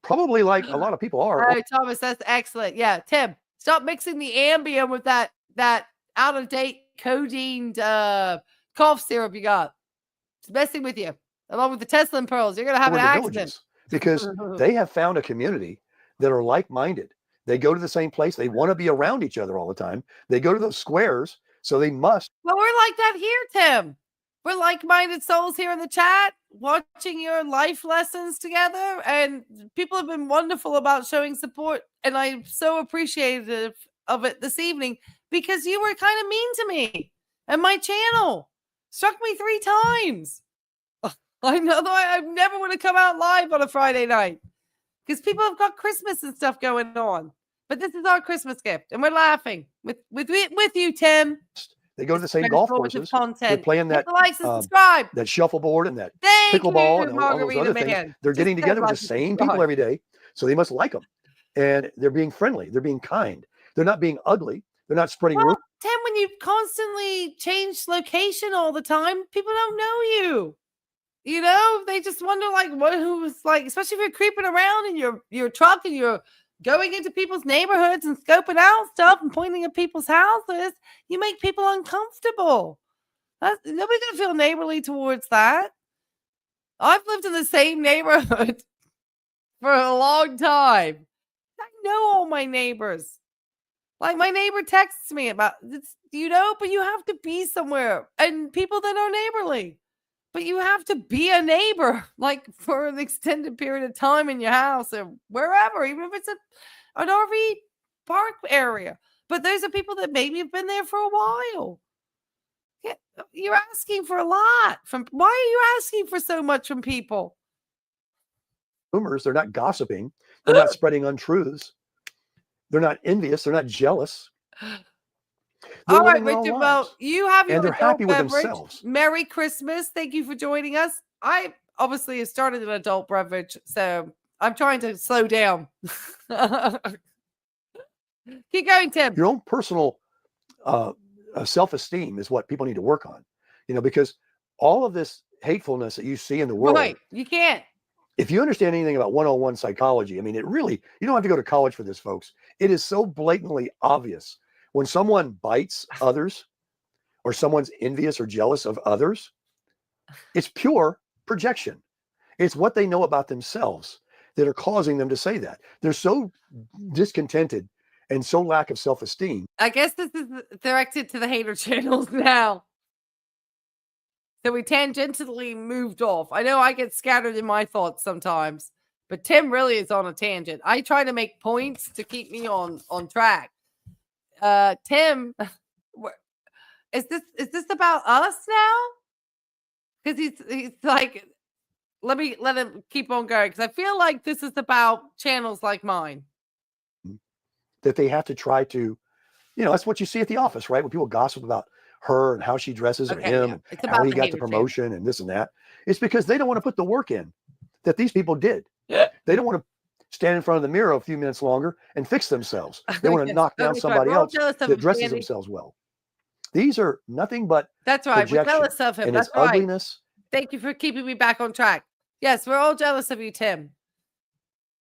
probably like a lot of people are. Oh, Thomas, that's excellent. Yeah, Tim, stop mixing the Ambien with that out-of-date codeine cough syrup you got. It's messing with you. Along with the Tesla pearls, you're going to have an accident. Because they have found a community that are like-minded. They go to the same place. They want to be around each other all the time. They go to those squares, so they must. Well, we're like that here, Tim. We're like-minded souls here in the chat, watching your life lessons together, and people have been wonderful about showing support, and I'm so appreciative of it this evening because you were kind of mean to me and my channel. Struck me 3 times. I know that I never want to come out live on a Friday night because people have got Christmas and stuff going on. But this is our Christmas gift, and we're laughing with you, Tim. They go to the same golf courses. They're playing that subscribe. That shuffleboard and that pickleball and all those other things. They're getting together with the same people every day, so they must like them. And they're being friendly. They're being kind. They're not being ugly. They're not spreading rumors. Tim, when you constantly change location all the time, people don't know you. You know, they just wonder who's like, especially if you're creeping around in your truck and you're going into people's neighborhoods and scoping out stuff and pointing at people's houses, you make people uncomfortable. Nobody's gonna feel neighborly towards that. I've lived in the same neighborhood for a long time. I know all my neighbors. Like my neighbor texts me about this, but you have to be somewhere and people that are neighborly. But you have to be a neighbor, like for an extended period of time in your house or wherever, even if it's an RV park area. But those are people that maybe have been there for a while. Yeah, you're asking for a lot why are you asking for so much from people? Rumors, they're not gossiping. They're not spreading untruths. They're not envious. They're not jealous. All right, Richard. Well, you have your and they're happy with beverage. themselves. Merry Christmas. Thank you for joining us. I obviously have started an adult beverage, so I'm trying to slow down. Keep going, Tim. Your own personal self-esteem is what people need to work on. Because all of this hatefulness that you see in the world, right? You can't. If you understand anything about 101 psychology, it really, you don't have to go to college for this, folks. It is so blatantly obvious. When someone bites others or someone's envious or jealous of others, it's pure projection. It's what they know about themselves that are causing them to say that. They're so discontented and so lack of self-esteem. I guess this is directed to the hater channels now. So we tangentially moved off. I know I get scattered in my thoughts sometimes, but Tim really is on a tangent. I try to make points to keep me on track. Tim, is this about us now? Because he's like, let him keep on going, because I feel like this is about channels like mine. That they have to try to, that's what you see at the office, right? When people gossip about her and how she dresses or him and how he got the promotion and this and that. It's because they don't want to put the work in that these people did. They don't want to stand in front of the mirror a few minutes longer and fix themselves. They want to knock down somebody else that dresses themselves well. These are nothing but that's right. We're jealous of him. And that's his right. ugliness Thank you for keeping me back on track. Yes, we're all jealous of you, Tim,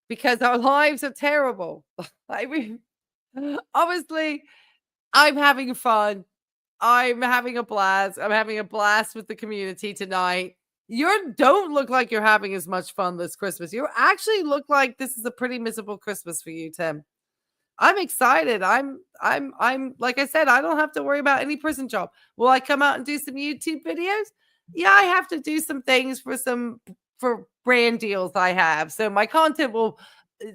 because our lives are terrible. I mean, obviously, I'm having fun. I'm having a blast. I'm having a blast with the community tonight. You don't look like you're having as much fun this Christmas. You actually look like this is a pretty miserable Christmas for you, Tim. I'm excited. I'm like I said, I don't have to worry about any prison job. Will I come out and do some YouTube videos? Yeah, I have to do some things for brand deals I have. So my content will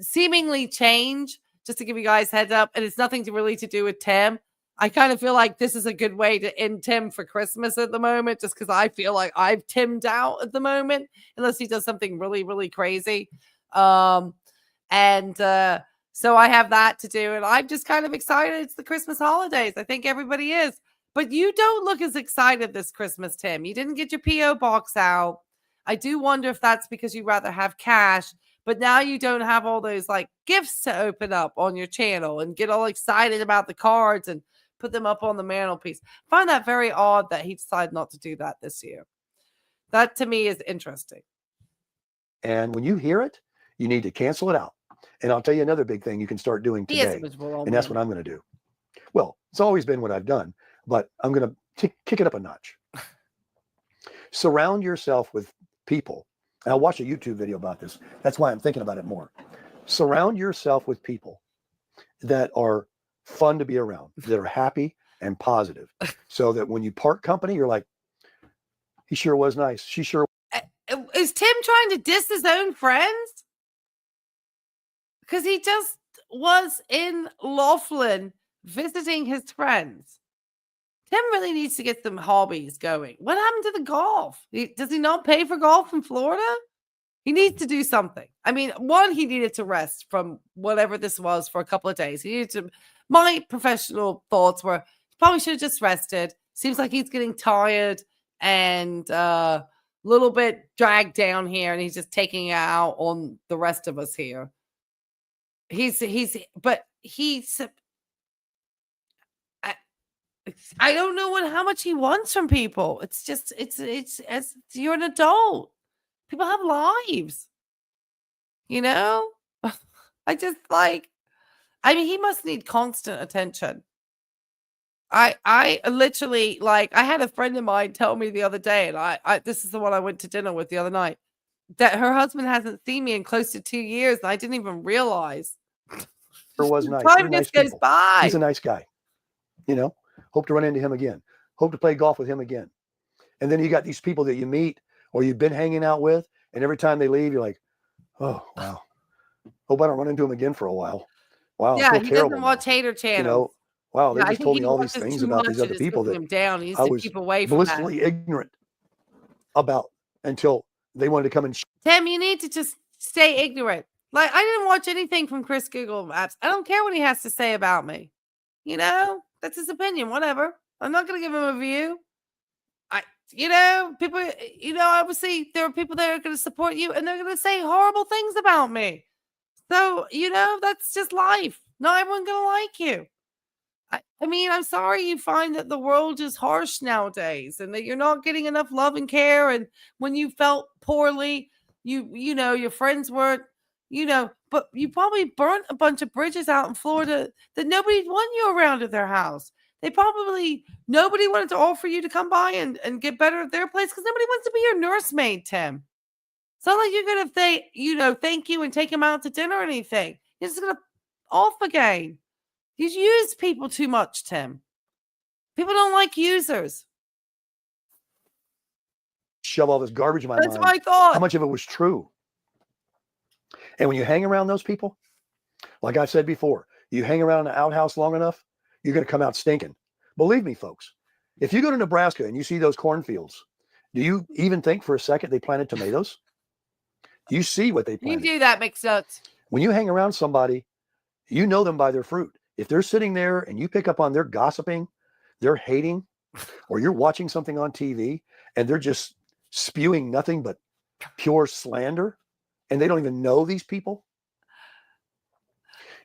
seemingly change, just to give you guys heads up. And it's nothing to do with Tim. I kind of feel like this is a good way to end Tim for Christmas at the moment, just because I feel like I've Timmed out at the moment, unless he does something really, really crazy. So I have that to do, and I'm just kind of excited. It's the Christmas holidays. I think everybody is. But you don't look as excited this Christmas, Tim. You didn't get your P.O. box out. I do wonder if that's because you'd rather have cash, but now you don't have all those like gifts to open up on your channel and get all excited about the cards and put them up on the mantelpiece. I find that very odd that he decided not to do that this year. That to me is interesting. And when you hear it, you need to cancel it out. And I'll tell you another big thing you can start doing today. And that's what I'm going to do. Well, it's always been what I've done, but I'm going to kick it up a notch. Surround yourself with people. And I'll watch a YouTube video about this. That's why I'm thinking about it more. Surround yourself with people that are fun to be around, that are happy and positive, so that when you part company, you're like, he sure was nice. She sure. Is Tim trying to diss his own friends? Because he just was in Laughlin visiting his friends. Tim really needs to get some hobbies going. What happened to the golf? Does he not pay for golf in Florida? He needs to do something. I mean, one, he needed to rest from whatever this was for a couple of days. He needed to. My professional thoughts were he probably should have just rested. Seems like he's getting tired and a little bit dragged down here, and he's just taking it out on the rest of us here. I don't know how much he wants from people. It's just, it's as you're an adult. People have lives, you know? I mean, he must need constant attention. I literally, like, I had a friend of mine tell me the other day, and this is the one I went to dinner with the other night, that her husband hasn't seen me in close to 2 years, and I didn't even realize. It was nice. Time just goes by. He's a nice guy. You know, hope to run into him again. Hope to play golf with him again. And then you got these people that you meet or you've been hanging out with, and every time they leave, you're like, oh, wow. Hope I don't run into him again for a while. Wow. Yeah, he doesn't watch Hater Channel. You know, wow, they just told me all these things about these other people that he I was blissfully ignorant about until they wanted to come and. Tim, you need to just stay ignorant. Like, I didn't watch anything from Chris Google Maps. I don't care what he has to say about me. You know, that's his opinion. Whatever. I'm not going to give him a view. People, obviously there are people that are going to support you and they're going to say horrible things about me. So, that's just life. Not everyone's going to like you. I mean, I'm sorry you find that the world is harsh nowadays and that you're not getting enough love and care. And when you felt poorly, your friends weren't, but you probably burnt a bunch of bridges out in Florida that nobody wanted you around at their house. Nobody wanted to offer you to come by and get better at their place because nobody wants to be your nursemaid, Tim. It's not like you're going to say, thank you and take him out to dinner or anything. You're just going to off again. You use people too much, Tim. People don't like users. Shove all this garbage in my mind. That's my thought. How much of it was true? And when you hang around those people, like I said before, you hang around an outhouse long enough, you're going to come out stinking. Believe me, folks. If you go to Nebraska and you see those cornfields, do you even think for a second they planted tomatoes? You see what they planted. You do that, mixed nuts. When you hang around somebody, you know them by their fruit. If they're sitting there and you pick up on their gossiping, they're hating, or you're watching something on TV and they're just spewing nothing but pure slander, and they don't even know these people,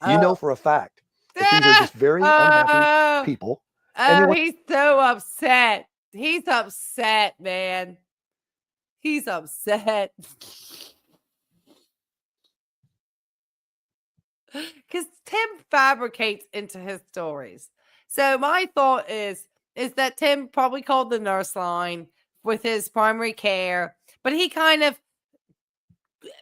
you know for a fact that these are just very unhappy people. Oh, he's so upset. He's upset, man. He's upset. Because Tim fabricates into his stories. So my thought is that Tim probably called the nurse line with his primary care, but he kind of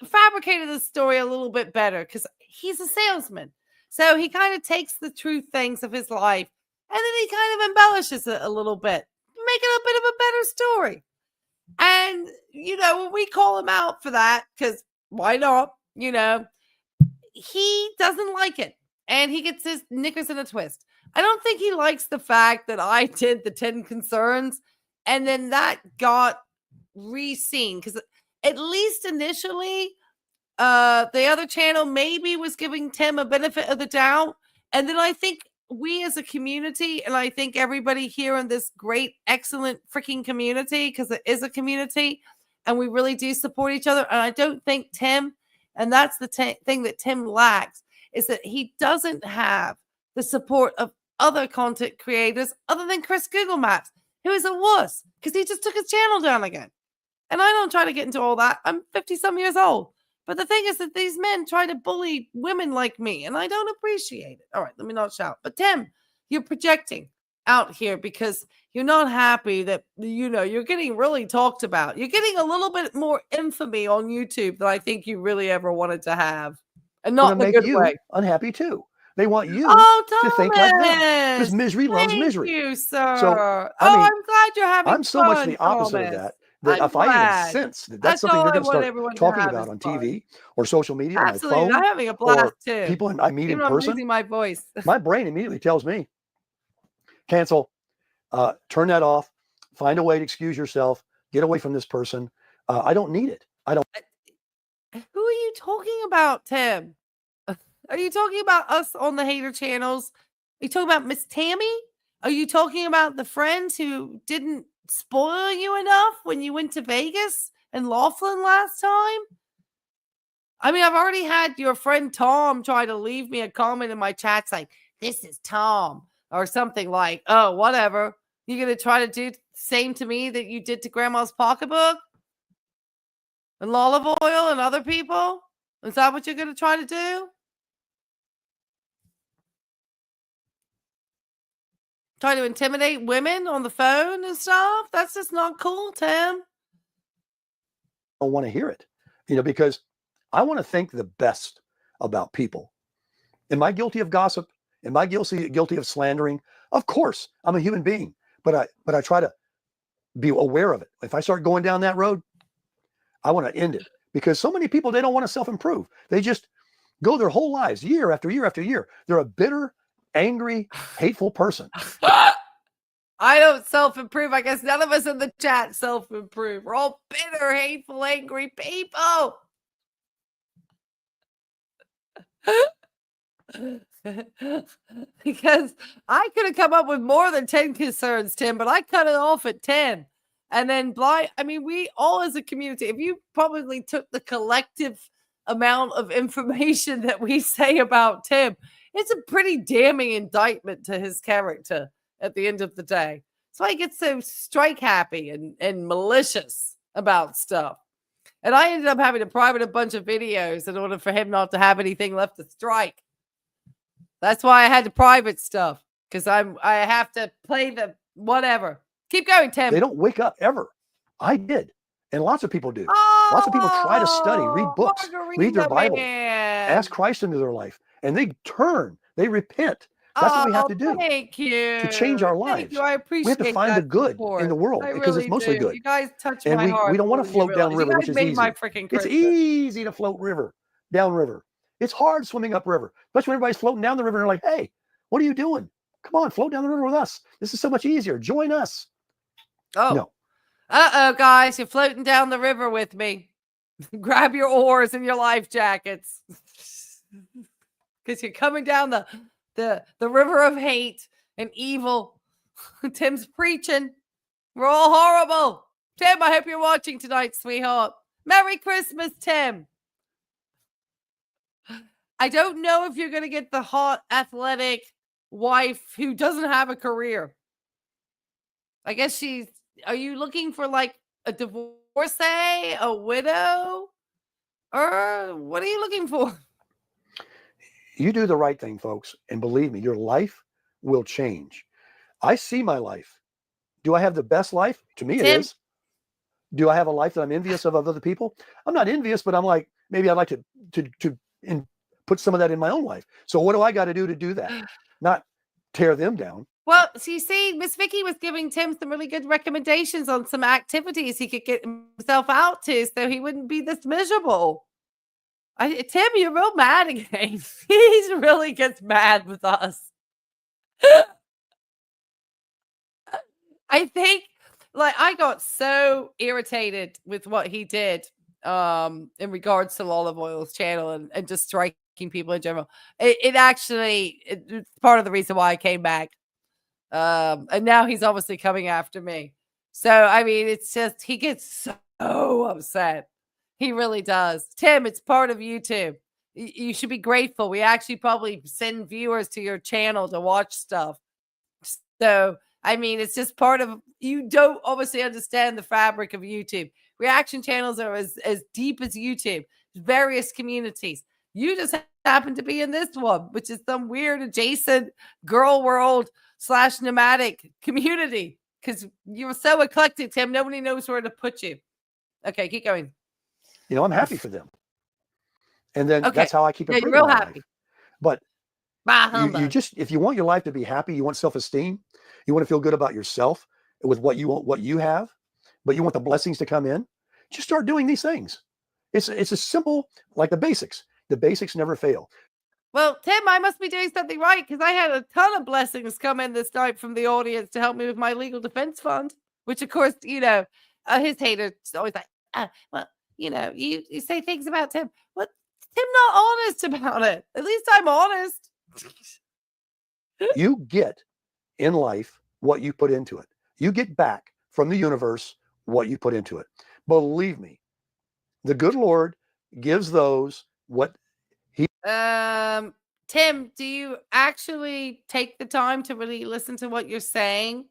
fabricated the story a little bit better because he's a salesman. So he kind of takes the true things of his life and then he kind of embellishes it a little bit, make it a bit of a better story. And, when we call him out for that, because why not, he doesn't like it. And he gets his knickers in a twist. I don't think he likes the fact that I did the 10 concerns and then that got re-seen. Because at least initially, the other channel maybe was giving Tim a benefit of the doubt. And then I think we as a community, and I think everybody here in this great, excellent freaking community, because it is a community, and we really do support each other. And I don't think Tim, and that's the thing that Tim lacks, is that he doesn't have the support of other content creators other than Chris Google Maps, who is a wuss, because he just took his channel down again. And I don't try to get into all that. I'm 50-some years old. But the thing is that these men try to bully women like me, and I don't appreciate it. All right, let me not shout. But Tim, you're projecting out here because you're not happy that, you're getting really talked about. You're getting a little bit more infamy on YouTube than I think you really ever wanted to have. And not in a good way. Unhappy too. They want you to think like them because misery loves misery. Thank you, sir. So, I'm glad you're having I'm so much the opposite of that. That if I even sense that that's something they're going to start talking about on TV or social media, absolutely, on my phone, I'm having a blast too. People I meet in person, I'm losing my voice. My brain immediately tells me, cancel, turn that off, find a way to excuse yourself, get away from this person. I don't need it. I don't. Who are you talking about, Tim? Are you talking about us on the hater channels? Are you talking about Miss Tammy? Are you talking about the friends who didn't spoil you enough when you went to Vegas and Laughlin last time? I mean, I've already had your friend Tom try to leave me a comment in my chats like, this is Tom, or something like, oh, whatever. You're going to try to do the same to me that you did to Grandma's pocketbook and Olive Oil and other people? Is that what you're going to try to do? Try to intimidate women on the phone and stuff? That's just not cool, Tim. I don't want to hear it, because I want to think the best about people. Am I guilty of gossip? Am I guilty of slandering? Of course, I'm a human being, but I try to be aware of it. If I start going down that road, I want to end it, because so many people, they don't want to self-improve. They just go their whole lives, year after year after year. They're a bitter, angry, hateful person. I don't self-improve. I guess none of us in the chat self-improve. We're all bitter, hateful, angry people. Because I could have come up with more than 10 concerns, Tim, but I cut it off at 10. And then we all as a community, if you probably took the collective amount of information that we say about Tim, it's a pretty damning indictment to his character at the end of the day. So I get so strike happy and malicious about stuff. And I ended up having to private a bunch of videos in order for him not to have anything left to strike. That's why I had to private stuff, because I have to play the whatever. Keep going, Tim. They don't wake up ever. I did. And lots of people do. Lots of people try to study, read books, read their Bible, ask Christ into their life. And they turn, they repent. That's what we have to do. Thank you. To change our lives. Thank you. I appreciate we have to find the good in the world, because it's mostly good. You guys touch and my heart. We don't want to float downriver, which is easy. It's easy to float downriver. It's hard swimming upriver, especially when everybody's floating down the river and they're like, hey, what are you doing? Come on, float down the river with us. This is so much easier. Join us. Oh. No. Uh-oh, guys, you're floating down the river with me. Grab your oars and your life jackets. Because you're coming down the river of hate and evil. Tim's preaching. We're all horrible. Tim, I hope you're watching tonight, sweetheart. Merry Christmas, Tim. I don't know if you're going to get the hot, athletic wife who doesn't have a career. I guess are you looking for like a divorcee, a widow, or what are you looking for? You do the right thing, folks, and believe me, your life will change. I see my life. Do I have the best life? To me, it Tim, is. Do I have a life that I'm envious of other people? I'm not envious, but I'm like, maybe I'd like to put some of that in my own life. So what do I got to do that? Not tear them down. well, so you see, Miss Vicky was giving Tim some really good recommendations on some activities he could get himself out to so he wouldn't be this miserable. Tim, you're real mad again. He really gets mad with us. I think, like, I got so irritated with what he did in regards to Olive Oil's channel and just striking people in general. It's part of the reason why I came back. And now he's obviously coming after me. So, I mean, it's just, he gets so upset. He really does. Tim, it's part of YouTube. You should be grateful. We actually probably send viewers to your channel to watch stuff. So, I mean, it's just part of, you don't obviously understand the fabric of YouTube. Reaction channels are as deep as YouTube, various communities. You just happen to be in this one, which is some weird adjacent girl world / nomadic community because you're so eclectic, Tim. Nobody knows where to put you. Okay, keep going. You know, I'm happy for them. And then that's how I keep improving you're real my happy. Life. But you just, if you want your life to be happy, you want self-esteem, you want to feel good about yourself with what you want, what you have, but you want the blessings to come in, just start doing these things. It's a simple, like the basics. The basics never fail. Well, Tim, I must be doing something right because I had a ton of blessings come in this night from the audience to help me with my legal defense fund, which, of course, you know, his haters always like, well, you know, you say things about Tim. Well, Tim not honest about it. At least I'm honest. You get in life what you put into it. You get back from the universe what you put into it. Believe me, the good Lord gives those what he. Tim, do you actually take the time to really listen to what you're saying?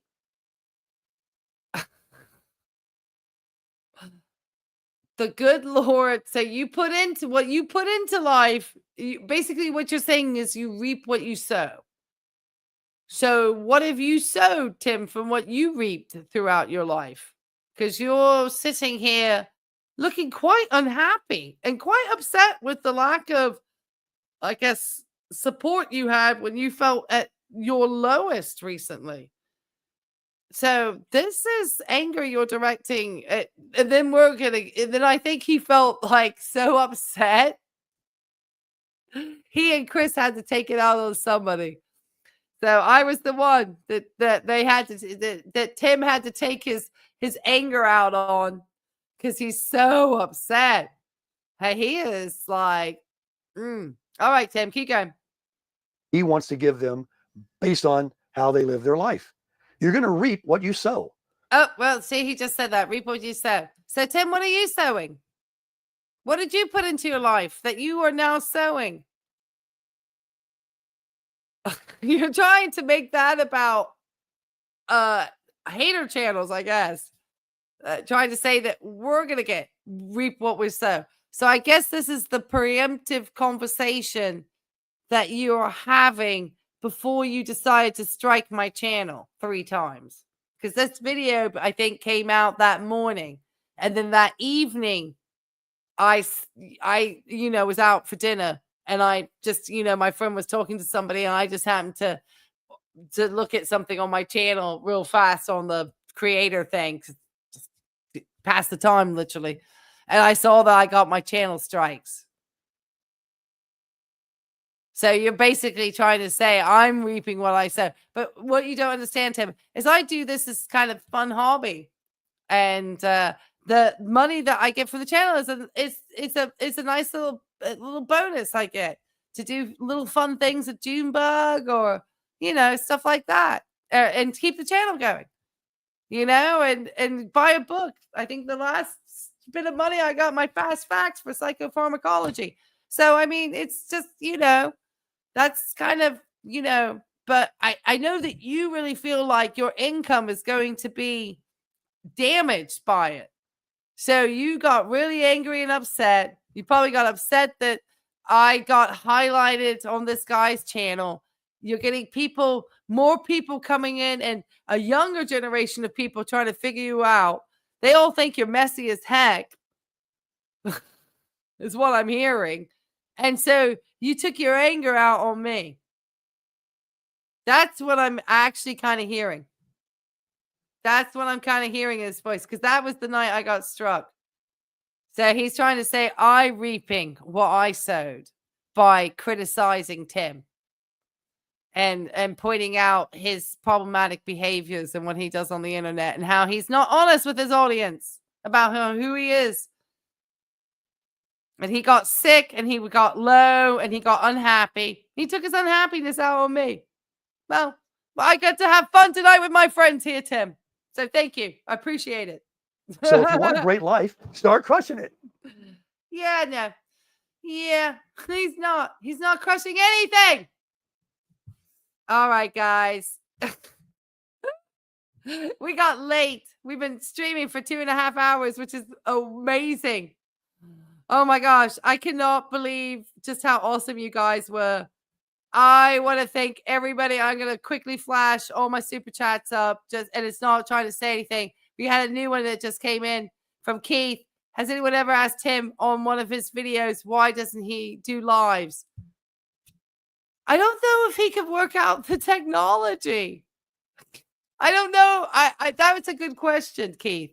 The good Lord. So you put into what you put into life. Basically, what you're saying is you reap what you sow. So what have you sowed, Tim, from what you reaped throughout your life? Because you're sitting here looking quite unhappy and quite upset with the lack of, I guess, support you had when you felt at your lowest recently. So this is anger you're directing, and then I think he felt like so upset. He and Chris had to take it out on somebody. So I was the one that they had to that Tim had to take his anger out on because he's so upset. Hey, he is like, all right, Tim, keep going. He wants to give them based on how they live their life. You're going to reap what you sow. Oh, well, see, he just said that. Reap what you sow. So, Tim, what are you sowing? What did you put into your life that you are now sowing? You're trying to make that about hater channels, I guess. Trying to say that we're going to reap what we sow. So I guess this is the preemptive conversation that you are having before you decide to strike my channel 3 times. Because this video, I think, came out that morning. And then that evening, I was out for dinner. And I just, my friend was talking to somebody. And I just happened to look at something on my channel real fast on the creator thing. Just pass the time, literally. And I saw that I got my channel strikes. So you're basically trying to say I'm reaping what I sow. But what you don't understand, Tim, is I do this as kind of fun hobby. And the money that I get from the channel is a nice little bonus I get to do little fun things at Junebug or, stuff like that. And keep the channel going, and buy a book. I think the last bit of money I got my fast facts for psychopharmacology. So, I mean, it's just, that's kind of, but I know that you really feel like your income is going to be damaged by it. So you got really angry and upset. You probably got upset that I got highlighted on this guy's channel. You're getting more people coming in, and a younger generation of people trying to figure you out. They all think you're messy as heck, is what I'm hearing. And so you took your anger out on me. That's what I'm actually kind of hearing. That's what I'm kind of hearing in his voice, because that was the night I got struck. So he's trying to say I reaping what I sowed by criticizing Tim and pointing out his problematic behaviors and what he does on the internet and how he's not honest with his audience about who he is. And he got sick and he got low and he got unhappy. He took his unhappiness out on me. Well, I get to have fun tonight with my friends here, Tim. So thank you. I appreciate it. So if you want a great life, start crushing it. Yeah, no. Yeah, he's not crushing anything. All right, guys. We got late. We've been streaming for 2.5 hours, which is amazing. Oh my gosh. I cannot believe just how awesome you guys were. I want to thank everybody. I'm going to quickly flash all my super chats up, and it's not trying to say anything. We had a new one that just came in from Keith. Has anyone ever asked him on one of his videos, why doesn't he do lives? I don't know if he could work out the technology. I don't know. That was a good question, Keith.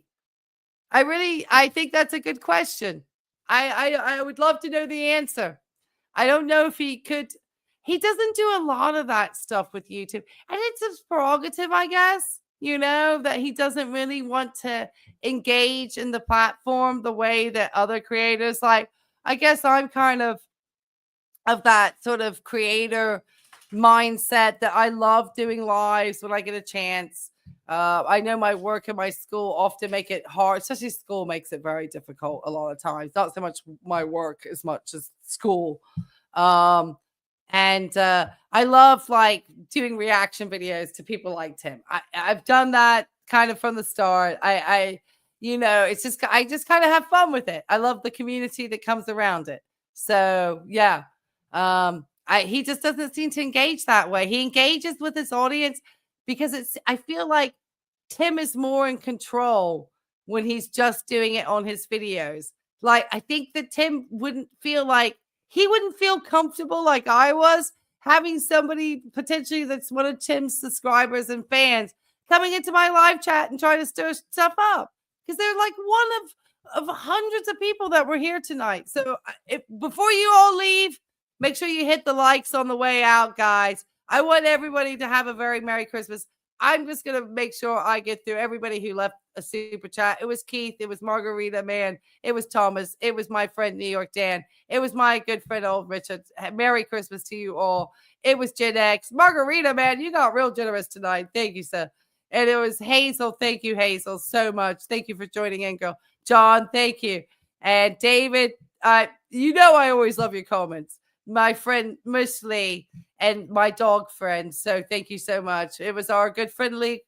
I think that's a good question. I would love to know the answer. I don't know if he could. He doesn't do a lot of that stuff with YouTube. And it's his prerogative, I guess, that he doesn't really want to engage in the platform the way that other creators like. I guess I'm kind of that sort of creator mindset that I love doing lives when I get a chance. I know my work and my school often make it hard, especially school makes it very difficult a lot of times. Not so much my work as much as school. And I love like doing reaction videos to people like Tim. I've done that kind of from the start. It's just, I just kind of have fun with it. I love the community that comes around it. So yeah, he just doesn't seem to engage that way. He engages with his audience because I feel like Tim is more in control when he's just doing it on his videos. Like, I think that Tim wouldn't feel comfortable like I was having somebody potentially that's one of Tim's subscribers and fans coming into my live chat and trying to stir stuff up, because they're like one of hundreds of people that were here tonight. So before you all leave, make sure you hit the likes on the way out, guys. I want everybody to have a very Merry Christmas. I'm just going to make sure I get through everybody who left a super chat. It was Keith. It was Margarita, man. It was Thomas. It was my friend, New York Dan. It was my good friend, old Richard. Merry Christmas to you all. It was Gen X. Margarita, man, you got real generous tonight. Thank you, sir. And it was Hazel. Thank you, Hazel, so much. Thank you for joining in, girl. John, thank you. And David, I always love your comments. My friend Musli and my dog friend. So thank you so much. It was our good friend Lee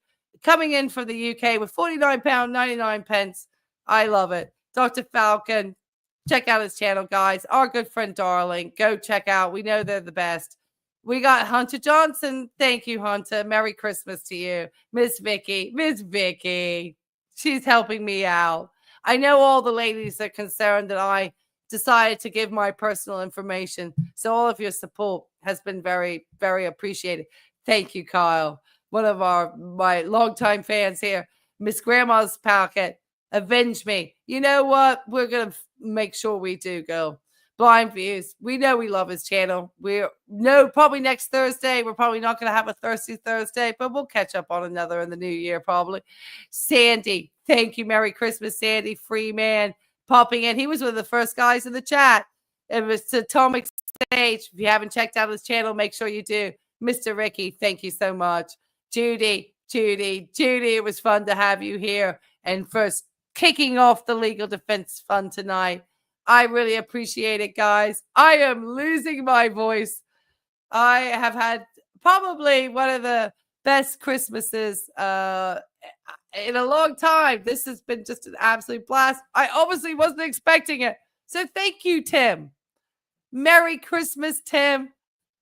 coming in from the UK with £49.99. I love it. Dr. Falcon, check out his channel, guys. Our good friend Darling, go check out. We know they're the best. We got Hunter Johnson. Thank you, Hunter. Merry Christmas to you. Miss Vicky. She's helping me out. I know all the ladies are concerned that I decided to give my personal information. So all of your support has been very, very appreciated. Thank you, Kyle. One of my longtime fans here. Miss Grandma's Packet. Avenge me. You know what? We're going to make sure we do, girl. Blind Views. We know we love his channel. Probably next Thursday. We're probably not going to have a Thirsty Thursday, but we'll catch up on another in the new year, probably. Sandy. Thank you. Merry Christmas, Sandy. Free man. Popping in. He was one of the first guys in the chat. It was Atomic Stage. If you haven't checked out his channel, make sure you do. Mr. Ricky, thank you so much. Judy, it was fun to have you here. And first, kicking off the legal defense fund tonight. I really appreciate it, guys. I am losing my voice. I have had probably one of the best Christmases in a long time. This has been just an absolute blast. I obviously wasn't expecting it. So thank you, Tim. Merry Christmas, Tim.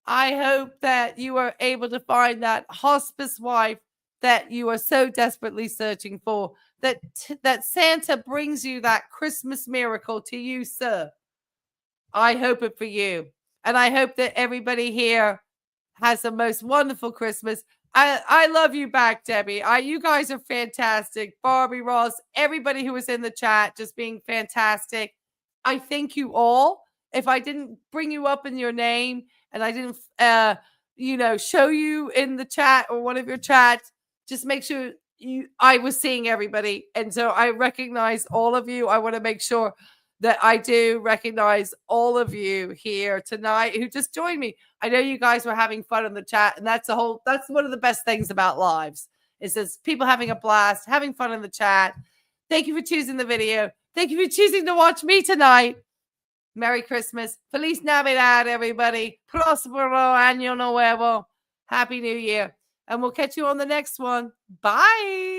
I hope that you are able to find that hospice wife that you are so desperately searching for, that Santa brings you that Christmas miracle to you, sir. I hope it for you. And I hope that everybody here has the most wonderful Christmas. I love you back, Debbie. You guys are fantastic. Barbie, Ross, everybody who was in the chat just being fantastic. I thank you all. If I didn't bring you up in your name and I didn't, show you in the chat or one of your chats, just make sure I was seeing everybody. And so I recognize all of you. I want to make sure that I do recognize all of you here tonight who just joined me. I know you guys were having fun in the chat, and that's one of the best things about lives is this people having a blast, having fun in the chat. Thank you for choosing the video. Thank you for choosing to watch me tonight. Merry Christmas. Feliz Navidad, everybody. Prospero Año Nuevo. Happy New Year. And we'll catch you on the next one. Bye.